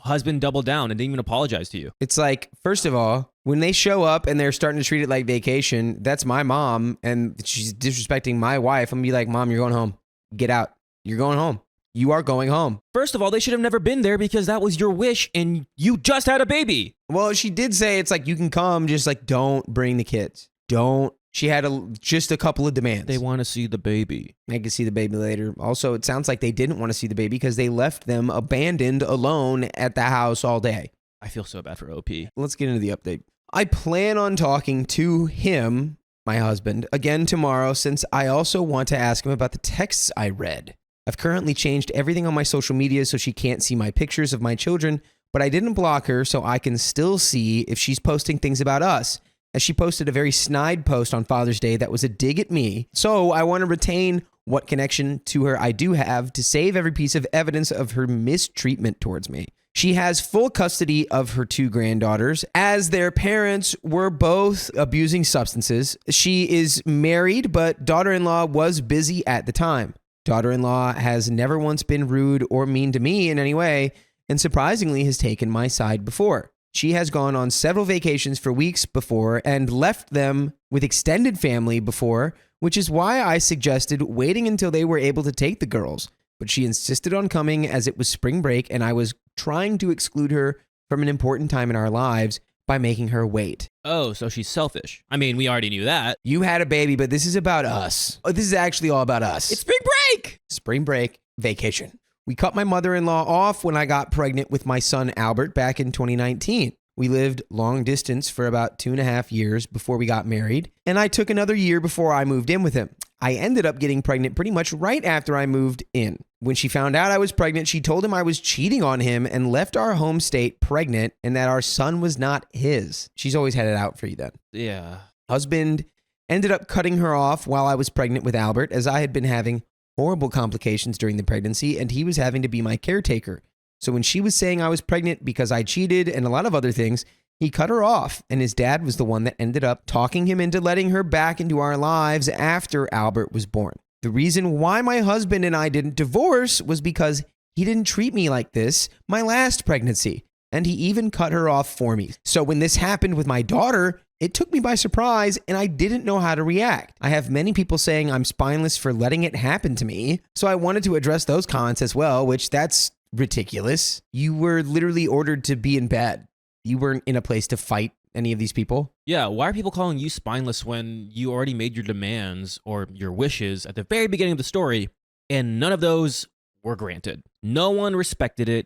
Husband doubled down and didn't even apologize to you. It's like, first of all, when they show up and they're starting to treat it like vacation, that's my mom, and she's disrespecting my wife. I'm going to be like, Mom, you're going home. Get out. You're going home. You are going home. First of all, they should have never been there because that was your wish and you just had a baby. Well, she did say it's like, you can come, just like, don't bring the kids. Don't She had just a couple of demands. They want to see the baby. I can see the baby later. Also, it sounds like they didn't want to see the baby because they left them abandoned alone at the house all day. I feel so bad for OP. Let's get into the update. I plan on talking to him, my husband, again tomorrow since I also want to ask him about the texts I read. I've currently changed everything on my social media so she can't see my pictures of my children, but I didn't block her so I can still see if she's posting things about us, as she posted a very snide post on Father's Day that was a dig at me. So I want to retain what connection to her I do have to save every piece of evidence of her mistreatment towards me. She has full custody of her 2 granddaughters, as their parents were both abusing substances. She is married, but daughter-in-law was busy at the time. Daughter-in-law has never once been rude or mean to me in any way, and surprisingly has taken my side before. She has gone on several vacations for weeks before and left them with extended family before, which is why I suggested waiting until they were able to take the girls. But she insisted on coming as it was spring break, and I was trying to exclude her from an important time in our lives by making her wait. Oh, so she's selfish. I mean, we already knew that. You had a baby, but this is about us. Oh, this is actually all about us. It's spring break! Spring break vacation. We cut my mother-in-law off when I got pregnant with my son Albert back in 2019. We lived long distance for about 2.5 years before we got married, and I took another year before I moved in with him. I ended up getting pregnant pretty much right after I moved in. When she found out I was pregnant, she told him I was cheating on him and left our home state pregnant and that our son was not his. She's always had it out for you then. Yeah. Husband ended up cutting her off while I was pregnant with Albert, as I had been having horrible complications during the pregnancy and he was having to be my caretaker. So when she was saying I was pregnant because I cheated and a lot of other things, he cut her off, and his dad was the one that ended up talking him into letting her back into our lives after Albert was born. The reason why my husband and I didn't divorce was because he didn't treat me like this my last pregnancy, and he even cut her off for me. So when this happened with my daughter, it took me by surprise, and I didn't know how to react. I have many people saying I'm spineless for letting it happen to me, so I wanted to address those comments as well, which that's ridiculous. You were literally ordered to be in bed. You weren't in a place to fight any of these people. Yeah, why are people calling you spineless when you already made your demands or your wishes at the very beginning of the story, and none of those were granted? No one respected it.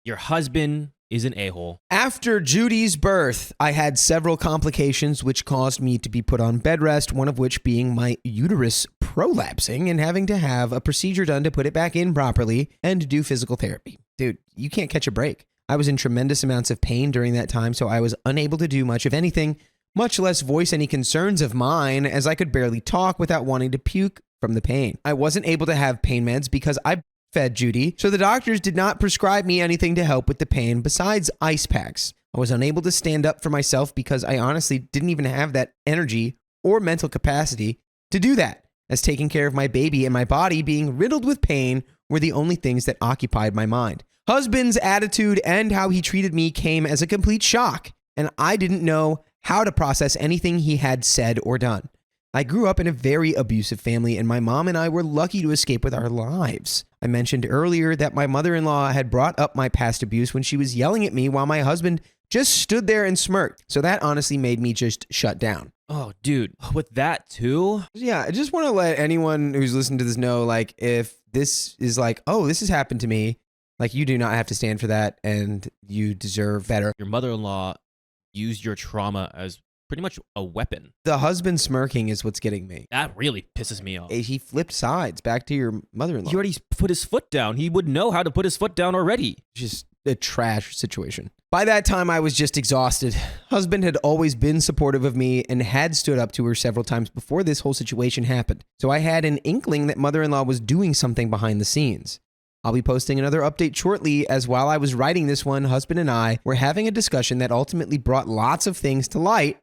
Your husband is an a-hole. After Judy's birth, I had several complications which caused me to be put on bed rest, one of which being my uterus prolapsing and having to have a procedure done to put it back in properly and do physical therapy. Dude, you can't catch a break. I was in tremendous amounts of pain during that time, so I was unable to do much of anything, much less voice any concerns of mine, as I could barely talk without wanting to puke from the pain. I wasn't able to have pain meds because I fed Judy, so the doctors did not prescribe me anything to help with the pain besides ice packs. I was unable to stand up for myself because I honestly didn't even have that energy or mental capacity to do that, as taking care of my baby and my body being riddled with pain were the only things that occupied my mind. Husband's attitude and how he treated me came as a complete shock, and I didn't know how to process anything he had said or done. I grew up in a very abusive family, and my mom and I were lucky to escape with our lives. I mentioned earlier that my mother-in-law had brought up my past abuse when she was yelling at me while my husband just stood there and smirked. So that honestly made me just shut down. Oh, dude, with that too? Yeah, I just want to let anyone who's listening to this know, like, if this is like, oh, this has happened to me, like, you do not have to stand for that, and you deserve better. Your mother-in-law used your trauma as pretty much a weapon. The husband smirking is what's getting me. That really pisses me off. He flipped sides back to your mother-in-law. He already put his foot down. He would know how to put his foot down already. Just a trash situation. By that time, I was just exhausted. Husband had always been supportive of me and had stood up to her several times before this whole situation happened. So I had an inkling that mother-in-law was doing something behind the scenes. I'll be posting another update shortly, as while I was writing this one, husband and I were having a discussion that ultimately brought lots of things to light.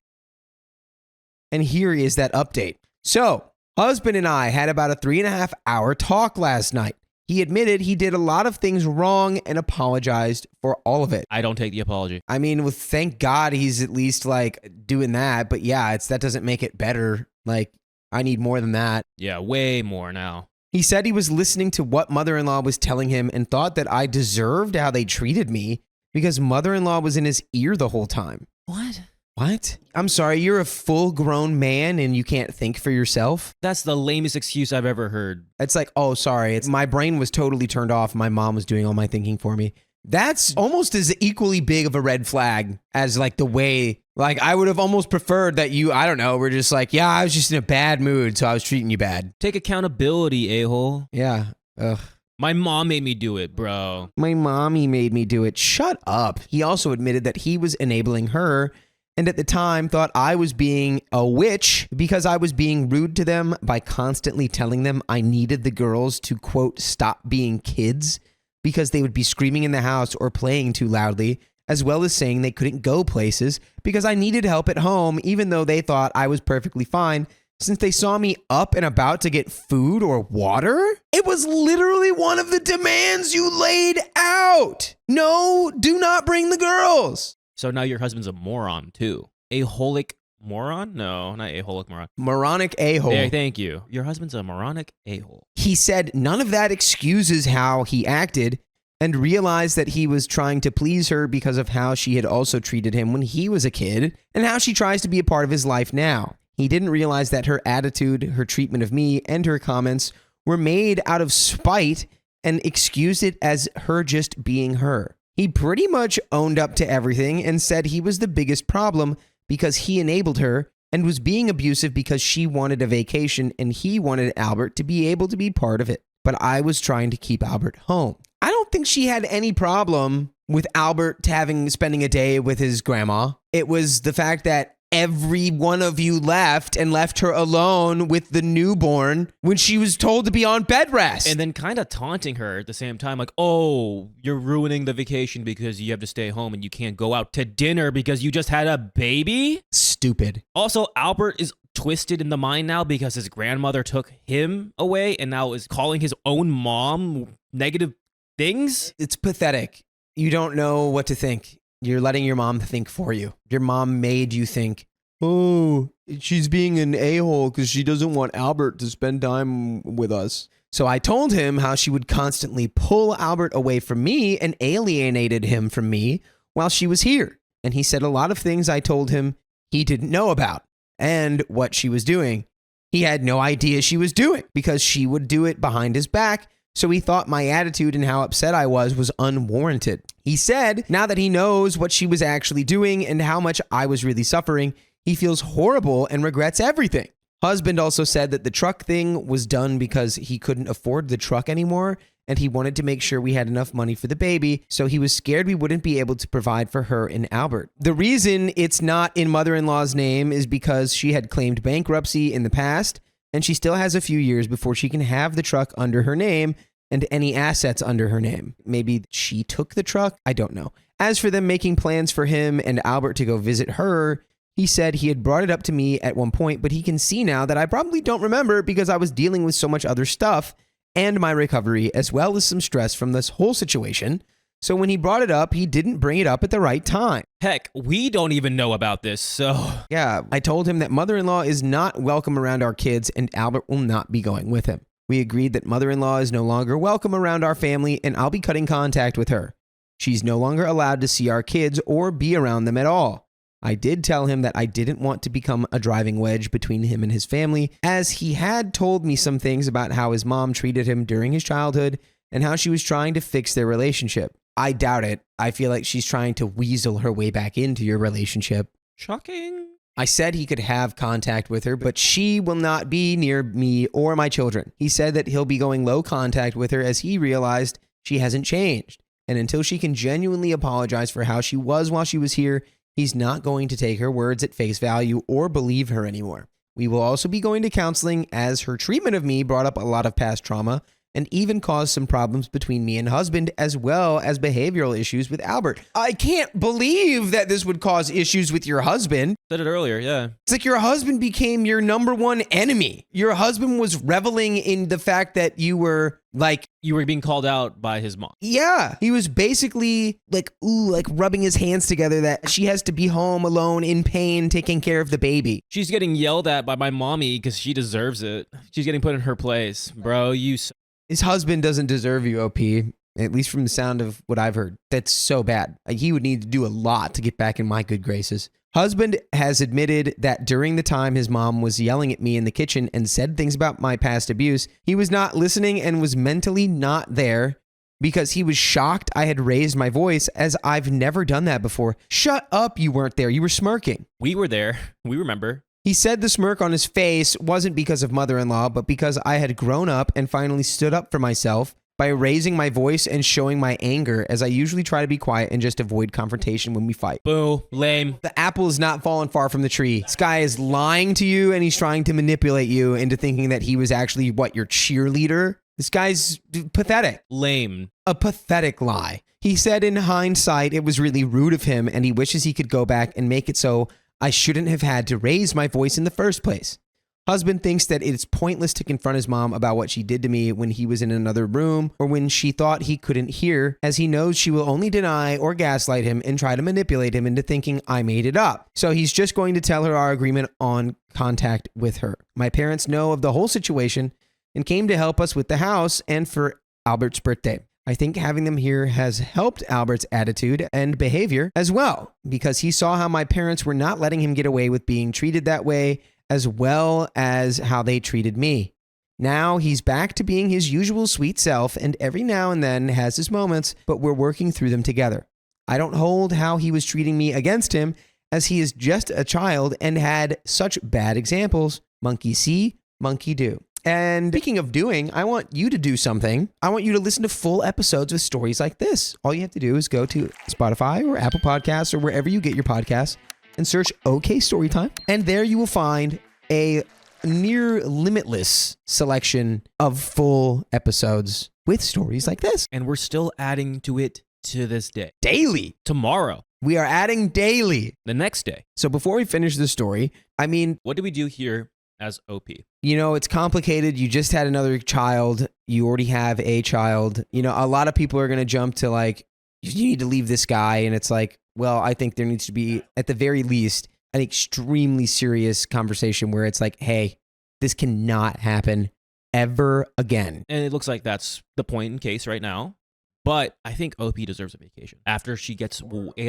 And here is that update. So, husband and I had about a 3.5 hour talk last night. He admitted he did a lot of things wrong and apologized for all of it. I don't take the apology. I mean, well, thank God he's at least like doing that. But yeah, that doesn't make it better. Like, I need more than that. Yeah, way more now. He said he was listening to what mother-in-law was telling him and thought that I deserved how they treated me because mother-in-law was in his ear the whole time. What? What? I'm sorry, you're a full-grown man and you can't think for yourself? That's the lamest excuse I've ever heard. It's like, oh, sorry, my brain was totally turned off. My mom was doing all my thinking for me. That's almost as equally big of a red flag as like the way, like I would have almost preferred that you, I don't know, we're just like, yeah, I was just in a bad mood, so I was treating you bad. Take accountability, a-hole. Yeah. Ugh. My mom made me do it, bro. My mommy made me do it. Shut up. He also admitted that he was enabling her and at the time thought I was being a witch because I was being rude to them by constantly telling them I needed the girls to, quote, stop being kids because they would be screaming in the house or playing too loudly, as well as saying they couldn't go places because I needed help at home even though they thought I was perfectly fine. Since they saw me up and about to get food or water? It was literally one of the demands you laid out. No, do not bring the girls. So now your husband's a moron, too. A-holic moron? No, not a-holic moron. Moronic a-hole. Yeah, thank you. Your husband's a moronic a-hole. He said none of that excuses how he acted and realized that he was trying to please her because of how she had also treated him when he was a kid and how she tries to be a part of his life now. He didn't realize that her attitude, her treatment of me, and her comments were made out of spite and excused it as her just being her. He pretty much owned up to everything and said he was the biggest problem because he enabled her and was being abusive because she wanted a vacation and he wanted Albert to be able to be part of it. But I was trying to keep Albert home. I don't think she had any problem with Albert spending a day with his grandma. It was the fact that every one of you left and left her alone with the newborn when she was told to be on bed rest. And then kind of taunting her at the same time, like, oh, you're ruining the vacation because you have to stay home and you can't go out to dinner because you just had a baby? Stupid. Also, Albert is twisted in the mind now because his grandmother took him away and now is calling his own mom negative things. It's pathetic. You don't know what to think. You're letting your mom think for you. Your mom made you think, oh, she's being an a-hole because she doesn't want Albert to spend time with us. So I told him how she would constantly pull Albert away from me and alienated him from me while she was here. And he said a lot of things I told him he didn't know about and what she was doing. He had no idea she was doing because she would do it behind his back. So he thought my attitude and how upset I was unwarranted. He said, now that he knows what she was actually doing and how much I was really suffering, he feels horrible and regrets everything. Husband also said that the truck thing was done because he couldn't afford the truck anymore and he wanted to make sure we had enough money for the baby, so he was scared we wouldn't be able to provide for her and Albert. The reason it's not in mother-in-law's name is because she had claimed bankruptcy in the past and she still has a few years before she can have the truck under her name and any assets under her name. Maybe she took the truck? I don't know. As for them making plans for him and Albert to go visit her, he said he had brought it up to me at one point, but he can see now that I probably don't remember because I was dealing with so much other stuff and my recovery, as well as some stress from this whole situation. So when he brought it up, he didn't bring it up at the right time. Heck, we don't even know about this, so... Yeah, I told him that mother-in-law is not welcome around our kids and Albert will not be going with him. We agreed that mother-in-law is no longer welcome around our family and I'll be cutting contact with her. She's no longer allowed to see our kids or be around them at all. I did tell him that I didn't want to become a driving wedge between him and his family, as he had told me some things about how his mom treated him during his childhood and how she was trying to fix their relationship. I doubt it. I feel like she's trying to weasel her way back into your relationship. Shocking. I said he could have contact with her, but she will not be near me or my children. He said that he'll be going low contact with her as he realized she hasn't changed. And until she can genuinely apologize for how she was while she was here, he's not going to take her words at face value or believe her anymore. We will also be going to counseling as her treatment of me brought up a lot of past trauma and even caused some problems between me and husband, as well as behavioral issues with Albert. I can't believe that this would cause issues with your husband. Said it earlier, yeah. It's like your husband became your number one enemy. Your husband was reveling in the fact that you were like... You were being called out by his mom. Yeah. He was basically like rubbing his hands together that she has to be home alone in pain, taking care of the baby. She's getting yelled at by my mommy because she deserves it. She's getting put in her place. Bro, you... His husband doesn't deserve you, OP. at least from the sound of what I've heard. That's so bad. He would need to do a lot to get back in my good graces. Husband has admitted that during the time his mom was yelling at me in the kitchen and said things about my past abuse, he was not listening and was mentally not there because he was shocked I had raised my voice, as I've never done that before. Shut up, you weren't there. You were smirking. We were there. We remember. He said the smirk on his face wasn't because of mother-in-law, but because I had grown up and finally stood up for myself by raising my voice and showing my anger, as I usually try to be quiet and just avoid confrontation when we fight. Boo. Lame. The apple is not fallen far from the tree. This guy is lying to you, and he's trying to manipulate you into thinking that he was actually, your cheerleader? This guy's pathetic. Lame. A pathetic lie. He said in hindsight it was really rude of him, and he wishes he could go back and make it so I shouldn't have had to raise my voice in the first place. Husband thinks that it's pointless to confront his mom about what she did to me when he was in another room or when she thought he couldn't hear, as he knows she will only deny or gaslight him and try to manipulate him into thinking I made it up. So he's just going to tell her our agreement on contact with her. My parents know of the whole situation and came to help us with the house and for Albert's birthday. I think having them here has helped Albert's attitude and behavior as well, because he saw how my parents were not letting him get away with being treated that way, as well as how they treated me. Now he's back to being his usual sweet self, and every now and then has his moments, but we're working through them together. I don't hold how he was treating me against him, as he is just a child and had such bad examples. Monkey see, monkey do. And speaking of doing, I want you to do something. I want you to listen to full episodes with stories like this. All you have to do is go to Spotify or Apple Podcasts or wherever you get your podcasts and search OK Storytime. And there you will find a near limitless selection of full episodes with stories like this. And we're still adding to it to this day. Daily. Tomorrow. We are adding daily. The next day. So before we finish the story, what do we do here as OP? It's complicated. You just had another child. You already have a child. A lot of people are going to jump to you need to leave this guy. And it's well, I think there needs to be, at the very least, an extremely serious conversation where it's hey, this cannot happen ever again. And it looks like that's the point in case right now. But I think OP deserves a vacation. After she gets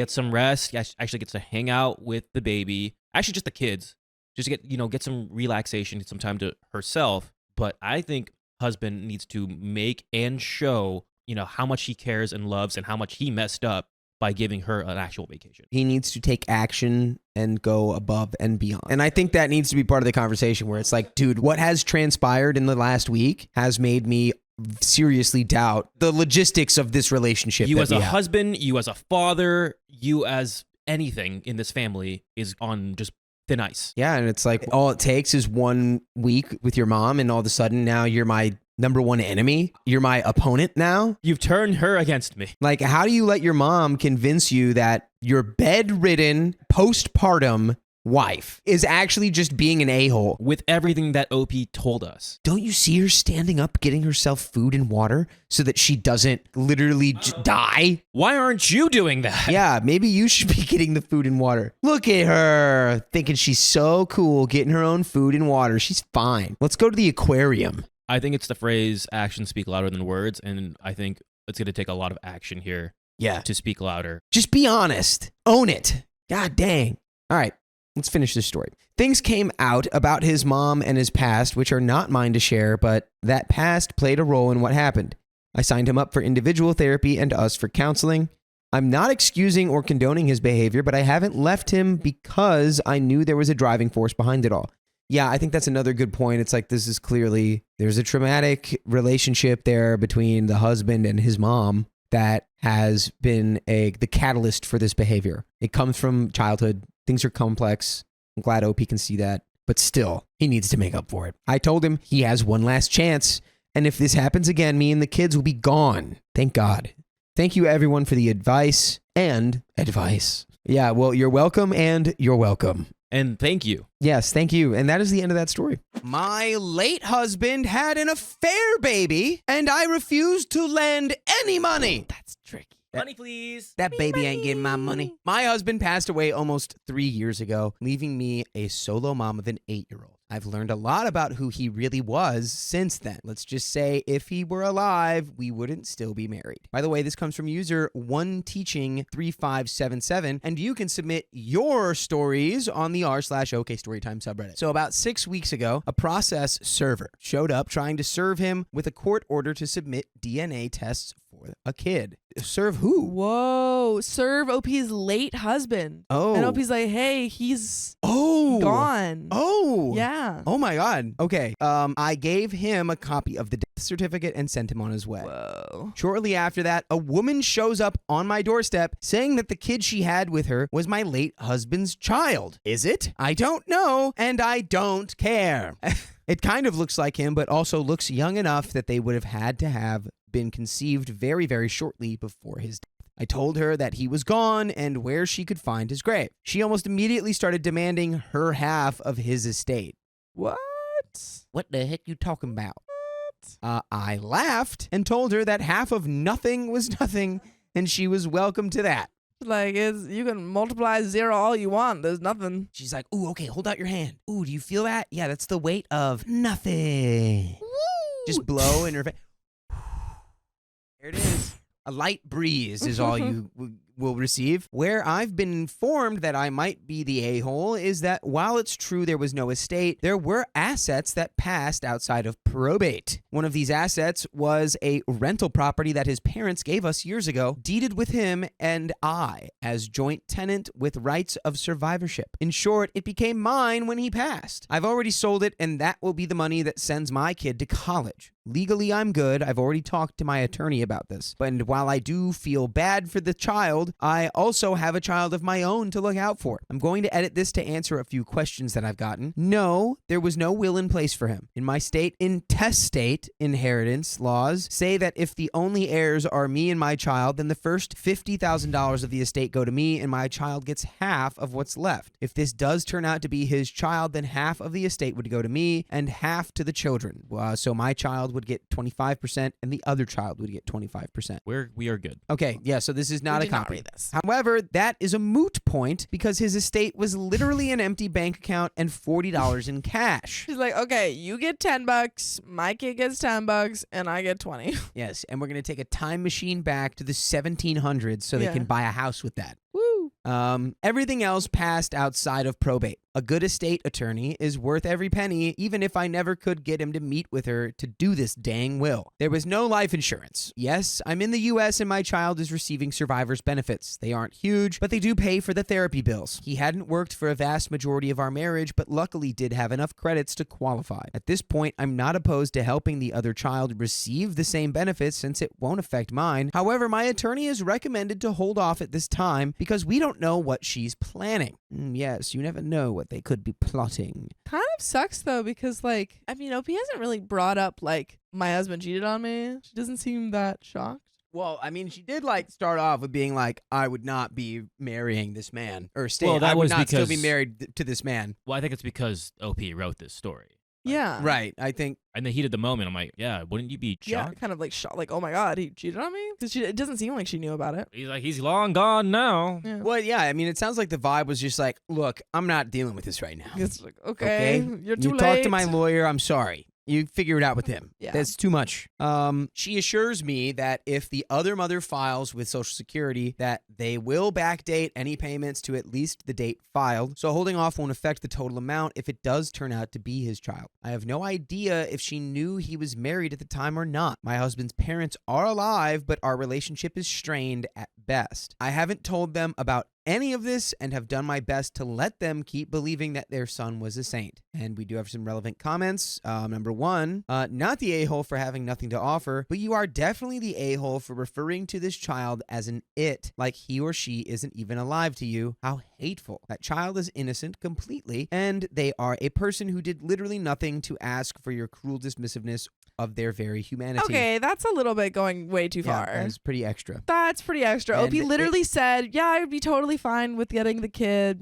some rest, actually gets to hang out with the baby. Actually, just the kids. Just get some relaxation, get some time to herself. But I think husband needs to make and show, how much he cares and loves and how much he messed up by giving her an actual vacation. He needs to take action and go above and beyond. And I think that needs to be part of the conversation where it's dude, what has transpired in the last week has made me seriously doubt the logistics of this relationship. You as a husband, you as a father, you as anything in this family is on just thin ice. Yeah, and it's all it takes is 1 week with your mom, and all of a sudden now you're my number one enemy. You're my opponent now. You've turned her against me. How do you let your mom convince you that your bedridden, postpartum wife is actually just being an a-hole? With everything that OP told us. Don't you see her standing up, getting herself food and water so that she doesn't literally die? Why aren't you doing that? Yeah, maybe you should be getting the food and water. Look at her, thinking she's so cool, getting her own food and water. She's fine. Let's go to the aquarium. I think it's the phrase actions speak louder than words, and I think it's going to take a lot of action here to speak louder. Just be honest. Own it. God dang. All right. Let's finish this story. Things came out about his mom and his past, which are not mine to share, but that past played a role in what happened. I signed him up for individual therapy and us for counseling. I'm not excusing or condoning his behavior, but I haven't left him because I knew there was a driving force behind it all. Yeah, I think that's another good point. It's this is clearly, there's a traumatic relationship there between the husband and his mom that has been the catalyst for this behavior. It comes from childhood. Things are complex. I'm glad OP can see that. But still, he needs to make up for it. I told him he has one last chance. And if this happens again, me and the kids will be gone. Thank God. Thank you, everyone, for the advice and advice. Yeah, well, you're welcome and you're welcome. And thank you. Yes, thank you. And that is the end of that story. My late husband had an affair, baby, and I refused to lend any money. That's tricky. Money, please. That baby ain't getting my money. My husband passed away almost 3 years ago, leaving me a solo mom of an 8-year-old. I've learned a lot about who he really was since then. Let's just say if he were alive, we wouldn't still be married. By the way, this comes from user OneTeaching3577, and you can submit your stories on the r/OKStorytime subreddit. So about 6 weeks ago, a process server showed up trying to serve him with a court order to submit DNA tests for a kid. Serve who? Whoa. Serve OP's late husband. Oh. And OP's like, hey, he's gone. Oh. Yeah. Oh my God. Okay. I gave him a copy of the death certificate and sent him on his way. Whoa. Shortly after that, a woman shows up on my doorstep saying that the kid she had with her was my late husband's child. Is it? I don't know, and I don't care. It kind of looks like him, but also looks young enough that they would have had to have been conceived very, very shortly before his death. I told her that he was gone and where she could find his grave. She almost immediately started demanding her half of his estate. What? What the heck you talking about? I laughed and told her that half of nothing was nothing, and she was welcome to that. Like, you can multiply 0 all you want. There's nothing. She's like, ooh, okay, hold out your hand. Ooh, do you feel that? Yeah, that's the weight of nothing. Woo! Just blow in her face. There it is. A light breeze is all you will receive. Where I've been informed that I might be the a-hole is that while it's true there was no estate, there were assets that passed outside of probate. One of these assets was a rental property that his parents gave us years ago, deeded with him and I as joint tenant with rights of survivorship. In short, it became mine when he passed. I've already sold it, and that will be the money that sends my kid to college. Legally, I'm good. I've already talked to my attorney about this. And while I do feel bad for the child, I also have a child of my own to look out for. I'm going to edit this to answer a few questions that I've gotten. No, there was no will in place for him. In my state, intestate inheritance laws say that if the only heirs are me and my child, then the first $50,000 of the estate go to me and my child gets half of what's left. If this does turn out to be his child, then half of the estate would go to me and half to the children. So my child would get 25% and the other child would get 25%. We are good. Okay, yeah, so this is not We a did not copy. read this. However, that is a moot point because his estate was literally an empty bank account and $40 in cash. She's like, okay, you get $10, my kid gets $10, and I get 20. Yes, and we're going to take a time machine back to the 1700s so they Yeah. can buy a house with that. Woo. Everything else passed outside of probate. A good estate attorney is worth every penny, even if I never could get him to meet with her to do this dang will. There was no life insurance. Yes, I'm in the U.S. and my child is receiving survivor's benefits. They aren't huge, but they do pay for the therapy bills. He hadn't worked for a vast majority of our marriage, but luckily did have enough credits to qualify. At this point, I'm not opposed to helping the other child receive the same benefits since it won't affect mine. However, my attorney has recommended to hold off at this time because we don't know what she's planning. Yes, you never know what they could be plotting. Kind of sucks, though, because, like, I mean, OP hasn't really brought up, like, my husband cheated on me. She doesn't seem that shocked. Well, I mean, she did start off with being like, I would not be marrying this man or stay. Well, that I would was not still be because- married to this man. Well, I think it's because OP wrote this story. Yeah. Right. I think. In the heat of the moment, I'm like, yeah, wouldn't you be Yeah, shocked? kind of like shocked. Like, oh my God, he cheated on me? Because it doesn't seem like she knew about it. He's like, he's long gone now. Yeah. Well, yeah. I mean, it sounds like the vibe was just like, look, I'm not dealing with this right now. It's like, okay, you're too You late. talk to my lawyer. I'm sorry. You figure it out with him. Yeah. That's too much. She assures me that if the other mother files with Social Security, that they will backdate any payments to at least the date filed. So holding off won't affect the total amount if it does turn out to be his child. I have no idea if she knew he was married at the time or not. My husband's parents are alive, but our relationship is strained at best. I haven't told them about any of this and have done my best to let them keep believing that their son was a saint. And we do have some relevant comments. Number one, not the a-hole for having nothing to offer, but you are definitely the a-hole for referring to this child as an it, like he or she isn't even alive to you. How hateful. That child is innocent completely, and they are a person who did literally nothing to ask for your cruel dismissiveness of their very humanity. Okay, that's a little bit going way too Yeah, far. that is pretty extra. That's pretty extra. And OP literally said, yeah, I would be totally fine with getting the kid,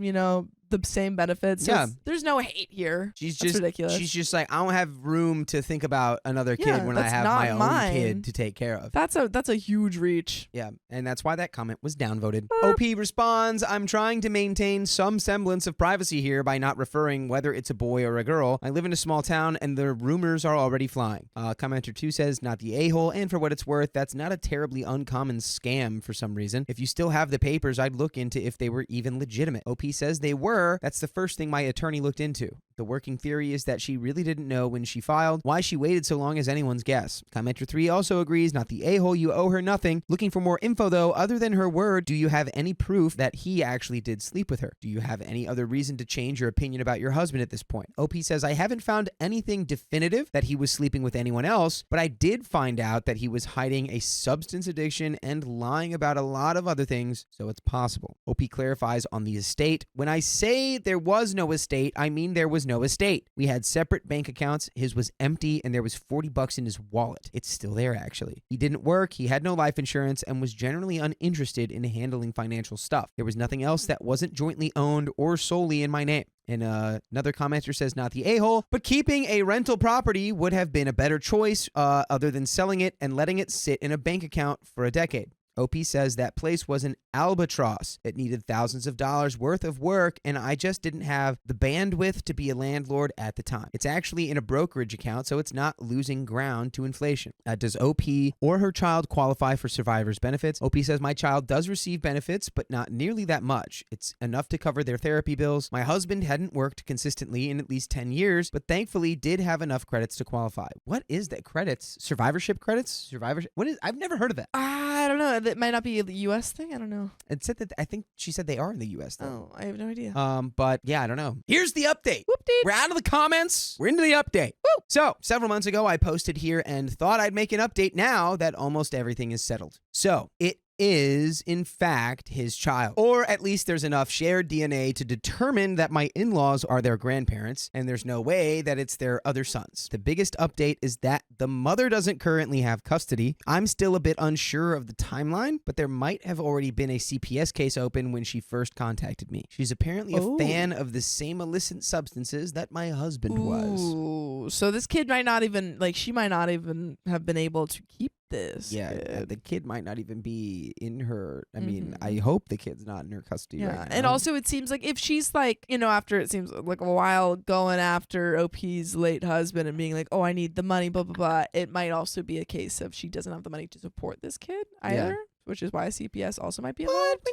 the same benefits. So there's no hate here. That's ridiculous. She's just like, I don't have room to think about another kid when I have my own kid to take care of. That's a huge reach. Yeah, and that's why that comment was downvoted. OP responds, I'm trying to maintain some semblance of privacy here by not referring whether it's a boy or a girl. I live in a small town and the rumors are already flying. Commenter 2 says, not the a-hole, and for what it's worth, that's not a terribly uncommon scam for some reason. If you still have the papers, I'd look into if they were even legitimate. OP says they were. That's the first thing my attorney looked into. The working theory is that she really didn't know when she filed. Why she waited so long is anyone's guess. Commenter 3 also agrees, not the a-hole, you owe her nothing. Looking for more info though, other than her word, do you have any proof that he actually did sleep with her? Do you have any other reason to change your opinion about your husband at this point? OP says, I haven't found anything definitive that he was sleeping with anyone else, but I did find out that he was hiding a substance addiction and lying about a lot of other things, so it's possible. OP clarifies on the estate. When I say there was no estate, I mean there was no estate. We had separate bank accounts. His was empty and there was $40 in his wallet. It's still there, actually. He didn't work, he had no life insurance, and was generally uninterested in handling financial stuff. There was nothing else that wasn't jointly owned or solely in my name. And another commenter says, not the a-hole, but keeping a rental property would have been a better choice other than selling it and letting it sit in a bank account for a decade. OP says that place was an albatross. It needed thousands of dollars worth of work, and I just didn't have the bandwidth to be a landlord at the time. It's actually in a brokerage account, so it's not losing ground to inflation. Does OP or her child qualify for survivor's benefits? OP says, my child does receive benefits, but not nearly that much. It's enough to cover their therapy bills. My husband hadn't worked consistently in at least 10 years, but thankfully did have enough credits to qualify. What is that? Credits? Survivorship credits? Survivorship? What is? I've never heard of that. I don't know. That might not be a U.S. thing. I don't know. It said that, I think she said they are in the U.S. though. Oh, I have no idea. But yeah, I don't know. Here's the update. Whoop-dee. We're out of the comments. We're into the update. Woo! So, several months ago, I posted here and thought I'd make an update now that almost everything is settled. So, it is, in fact, his child. Or at least there's enough shared DNA to determine that my in-laws are their grandparents, and there's no way that it's their other sons. The biggest update is that the mother doesn't currently have custody. I'm still a bit unsure of the timeline, but there might have already been a CPS case open when she first contacted me. She's apparently a fan of the same illicit substances that my husband was. So this kid might not even, she might not even have been able to keep this. Yeah, the kid might not even be in her. I mean, I hope the kid's not in her custody right now. And also it seems like if she's after it seems like a while going after OP's late husband and being like, oh, I need the money, blah, blah, blah, it might also be a case of she doesn't have the money to support this kid either. Yeah. Which is why CPS also might be involved. But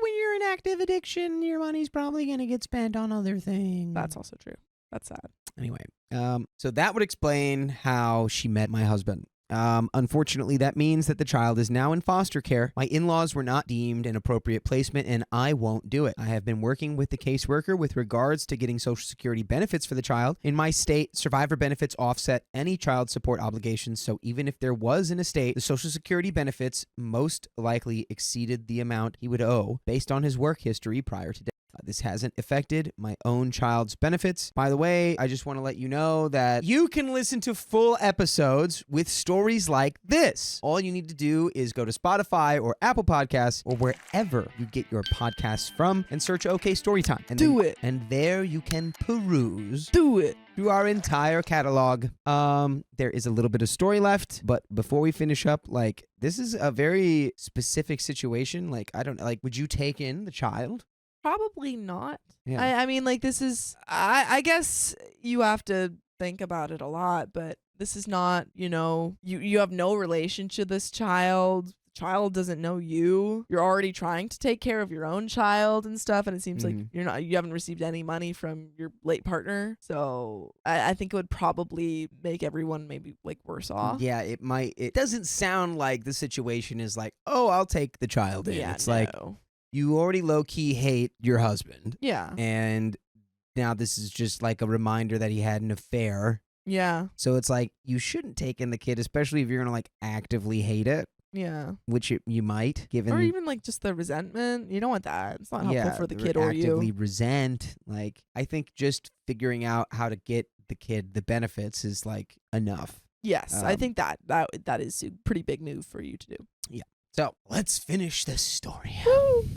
when you're in active addiction, your money's probably going to get spent on other things. That's also true. That's sad. Anyway, so that would explain how she met my husband. Unfortunately, that means that the child is now in foster care. My in-laws were not deemed an appropriate placement, and I won't do it. I have been working with the caseworker with regards to getting Social Security benefits for the child. In my state, survivor benefits offset any child support obligations, so even if there was an estate, the Social Security benefits most likely exceeded the amount he would owe based on his work history prior to death. This hasn't affected my own child's benefits. By the way, I just want to let you know that you can listen to full episodes with stories like this. All you need to do is go to Spotify or Apple Podcasts or wherever you get your podcasts from and search OK Storytime. And do it. And there you can peruse. Do it. Through our entire catalog. There is a little bit of story left, but before we finish up, this is a very specific situation. Would you take in the child? Probably not. Yeah. I mean, this is, I guess you have to think about it a lot, but this is not, you have no relation to this child. The child doesn't know you. You're already trying to take care of your own child and stuff, and it seems like you haven't received any money from your late partner. So I think it would probably make everyone maybe worse off. Yeah, it might. It doesn't sound like the situation is oh, I'll take the child in. Yeah, it's you already low-key hate your husband. Yeah. And now this is just a reminder that he had an affair. Yeah. So it's you shouldn't take in the kid, especially if you're going to actively hate it. Yeah. Which you might, given... Or even just the resentment. You don't want that. It's not helpful for the kid or you. Actively resent. I think just figuring out how to get the kid the benefits is enough. Yes. I think that is a pretty big move for you to do. Yeah. So let's finish this story.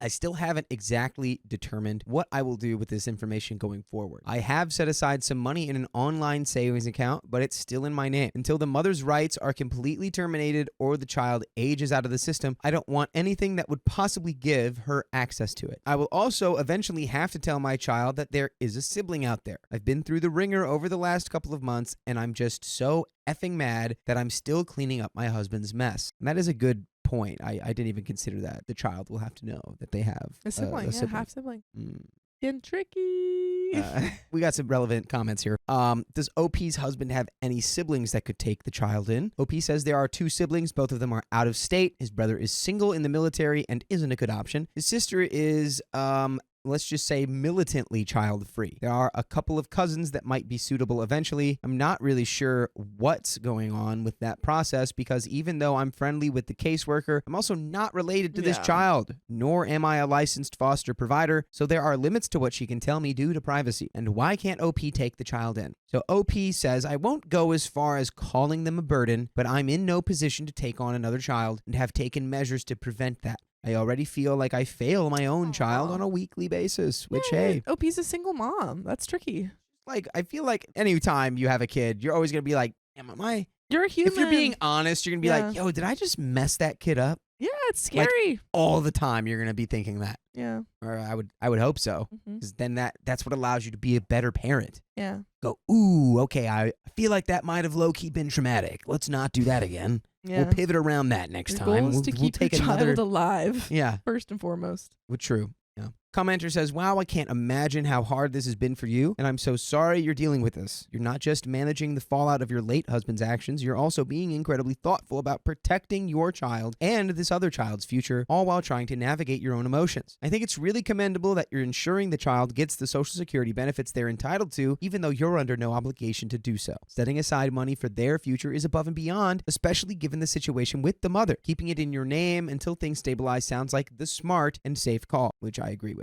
I still haven't exactly determined what I will do with this information going forward. I have set aside some money in an online savings account, but it's still in my name. Until the mother's rights are completely terminated or the child ages out of the system, I don't want anything that would possibly give her access to it. I will also eventually have to tell my child that there is a sibling out there. I've been through the ringer over the last couple of months, and I'm just so effing mad that I'm still cleaning up my husband's mess. And that is a good point. I didn't even consider that. The child will have to know that they have A sibling, yeah, half sibling. Getting tricky. We got some relevant comments here. Does OP's husband have any siblings that could take the child in? OP says there are 2 siblings. Both of them are out of state. His brother is single in the military and isn't a good option. His sister is, let's just say, militantly child-free. There are a couple of cousins that might be suitable eventually. I'm not really sure what's going on with that process because even though I'm friendly with the caseworker, I'm also not related to this child, nor am I a licensed foster provider, so there are limits to what she can tell me due to privacy. And why can't OP take the child in? So OP says, I won't go as far as calling them a burden, but I'm in no position to take on another child and have taken measures to prevent that. I already feel like I fail my own child on a weekly basis, which, hey. OP's a single mom. That's tricky. Like, I feel like anytime you have a kid, you're always going to be like, am I? You're a human. If you're being honest, you're going to be like, yo, did I just mess that kid up? Yeah, it's scary. Like, all the time you're going to be thinking that. Yeah. Or I would hope so. Because then that's what allows you to be a better parent. Yeah. Go, ooh, okay, I feel like that might have low-key been traumatic. Let's not do that again. Yeah. We'll pivot around that next Your time. goal is to keep take your child another alive. Yeah. First and foremost. Well, true. Yeah. Commenter says, wow, I can't imagine how hard this has been for you, and I'm so sorry you're dealing with this. You're not just managing the fallout of your late husband's actions, you're also being incredibly thoughtful about protecting your child and this other child's future, all while trying to navigate your own emotions. I think it's really commendable that you're ensuring the child gets the Social Security benefits they're entitled to, even though you're under no obligation to do so. Setting aside money for their future is above and beyond, especially given the situation with the mother. Keeping it in your name until things stabilize sounds like the smart and safe call, which I agree with.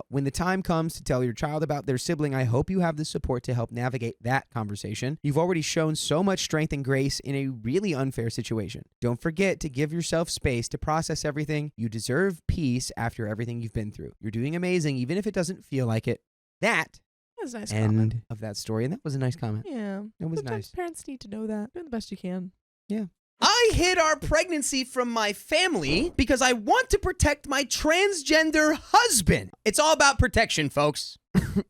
When the time comes to tell your child about their sibling, I hope you have the support to help navigate that conversation. You've already shown so much strength and grace in a really unfair situation. Don't forget to give yourself space to process everything. You deserve peace after everything you've been through. You're doing amazing, even if it doesn't feel like it. That was a nice end comment. of that story, and that was a nice comment. Yeah. It was Sometimes nice. Parents need to know that. Doing the best you can. Yeah. I hid our pregnancy from my family because I want to protect my transgender husband. It's all about protection, folks.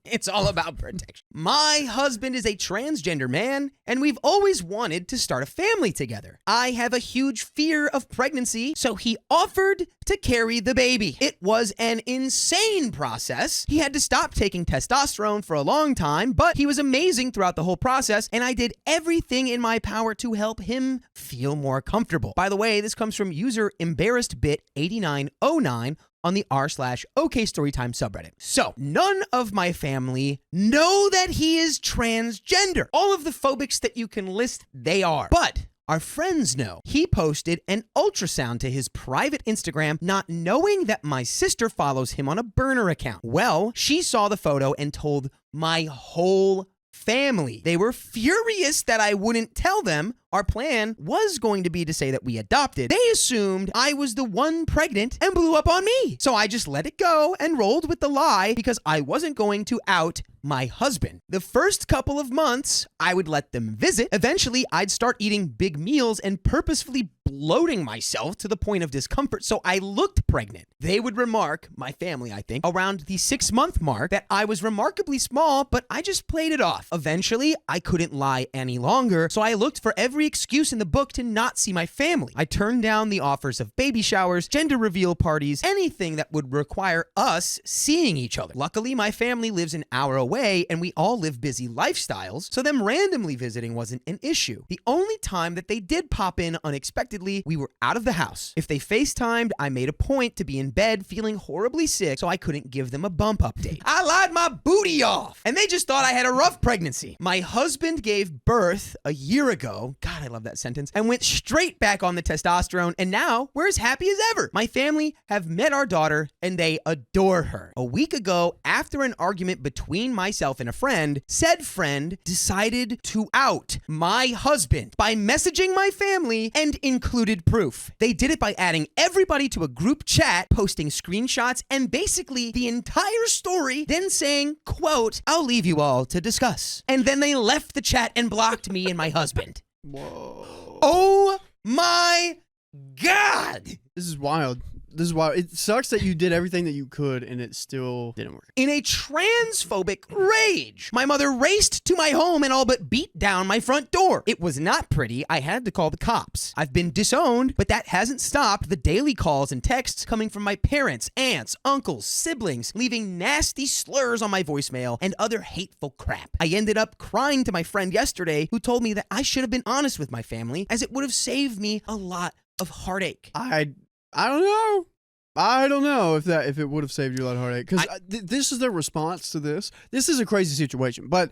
It's all about protection. My husband is a transgender man, and we've always wanted to start a family together. I have a huge fear of pregnancy, so he offered to carry the baby. It was an insane process. He had to stop taking testosterone for a long time, but he was amazing throughout the whole process, and I did everything in my power to help him feel more comfortable. By the way, this comes from user embarrassedbit8909 on the r/OK Storytime subreddit. So, none of my family know that he is transgender. All of the phobics that you can list, they are. But our friends know. He posted an ultrasound to his private Instagram, not knowing that my sister follows him on a burner account. Well, she saw the photo and told my whole family. They were furious that I wouldn't tell them. Our plan was going to be to say that we adopted. They assumed I was the one pregnant and blew up on me. So I just let it go and rolled with the lie because I wasn't going to out my husband. The first couple of months, I would let them visit. Eventually, I'd start eating big meals and purposefully bloating myself to the point of discomfort so I looked pregnant. They would remark, my family, I think, around the 6-month mark that I was remarkably small, but I just played it off. Eventually, I couldn't lie any longer, so I looked for every excuse in the book to not see my family. I turned down the offers of baby showers, gender reveal parties, anything that would require us seeing each other. Luckily, my family lives an hour away and we all live busy lifestyles, so them randomly visiting wasn't an issue. The only time that they did pop in unexpectedly, we were out of the house. If they FaceTimed, I made a point to be in bed feeling horribly sick, so I couldn't give them a bump update. I lied my booty off, and they just thought I had a rough pregnancy. My husband gave birth a year ago. God, I love that sentence. And went straight back on the testosterone, and now we're as happy as ever. My family have met our daughter, and they adore her. A week ago, after an argument between myself and a friend, said friend decided to out my husband by messaging my family and included proof. They did it by adding everybody to a group chat, posting screenshots, and basically the entire story, then saying, quote, "I'll leave you all to discuss." And then they left the chat and blocked me and my husband. Whoa. Oh my God. This is wild. This is wild. It sucks that you did everything that you could and it still didn't work. In a transphobic rage, my mother raced to my home and all but beat down my front door. It was not pretty. I had to call the cops. I've been disowned, but that hasn't stopped the daily calls and texts coming from my parents, aunts, uncles, siblings, leaving nasty slurs on my voicemail and other hateful crap. I ended up crying to my friend yesterday who told me that I should have been honest with my family as it would have saved me a lot of heartache. I don't know. I don't know if it would have saved you a lot of heartache, because this is their response to this. This is a crazy situation, but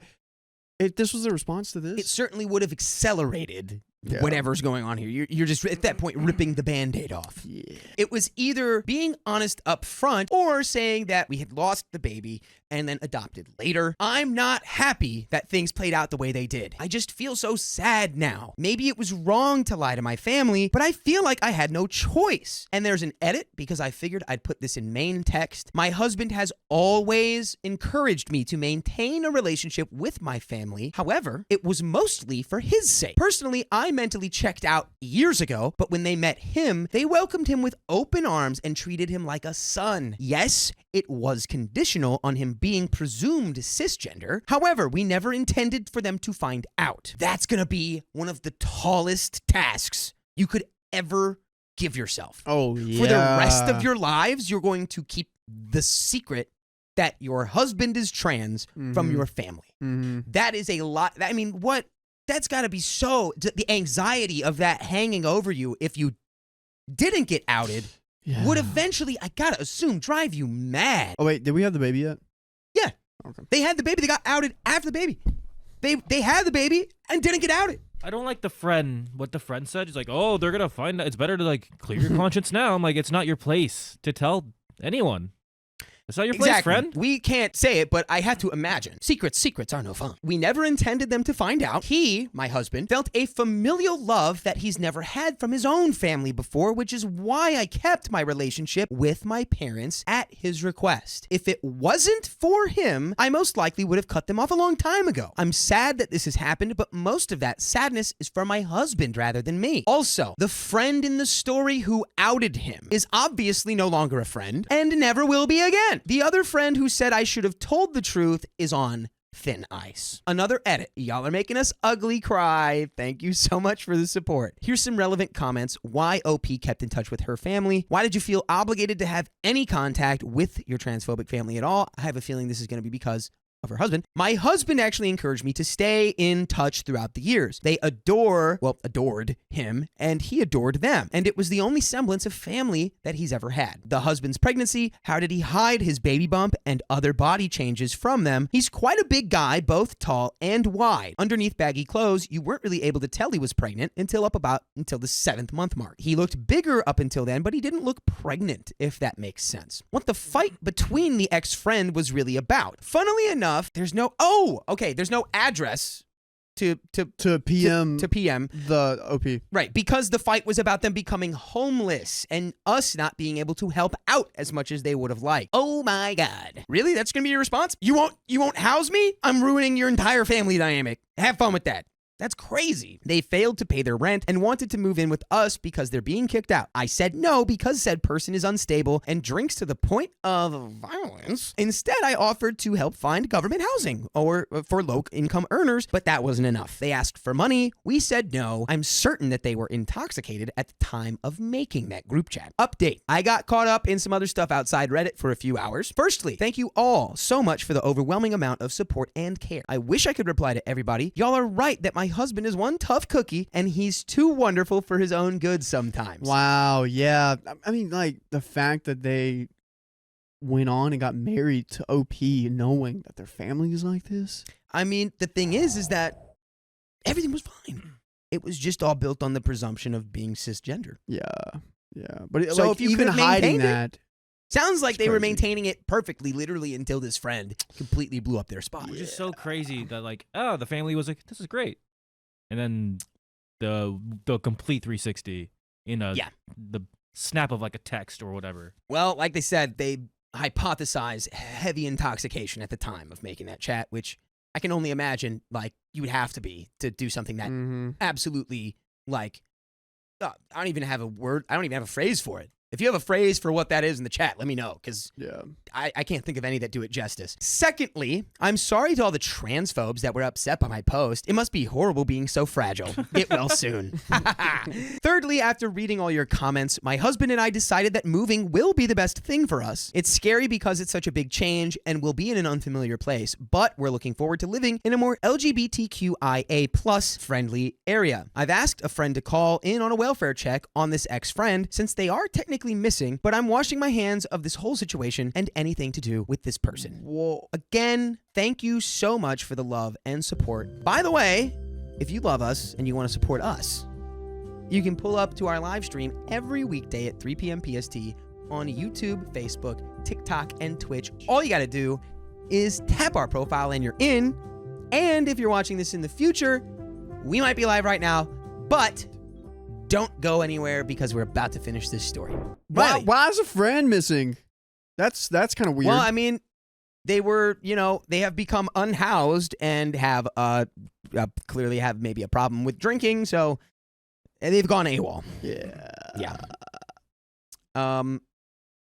if this was the response to this, it certainly would have accelerated whatever's going on here. You're just at that point ripping the Band-Aid off. Yeah. It was either being honest up front or saying that we had lost the baby and then adopted later. I'm not happy that things played out the way they did. I just feel so sad now. Maybe it was wrong to lie to my family, but I feel like I had no choice. And there's an edit because I figured I'd put this in main text. My husband has always encouraged me to maintain a relationship with my family. However, it was mostly for his sake. Personally, I mentally checked out years ago, but when they met him, they welcomed him with open arms and treated him like a son. Yes, it was conditional on him being presumed cisgender. However, we never intended for them to find out. That's gonna be one of the tallest tasks you could ever give yourself. Oh, yeah. For the rest of your lives, you're going to keep the secret that your husband is trans from your family. That is a lot. I mean, that's got to be so, the anxiety of that hanging over you if you didn't get outed would eventually, I gotta assume, drive you mad. Oh, wait, did we have the baby yet? Yeah. Okay. They had the baby. They got outed after the baby. They had the baby and didn't get outed. I don't like what the friend said. He's like, oh, they're going to find out. It's better to like clear your conscience now. I'm like, it's not your place to tell anyone. It's not your place, friend. We can't say it, but I have to imagine. Secrets are no fun. We never intended them to find out. He, my husband, felt a familial love that he's never had from his own family before, which is why I kept my relationship with my parents at his request. If it wasn't for him, I most likely would have cut them off a long time ago. I'm sad that this has happened, but most of that sadness is for my husband rather than me. Also, the friend in the story who outed him is obviously no longer a friend and never will be again. The other friend who said I should have told the truth is on thin ice. Another edit. Y'all are making us ugly cry. Thank you so much for the support. Here's some relevant comments. Why OP kept in touch with her family. Why did you feel obligated to have any contact with your transphobic family at all? I have a feeling this is going to be because of her husband. My husband actually encouraged me to stay in touch throughout the years. They adored him, and he adored them. And it was the only semblance of family that he's ever had. The husband's pregnancy, how did he hide his baby bump and other body changes from them? He's quite a big guy, both tall and wide. Underneath baggy clothes, you weren't really able to tell he was pregnant until the 7th month mark. He looked bigger up until then, but he didn't look pregnant, if that makes sense. What the fight between the ex-friend was really about. Funnily enough, there's no address to PM the OP. Right, because the fight was about them becoming homeless and us not being able to help out as much as they would have liked. Oh my God. Really? That's going to be your response? You won't house me? I'm ruining your entire family dynamic. Have fun with that. That's crazy. They failed to pay their rent and wanted to move in with us because they're being kicked out. I said no because said person is unstable and drinks to the point of violence. Instead, I offered to help find government housing or for low-income earners, but that wasn't enough. They asked for money. We said no. I'm certain that they were intoxicated at the time of making that group chat. Update. I got caught up in some other stuff outside Reddit for a few hours. Firstly, thank you all so much for the overwhelming amount of support and care. I wish I could reply to everybody. Y'all are right that my husband is one tough cookie and he's too wonderful for his own good sometimes. Wow, yeah. I mean, like, the fact that they went on and got married to OP knowing that their family is like this. I mean, the thing is that everything was fine. It was just all built on the presumption of being cisgender. Yeah. But so like, if you even hiding that, sounds like they were crazy. maintaining it perfectly, literally until this friend completely blew up their spot. Which is so crazy that like, oh, the family was like, this is great. And then the complete 360. in the snap of like a text or whatever. Well, like they said, they hypothesize heavy intoxication at the time of making that chat, which I can only imagine like you would have to be to do something that absolutely like I don't even have a word. I don't even have a phrase for it. If you have a phrase for what that is in the chat, let me know, because I can't think of any that do it justice. Secondly, I'm sorry to all the transphobes that were upset by my post. It must be horrible being so fragile. Get well soon. Thirdly, after reading all your comments, my husband and I decided that moving will be the best thing for us. It's scary because it's such a big change and we'll be in an unfamiliar place, but we're looking forward to living in a more LGBTQIA plus friendly area. I've asked a friend to call in on a welfare check on this ex-friend since they are technically missing, but I'm washing my hands of this whole situation and anything to do with this person. Whoa. Again, thank you so much for the love and support. By the way, if you love us and you want to support us, you can pull up to our live stream every weekday at 3 p.m. PST on YouTube, Facebook, TikTok, and Twitch. All you got to do is tap our profile and you're in. And if you're watching this in the future, we might be live right now, but don't go anywhere because we're about to finish this story. Why is a friend missing? That's kind of weird. Well, I mean, they were, they have become unhoused and have clearly have maybe a problem with drinking, so they've gone AWOL. Yeah.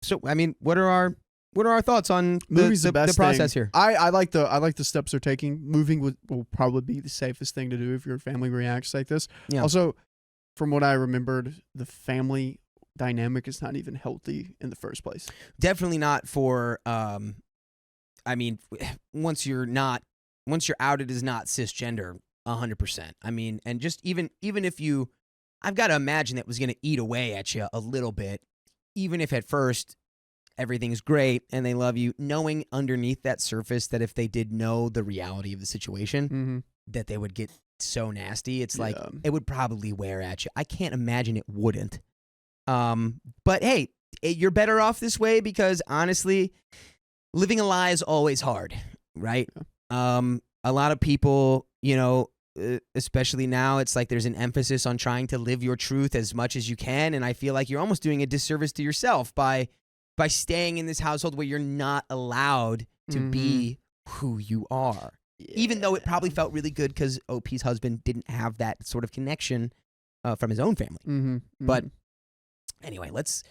So I mean, what are our thoughts on the process here? I like the steps they're taking. Moving will probably be the safest thing to do if your family reacts like this. Yeah. Also, from what I remembered, the family dynamic is not even healthy in the first place. Definitely not for, I mean, once you're outed as not cisgender, 100%. I mean, and just even if I've got to imagine that was going to eat away at you a little bit, even if at first everything's great and they love you, knowing underneath that surface that if they did know the reality of the situation, that they would get so nasty. It's like it would probably wear at you. I can't imagine it wouldn't. But hey, you're better off this way because honestly, living a lie is always hard, right? A lot of people, especially now, it's like there's an emphasis on trying to live your truth as much as you can, and I feel like you're almost doing a disservice to yourself by staying in this household where you're not allowed to be who you are. Even though it probably felt really good because OP's husband didn't have that sort of connection from his own family. But anyway, let's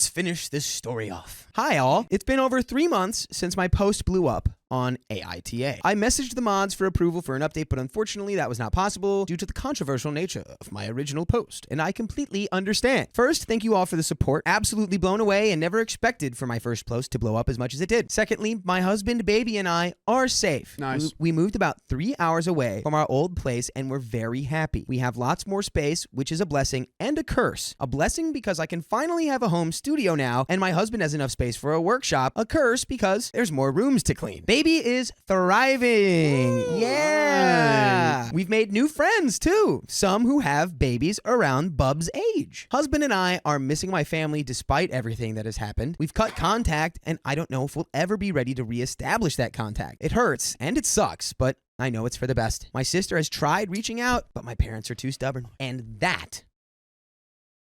finish this story off. Hi, all. It's been over 3 months since my post blew up on AITAH. I messaged the mods for approval for an update, but unfortunately that was not possible due to the controversial nature of my original post, and I completely understand. First, thank you all for the support. Absolutely blown away and never expected for my first post to blow up as much as it did. Secondly, my husband, baby, and I are safe. Nice. We moved about 3 hours away from our old place, and we're very happy. We have lots more space, which is a blessing and a curse. A blessing because I can finally have a home studio now, and my husband has enough space for a workshop. A curse because there's more rooms to clean. Baby is thriving. Ooh, yeah. Right. We've made new friends too. Some who have babies around Bub's age. Husband and I are missing my family despite everything that has happened. We've cut contact and I don't know if we'll ever be ready to reestablish that contact. It hurts and it sucks, but I know it's for the best. My sister has tried reaching out, but my parents are too stubborn. And that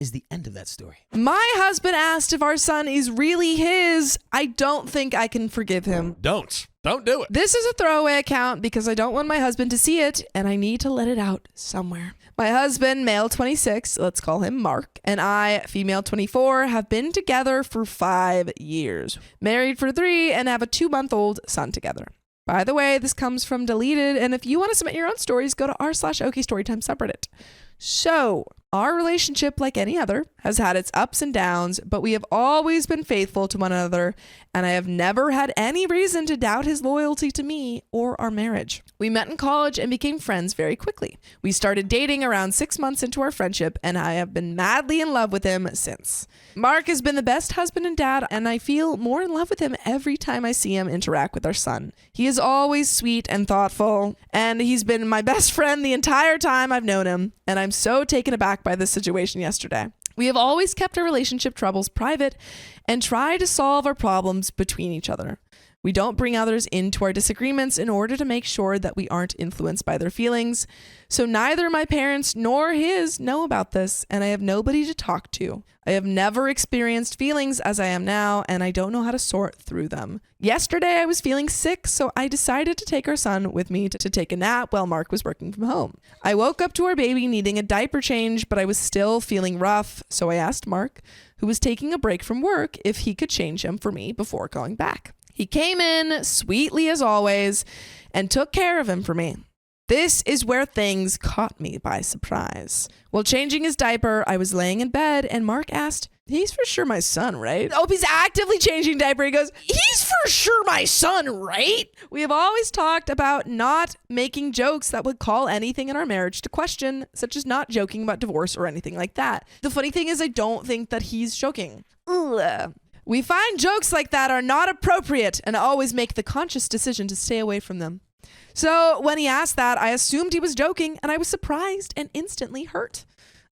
is the end of that story. My husband asked if our son is really his. I don't think I can forgive him. Don't do it. This is a throwaway account because I don't want my husband to see it and I need to let it out somewhere. My husband, male 26, let's call him Mark, and I, female 24, have been together for 5 years, married for 3, and have a 2-month-old son together. By the way, this comes from Deleted, and if you want to submit your own stories, go to r/OKStorytime subreddit. So, our relationship, like any other, has had its ups and downs, but we have always been faithful to one another, and I have never had any reason to doubt his loyalty to me or our marriage. We met in college and became friends very quickly. We started dating around 6 months into our friendship, and I have been madly in love with him since. Mark has been the best husband and dad, and I feel more in love with him every time I see him interact with our son. He is always sweet and thoughtful, and he's been my best friend the entire time I've known him, and I'm so taken aback by this situation yesterday. We have always kept our relationship troubles private and try to solve our problems between each other. We don't bring others into our disagreements in order to make sure that we aren't influenced by their feelings. So neither my parents nor his know about this, and I have nobody to talk to. I have never experienced feelings as I am now, and I don't know how to sort through them. Yesterday, I was feeling sick, so I decided to take our son with me to take a nap while Mark was working from home. I woke up to our baby needing a diaper change, but I was still feeling rough, so I asked Mark, who was taking a break from work, if he could change him for me before going back. He came in sweetly as always and took care of him for me. This is where things caught me by surprise. While changing his diaper, I was laying in bed and Mark asked, "He's for sure my son, right?" Oh, he's actively changing diaper. He goes, "He's for sure my son, right?" We have always talked about not making jokes that would call anything in our marriage to question, such as not joking about divorce or anything like that. The funny thing is I don't think that he's joking. Ugh. We find jokes like that are not appropriate and always make the conscious decision to stay away from them. So when he asked that, I assumed he was joking and I was surprised and instantly hurt.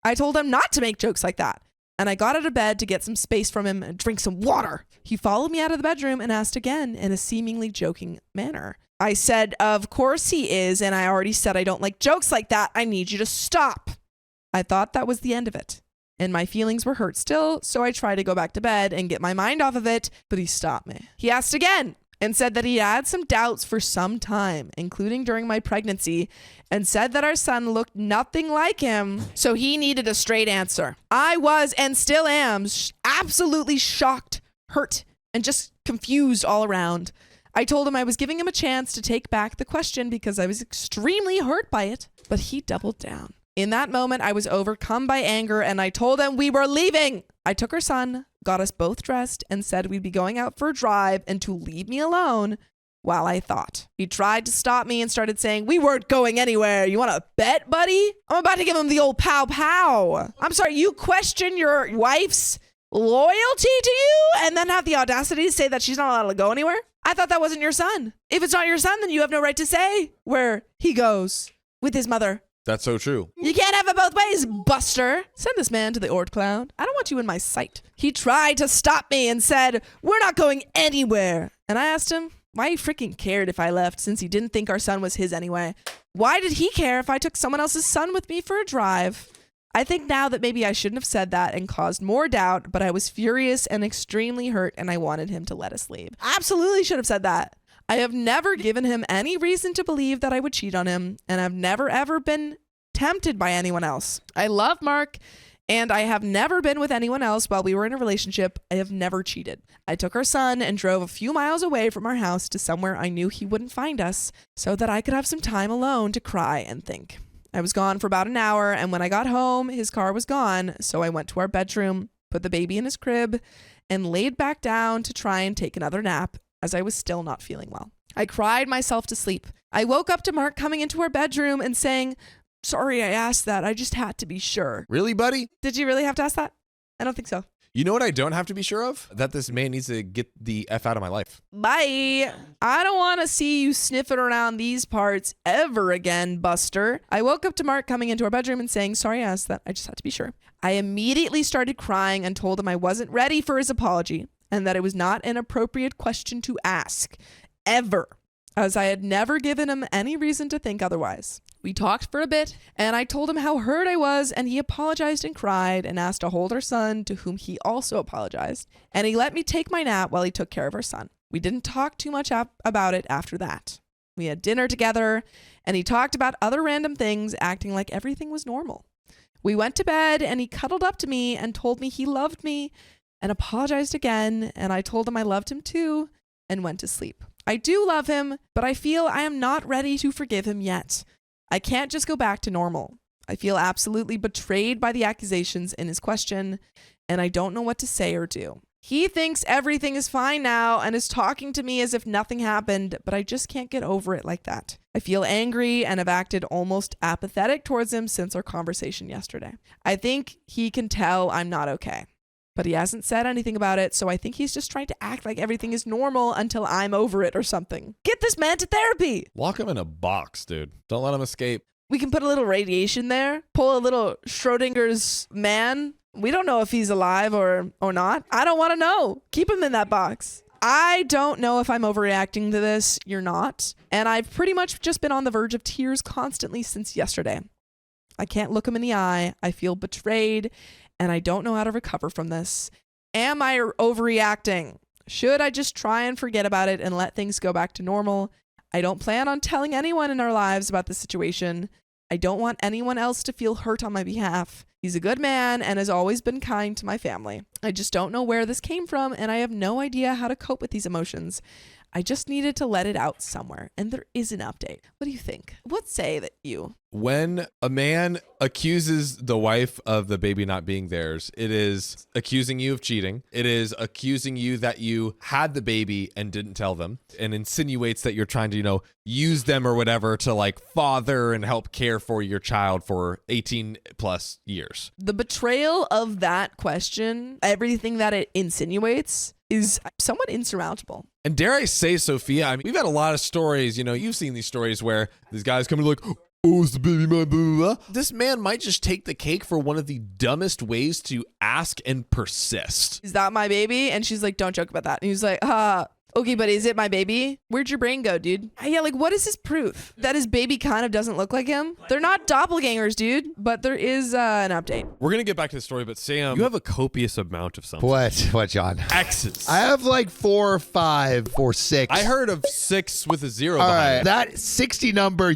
I told him not to make jokes like that. And I got out of bed to get some space from him and drink some water. He followed me out of the bedroom and asked again in a seemingly joking manner. I said, "Of course he is. And I already said I don't like jokes like that. I need you to stop." I thought that was the end of it. And my feelings were hurt still, so I tried to go back to bed and get my mind off of it, but he stopped me. He asked again and said that he had some doubts for some time, including during my pregnancy, and said that our son looked nothing like him, so he needed a straight answer. I was and still am absolutely shocked, hurt, and just confused all around. I told him I was giving him a chance to take back the question because I was extremely hurt by it, but he doubled down. In that moment, I was overcome by anger and I told him we were leaving. I took our son, got us both dressed, and said we'd be going out for a drive and to leave me alone while I thought. He tried to stop me and started saying, "We weren't going anywhere. You want to bet, buddy?" I'm about to give him the old pow pow. I'm sorry, you question your wife's loyalty to you and then have the audacity to say that she's not allowed to go anywhere? I thought that wasn't your son. If it's not your son, then you have no right to say where he goes with his mother. That's so true. You can't have it both ways, Buster. Send this man to the Ord cloud. I don't want you in my sight. He tried to stop me and said, "We're not going anywhere." And I asked him why he freaking cared if I left since he didn't think our son was his anyway. Why did he care if I took someone else's son with me for a drive? I think now that maybe I shouldn't have said that and caused more doubt, but I was furious and extremely hurt and I wanted him to let us leave. Absolutely should have said that. I have never given him any reason to believe that I would cheat on him, and I've never ever been tempted by anyone else. I love Mark, and I have never been with anyone else while we were in a relationship. I have never cheated. I took our son and drove a few miles away from our house to somewhere I knew he wouldn't find us so that I could have some time alone to cry and think. I was gone for about an hour, and when I got home, his car was gone, so I went to our bedroom, put the baby in his crib, and laid back down to try and take another nap, as I was still not feeling well. I cried myself to sleep. I woke up to Mark coming into our bedroom and saying, "Sorry I asked that. I just had to be sure." Really, buddy? Did you really have to ask that? I don't think so. You know what I don't have to be sure of? That this man needs to get the F out of my life. Bye. I don't want to see you sniffing around these parts ever again, Buster. I woke up to Mark coming into our bedroom and saying, "Sorry I asked that. I just had to be sure." I immediately started crying and told him I wasn't ready for his apology and that it was not an appropriate question to ask, ever, as I had never given him any reason to think otherwise. We talked for a bit, and I told him how hurt I was, and he apologized and cried and asked to hold our son, to whom he also apologized, and he let me take my nap while he took care of our son. We didn't talk too much about it after that. We had dinner together, and he talked about other random things, acting like everything was normal. We went to bed, and he cuddled up to me and told me he loved me and apologized again, and I told him I loved him too and went to sleep. I do love him, but I feel I am not ready to forgive him yet. I can't just go back to normal. I feel absolutely betrayed by the accusations in his question, and I don't know what to say or do. He thinks everything is fine now and is talking to me as if nothing happened, but I just can't get over it like that. I feel angry and have acted almost apathetic towards him since our conversation yesterday. I think he can tell I'm not okay, but he hasn't said anything about it, so I think he's just trying to act like everything is normal until I'm over it or something. Get this man to therapy. Lock him in a box, dude. Don't let him escape. We can put a little radiation there, pull a little Schrodinger's man. We don't know if he's alive or not. I don't want to know. Keep him in that box. I don't know if I'm overreacting to this. You're not. And I've pretty much just been on the verge of tears constantly since yesterday. I can't look him in the eye. I feel betrayed, and I don't know how to recover from this. Am I overreacting? Should I just try and forget about it and let things go back to normal? I don't plan on telling anyone in our lives about the situation. I don't want anyone else to feel hurt on my behalf. He's a good man and has always been kind to my family. I just don't know where this came from, and I have no idea how to cope with these emotions. I just needed to let it out somewhere, and there is an update. What do you think? What say that you? When a man accuses the wife of the baby not being theirs, it is accusing you of cheating. It is accusing you that you had the baby and didn't tell them, and insinuates that you're trying to, use them or whatever to like father and help care for your child for 18 plus years. The betrayal of that question, everything that it insinuates, is somewhat insurmountable. And dare I say, Sophia, we've had a lot of stories, you've seen these stories where these guys come and like, oh, it's the baby, my blah, blah, blah. This man might just take the cake for one of the dumbest ways to ask and persist. Is that my baby? And she's like, don't joke about that. And he's like, okay, but is it my baby? Where'd your brain go, dude? Yeah, like, what is his proof? That his baby kind of doesn't look like him? They're not doppelgangers, dude. But there is an update. We're going to get back to the story, but Sam, you have a copious amount of something. What, John? X's. I have like 4 or 5 or 6. I heard of 6 with a 0 All behind right, it. that 60 number,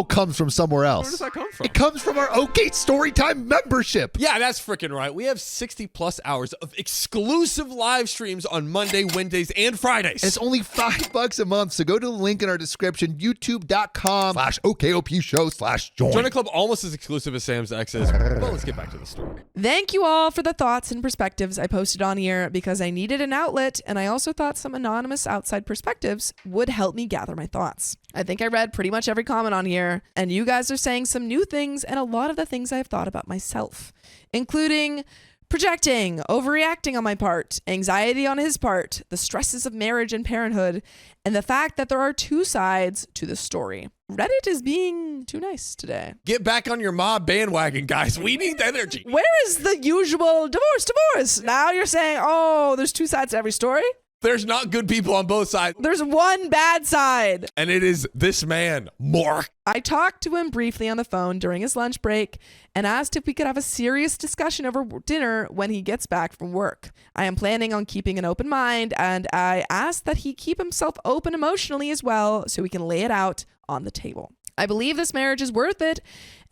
comes from somewhere else. Where does that come from? It comes from our OK Storytime membership. Yeah, that's freaking right. We have 60 plus hours of exclusive live streams on Monday, Wednesdays, and Fridays. And it's only $5 a month. So go to the link in our description, youtube.com/OKOP show/join. Join a club almost as exclusive as Sam's X's. Well, let's get back to the story. Thank you all for the thoughts and perspectives I posted on here because I needed an outlet, and I also thought some anonymous outside perspectives would help me gather my thoughts. I think I read pretty much every comment on here, and you guys are saying some new things and a lot of the things I've thought about myself, including projecting, overreacting on my part, anxiety on his part, the stresses of marriage and parenthood, and the fact that there are 2 sides to the story. Reddit is being too nice today. Get back on your mob bandwagon, guys. We need energy. Where is the usual divorce? Now you're saying, oh, there's 2 sides to every story? There's not good people on both sides. There's one bad side. And it is this man, Mark. I talked to him briefly on the phone during his lunch break and asked if we could have a serious discussion over dinner when he gets back from work. I am planning on keeping an open mind, and I asked that he keep himself open emotionally as well so we can lay it out on the table. I believe this marriage is worth it,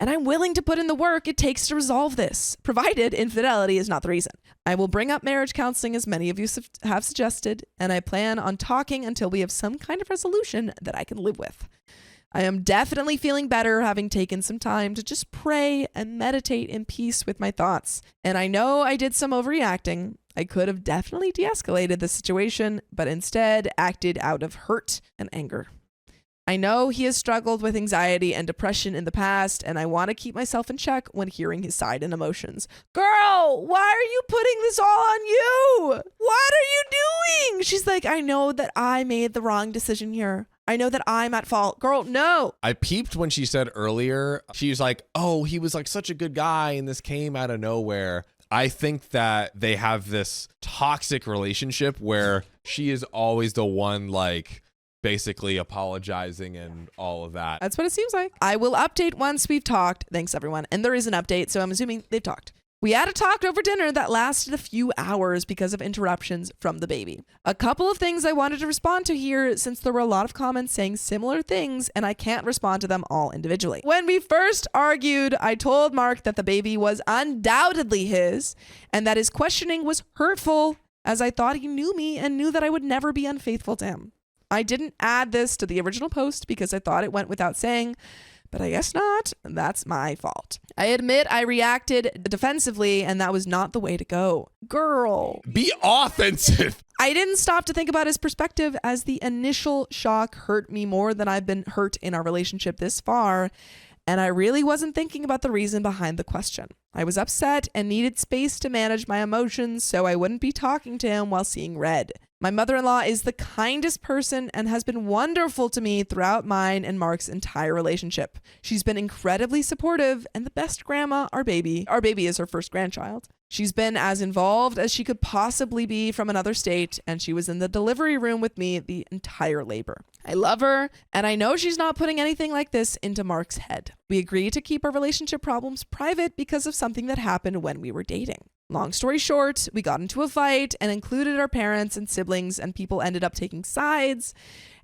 and I'm willing to put in the work it takes to resolve this, provided infidelity is not the reason. I will bring up marriage counseling as many of you have suggested, and I plan on talking until we have some kind of resolution that I can live with. I am definitely feeling better having taken some time to just pray and meditate in peace with my thoughts. And I know I did some overreacting. I could have definitely de-escalated the situation, but instead acted out of hurt and anger. I know he has struggled with anxiety and depression in the past, and I want to keep myself in check when hearing his side and emotions. Girl, why are you putting this all on you? What are you doing? She's like, I know that I made the wrong decision here. I know that I'm at fault. Girl, no. I peeped when she said earlier, she was like, oh, he was like such a good guy, and this came out of nowhere. I think that they have this toxic relationship where she is always the one like basically apologizing and all of that. That's what it seems like. I will update once we've talked. Thanks, everyone. And there is an update, so I'm assuming they've talked. We had a talk over dinner that lasted a few hours because of interruptions from the baby. A couple of things I wanted to respond to here since there were a lot of comments saying similar things and I can't respond to them all individually. When we first argued, I told Mark that the baby was undoubtedly his and that his questioning was hurtful as I thought he knew me and knew that I would never be unfaithful to him. I didn't add this to the original post because I thought it went without saying, but I guess not. That's my fault. I admit I reacted defensively and that was not the way to go. Girl. Be offensive. I didn't stop to think about his perspective as the initial shock hurt me more than I've been hurt in our relationship this far. And I really wasn't thinking about the reason behind the question. I was upset and needed space to manage my emotions so I wouldn't be talking to him while seeing red. My mother-in-law is the kindest person and has been wonderful to me throughout mine and Mark's entire relationship. She's been incredibly supportive and the best grandma, our baby is her first grandchild. She's been as involved as she could possibly be from another state, and she was in the delivery room with me the entire labor. I love her, and I know she's not putting anything like this into Mark's head. We agreed to keep our relationship problems private because of something that happened when we were dating. Long story short, we got into a fight and included our parents and siblings, and people ended up taking sides.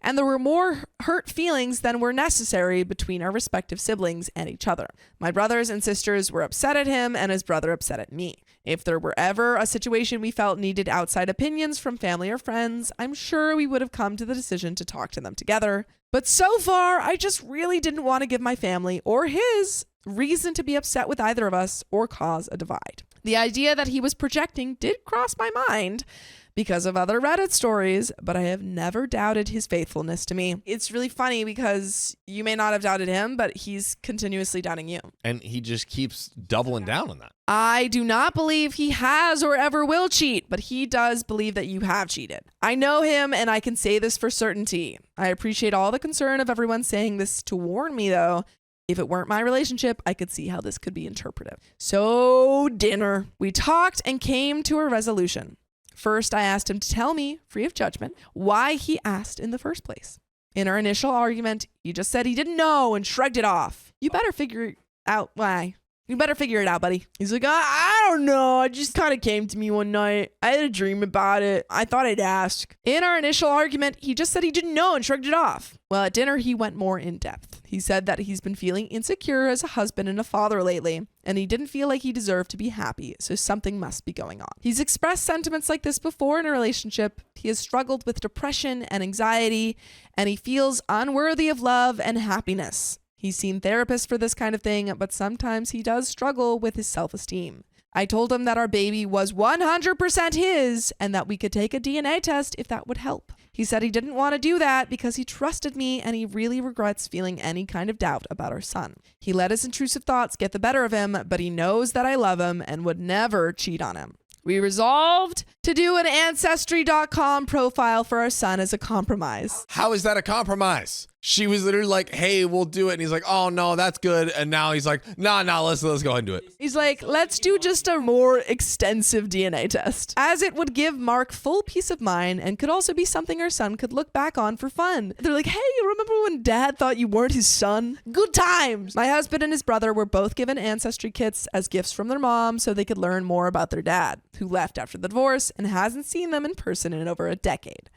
And there were more hurt feelings than were necessary between our respective siblings and each other. My brothers and sisters were upset at him and his brother upset at me. If there were ever a situation we felt needed outside opinions from family or friends, I'm sure we would have come to the decision to talk to them together. But so far, I just really didn't want to give my family or his reason to be upset with either of us or cause a divide. The idea that he was projecting did cross my mind because of other Reddit stories, but I have never doubted his faithfulness to me. It's really funny because you may not have doubted him, but he's continuously doubting you. And he just keeps doubling down on that. I do not believe he has or ever will cheat, but he does believe that you have cheated. I know him and I can say this for certainty. I appreciate all the concern of everyone saying this to warn me though. If it weren't my relationship, I could see how this could be interpreted. So dinner. We talked and came to a resolution. First, I asked him to tell me, free of judgment, why he asked in the first place. In our initial argument, he just said he didn't know and shrugged it off. You better figure out why. You better figure it out, buddy. He's like, I don't know. It just kind of came to me one night. I had a dream about it. I thought I'd ask. In our initial argument, he just said he didn't know and shrugged it off. Well, at dinner, he went more in depth. He said that he's been feeling insecure as a husband and a father lately, and he didn't feel like he deserved to be happy, so something must be going on. He's expressed sentiments like this before in a relationship. He has struggled with depression and anxiety, and he feels unworthy of love and happiness. He's seen therapists for this kind of thing, but sometimes he does struggle with his self-esteem. I told him that our baby was 100% his and that we could take a DNA test if that would help. He said he didn't want to do that because he trusted me and he really regrets feeling any kind of doubt about our son. He let his intrusive thoughts get the better of him, but he knows that I love him and would never cheat on him. We resolved to do an Ancestry.com profile for our son as a compromise. How is that a compromise? She was literally like, hey, we'll do it. And he's like, oh, no, that's good. And now he's like, nah, let's go ahead and do it. He's like, let's do just a more extensive DNA test, as it would give Mark full peace of mind and could also be something our son could look back on for fun. They're like, hey, remember when dad thought you weren't his son? Good times. My husband and his brother were both given ancestry kits as gifts from their mom so they could learn more about their dad, who left after the divorce and hasn't seen them in person in over a decade.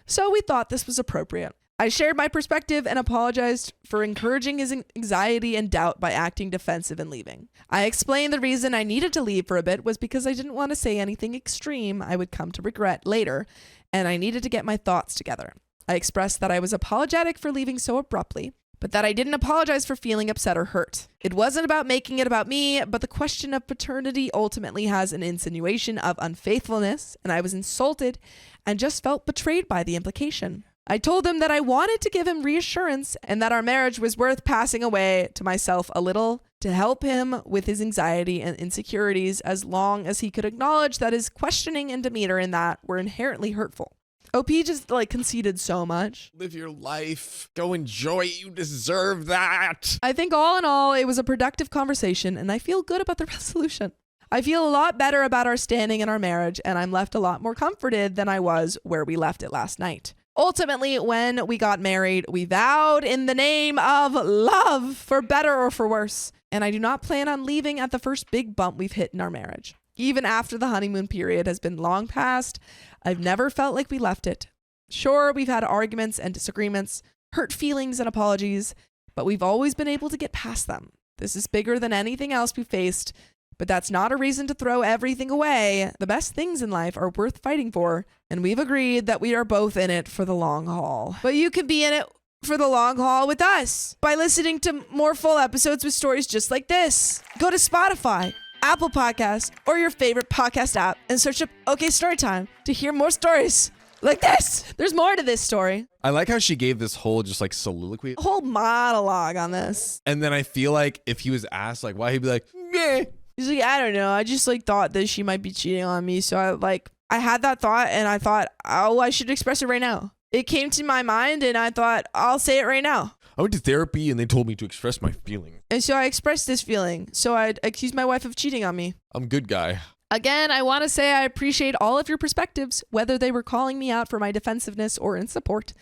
So we thought this was appropriate. I shared my perspective and apologized for encouraging his anxiety and doubt by acting defensive and leaving. I explained the reason I needed to leave for a bit was because I didn't want to say anything extreme I would come to regret later, and I needed to get my thoughts together. I expressed that I was apologetic for leaving so abruptly, but that I didn't apologize for feeling upset or hurt. It wasn't about making it about me, but the question of paternity ultimately has an insinuation of unfaithfulness, and I was insulted and just felt betrayed by the implication. I told him that I wanted to give him reassurance and that our marriage was worth passing away to myself a little to help him with his anxiety and insecurities as long as he could acknowledge that his questioning and demeanor in that were inherently hurtful. OP just conceded so much. Live your life. Go enjoy it. You deserve that. I think all in all, it was a productive conversation and I feel good about the resolution. I feel a lot better about our standing in our marriage and I'm left a lot more comforted than I was where we left it last night. Ultimately, when we got married, we vowed in the name of love, for better or for worse. And I do not plan on leaving at the first big bump we've hit in our marriage. Even after the honeymoon period has been long past, I've never felt like we left it. Sure, we've had arguments and disagreements, hurt feelings and apologies, but we've always been able to get past them. This is bigger than anything else we've faced, but that's not a reason to throw everything away. The best things in life are worth fighting for, and we've agreed that we are both in it for the long haul. But you can be in it for the long haul with us by listening to more full episodes with stories just like this. Go to Spotify, Apple Podcasts, or your favorite podcast app and search up OK Storytime to hear more stories like this. There's more to this story. I like how she gave this whole just soliloquy. A whole monologue on this. And then I feel like if he was asked why, he'd be like, meh. He's like, I don't know. I just thought that she might be cheating on me. So I I had that thought and I thought, oh, I should express it right now. It came to my mind and I thought, I'll say it right now. I went to therapy and they told me to express my feeling. And so I expressed this feeling. So I accused my wife of cheating on me. I'm a good guy. Again, I want to say I appreciate all of your perspectives, whether they were calling me out for my defensiveness or in support,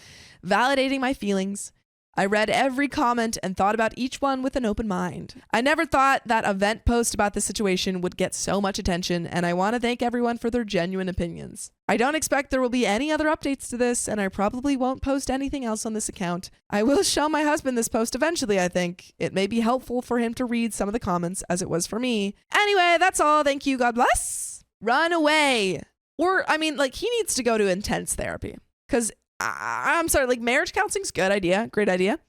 validating my feelings. I read every comment and thought about each one with an open mind. I never thought that a vent post about the situation would get so much attention, and I want to thank everyone for their genuine opinions. I don't expect there will be any other updates to this, and I probably won't post anything else on this account. I will show my husband this post eventually, I think. It may be helpful for him to read some of the comments, as it was for me. Anyway, that's all. Thank you. God bless. Run away. Or, I mean, like, he needs to go to intense therapy. Because I'm sorry, like, marriage counseling's good idea, great idea,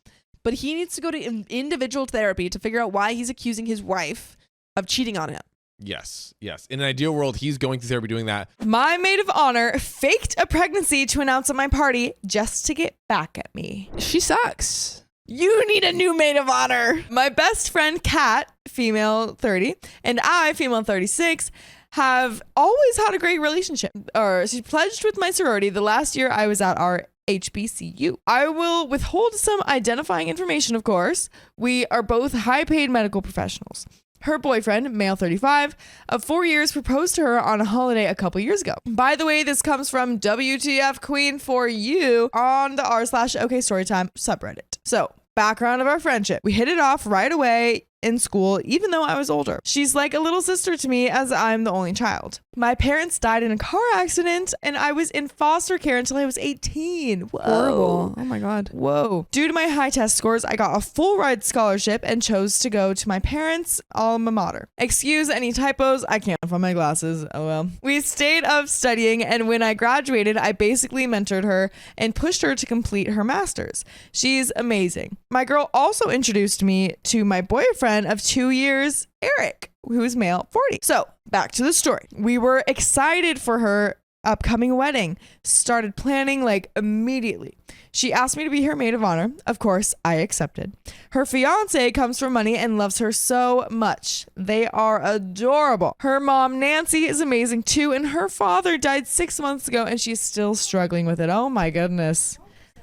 but he needs to go to individual therapy to figure out why he's accusing his wife of cheating on him. Yes. In an ideal world, he's going to therapy doing that. My maid of honor faked a pregnancy to announce at my party just to get back at me. She sucks. You need a new maid of honor. My best friend, Kat, female 30, and I, female 36, have always had a great relationship. She pledged with my sorority the last year I was at our HBCU. I will withhold some identifying information, of course. We are both high-paid medical professionals. Her boyfriend, male 35, of 4 years, proposed to her on a holiday a couple years ago. By the way, this comes from WTF Queen for you on the r/OK Storytime subreddit. So, background of our friendship. We hit it off right away in school, even though I was older. She's like a little sister to me as I'm the only child. My parents died in a car accident and I was in foster care until I was 18. Whoa. Horrible. Oh my God. Whoa. Due to my high test scores, I got a full ride scholarship and chose to go to my parents' alma mater. Excuse any typos, I can't find my glasses. Oh well. We stayed up studying, and when I graduated, I basically mentored her and pushed her to complete her master's. She's amazing. My girl also introduced me to my boyfriend of 2 years, Eric, who is male 40. So back to the story. We were excited for her upcoming wedding, started planning like immediately. She asked me to be her maid of honor. Of course, I accepted. Her fiance comes from money and loves her so much. They are adorable. Her mom, Nancy, is amazing too, and her father died 6 months ago and she's still struggling with it. Oh my goodness.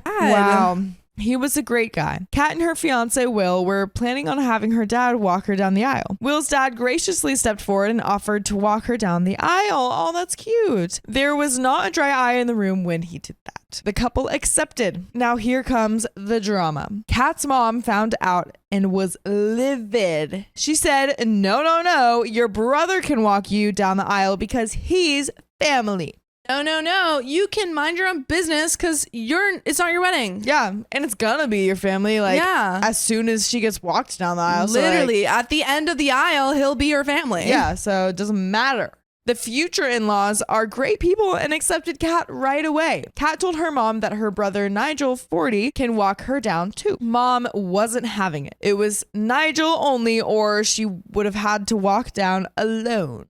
Wow. He was a great guy. Kat and her fiance, Will, were planning on having her dad walk her down the aisle. Will's dad graciously stepped forward and offered to walk her down the aisle. Oh, that's cute. There was not a dry eye in the room when he did that. The couple accepted. Now here comes the drama. Kat's mom found out and was livid. She said, no, your brother can walk you down the aisle because he's family. No. You can mind your own business because it's not your wedding. Yeah. And it's gonna be your family. Like, as soon as she gets walked down the aisle. Literally, so like, at the end of the aisle, he'll be your family. Yeah. So it doesn't matter. The future in-laws are great people and accepted Kat right away. Kat told her mom that her brother Nigel, 40, can walk her down too. Mom wasn't having it. It was Nigel only, or she would have had to walk down alone.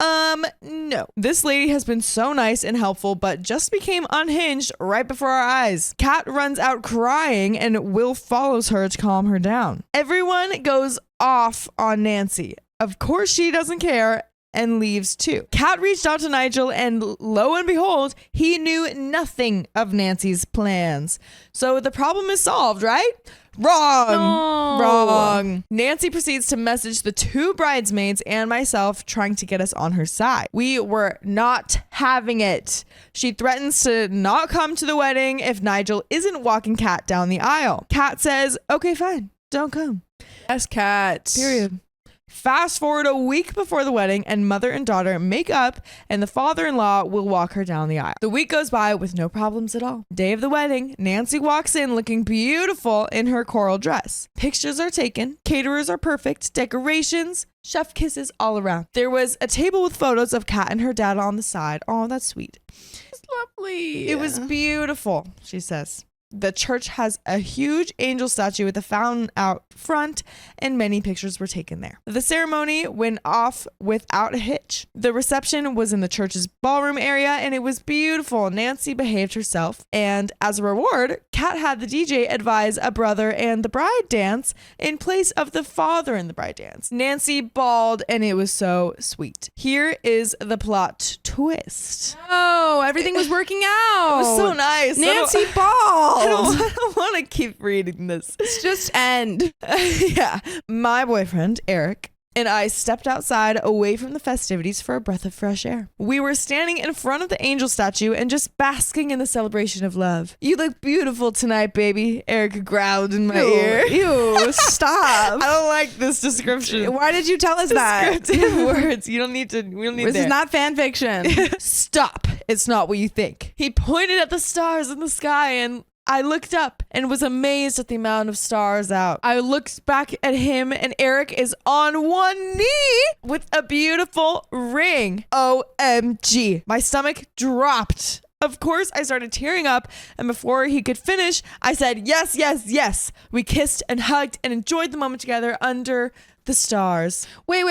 No. This lady has been so nice and helpful, but just became unhinged right before our eyes. Kat runs out crying and Will follows her to calm her down. Everyone goes off on Nancy. Of course she doesn't care and leaves too. Kat reached out to Nigel and lo and behold, he knew nothing of Nancy's plans. So the problem is solved, right? Wrong. Nancy proceeds to message the 2 bridesmaids and myself, trying to get us on her side. We were not having it. She threatens to not come to the wedding if Nigel isn't walking Kat down the aisle. Kat says, okay, fine, don't come. Yes, Kat. Period. Fast forward a week before the wedding and mother and daughter make up and the father-in-law will walk her down the aisle. The week goes by with no problems at all. Day of the wedding, Nancy walks in looking beautiful in her coral dress. Pictures are taken, caterers are perfect, decorations, chef kisses all around. There was a table with photos of Kat and her dad on the side. Oh, that's sweet. It's lovely. It was beautiful, she says. The church has a huge angel statue with a fountain out front, and many pictures were taken there. The ceremony went off without a hitch. The reception was in the church's ballroom area, and it was beautiful. Nancy behaved herself, and as a reward, Kat had the DJ advise a brother and the bride dance in place of the father and the bride dance. Nancy bawled, and it was so sweet. Here is the plot twist. Oh, everything was working out. It was so nice. Nancy bawled. I don't want to keep reading this. Let's just end. Yeah. My boyfriend, Eric, and I stepped outside away from the festivities for a breath of fresh air. We were standing in front of the angel statue and just basking in the celebration of love. You look beautiful tonight, baby, Eric growled in my ear. Ew, stop. I don't like this description. Why did you tell us that? Descriptive words. You don't need to. We don't need This is not fan fiction. Stop. It's not what you think. He pointed at the stars in the sky, and I looked up and was amazed at the amount of stars out. I looked back at him, and Eric is on one knee with a beautiful ring. OMG. My stomach dropped. Of course, I started tearing up, and before he could finish, I said, yes, yes, yes. We kissed and hugged and enjoyed the moment together under the stars. Wait.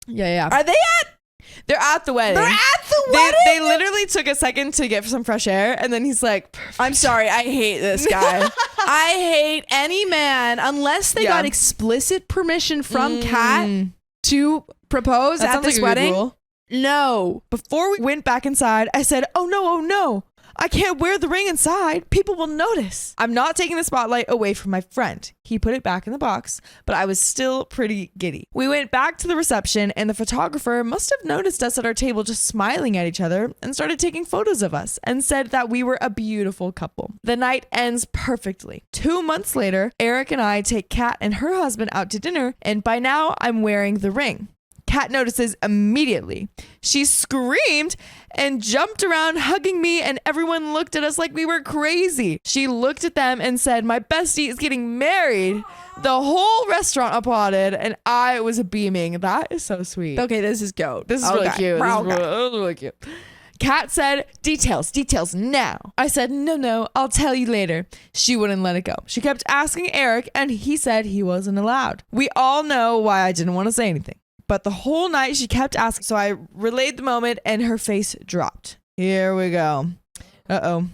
Yeah. Are they at? They're at the wedding. They're at the wedding? They literally took a second to get some fresh air, and then he's like, perfect. I'm sorry, I hate this guy. I hate any man unless they got explicit permission from Kat to propose That at sounds this like a good wedding. rule. No. Before we went back inside, I said, oh no. I can't wear the ring inside. People will notice. I'm not taking the spotlight away from my friend. He put it back in the box, but I was still pretty giddy. We went back to the reception, and the photographer must have noticed us at our table just smiling at each other and started taking photos of us and said that we were a beautiful couple. The night ends perfectly. 2 months later, Eric and I take Kat and her husband out to dinner, and by now I'm wearing the ring. Kat notices immediately. She screamed and jumped around hugging me, and everyone looked at us like we were crazy. She looked at them and said, my bestie is getting married. The whole restaurant applauded, and I was beaming. That is so sweet. Okay, this is goat. This is really cute. Okay. This is really cute. Kat said, details now. I said, no, I'll tell you later. She wouldn't let it go. She kept asking Eric, and he said he wasn't allowed. We all know why I didn't want to say anything. But the whole night she kept asking, so I relayed the moment, and her face dropped. Here we go. Uh-oh.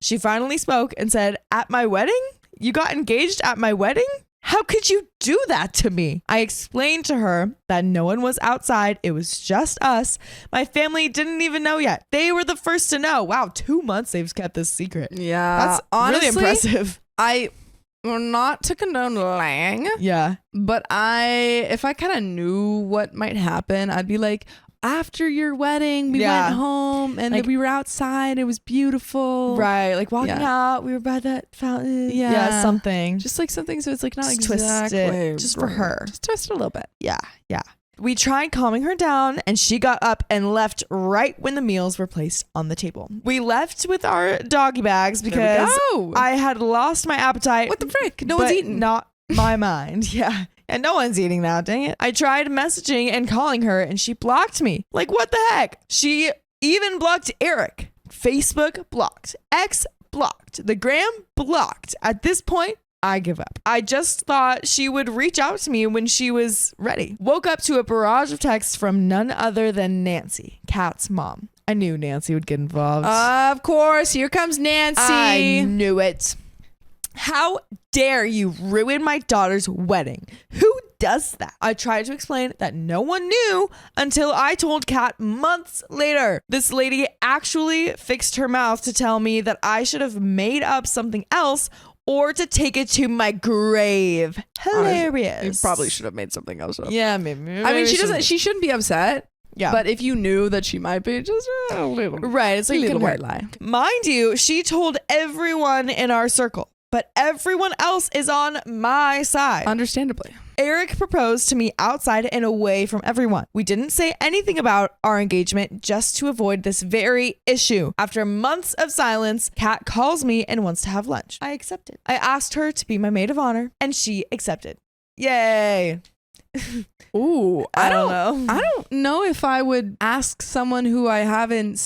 She finally spoke and said, at my wedding? You got engaged at my wedding? How could you do that to me? I explained to her that no one was outside. It was just us. My family didn't even know yet. They were the first to know. Wow, 2 months they've kept this secret. Yeah. That's honestly, really impressive. Not to condone lying. Yeah. But if I kind of knew what might happen, I'd be like, after your wedding, we went home and like, we were outside. It was beautiful. Right. Like walking out, we were by that fountain. Yeah. Something. Just like something. So it's like not just exactly twist it, just for her. Just twist it a little bit. Yeah. We tried calming her down, and she got up and left right when the meals were placed on the table. We left with our doggy bags because I had lost my appetite. What the frick? No one's eating. Not my mind. Yeah. And no one's eating now, dang it. I tried messaging and calling her, and she blocked me. Like, what the heck? She even blocked Eric. Facebook blocked. X blocked. The gram blocked. At this point, I give up. I just thought she would reach out to me when she was ready. Woke up to a barrage of texts from none other than Nancy, Kat's mom. I knew Nancy would get involved. Of course. Here comes Nancy. I knew it. How dare you ruin my daughter's wedding? Who does that? I tried to explain that no one knew until I told Kat months later. This lady actually fixed her mouth to tell me that I should have made up something else or to take it to my grave. Hilarious. You probably should have made something else up. Yeah, maybe. I mean, she shouldn't be upset. Yeah. But if you knew that she might be, just a little. Right. It's like a little little white lie. Mind you, she told everyone in our circle, but everyone else is on my side. Understandably. Eric proposed to me outside and away from everyone. We didn't say anything about our engagement just to avoid this very issue. After months of silence, Kat calls me and wants to have lunch. I accepted. I asked her to be my maid of honor, and she accepted. Yay. Ooh, I don't know. I don't know if I would ask someone who I haven't,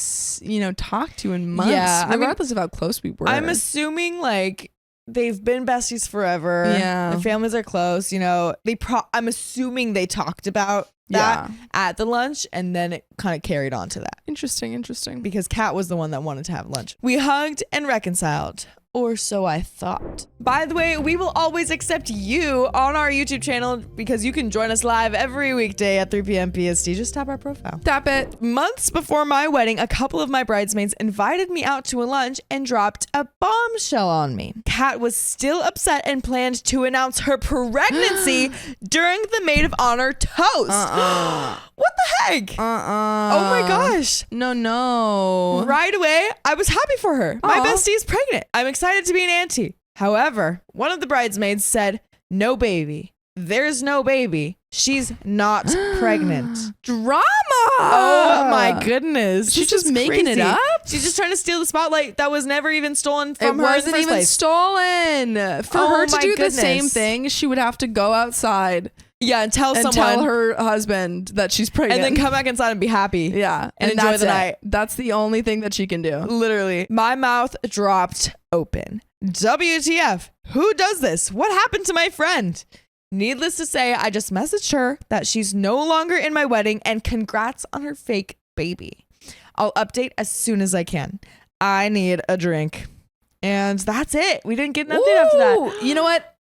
talked to in months, Yeah, I mean, regardless of how close we were. I'm assuming like they've been besties forever. Yeah. The families are close. I'm assuming they talked about that at the lunch, and then it kind of carried on to that. Interesting. Because Kat was the one that wanted to have lunch. We hugged and reconciled. Or so I thought. By the way, we will always accept you on our YouTube channel because you can join us live every weekday at 3 p.m. PST. Just tap our profile. Tap it. Months before my wedding, a couple of my bridesmaids invited me out to a lunch and dropped a bombshell on me. Kat was still upset and planned to announce her pregnancy during the maid of honor toast. What the heck? Oh my gosh. No. Right away, I was happy for her. My bestie is pregnant. I'm excited to be an auntie. However, one of the bridesmaids said, "No baby. There's no baby. She's not pregnant." Drama. Oh my goodness. She's just making it up? She's just trying to steal the spotlight that was never even stolen from It her. wasn't even place. stolen. For Oh her to my do goodness. the same thing, she would have to go outside Yeah, and tell and someone. tell her husband that she's pregnant. and then come back inside and be happy. Yeah. And enjoy that's the it. night. That's the only thing that she can do. Literally. My mouth dropped open. WTF? Who does this? What happened to my friend? Needless to say, I just messaged her that she's no longer in my wedding and congrats on her fake baby. I'll update as soon as I can. I need a drink. And that's it. We didn't get an update after that. You know what?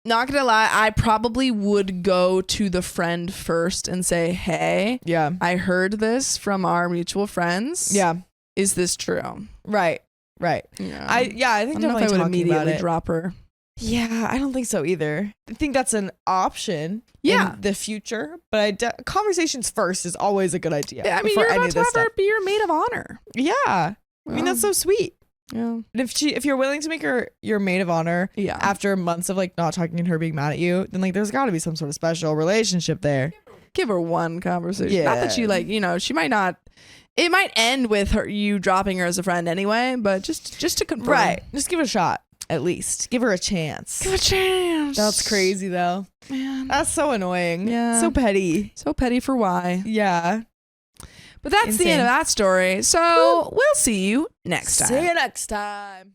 Not gonna lie, I probably would go to the friend first and say, "Hey, Yeah. I heard this from our mutual friends. Yeah. Is this true?" Right. Right. Yeah. I think I don't know if I definitely would talking about immediately it. drop her. Yeah, I don't think so either. I think that's an option Yeah. in the future, but conversations first is always a good idea. I mean, before you're any about of to this have her stuff. be your maid of honor. Yeah. I mean, that's so sweet. Yeah. And if you're willing to make her your maid of honor Yeah. after months of like not talking and her being mad at you, then like there's got to be some sort of special relationship there. Give her one conversation. Yeah. Not that she she might not. It might end with you dropping her as a friend anyway, but just to confirm. Right. Just give it a shot at least. Give her a chance. Give a chance. That's crazy though. Man. That's so annoying. Yeah. So petty. So petty for why. Yeah. But that's the end of that story. So we'll see you next time. See you next time.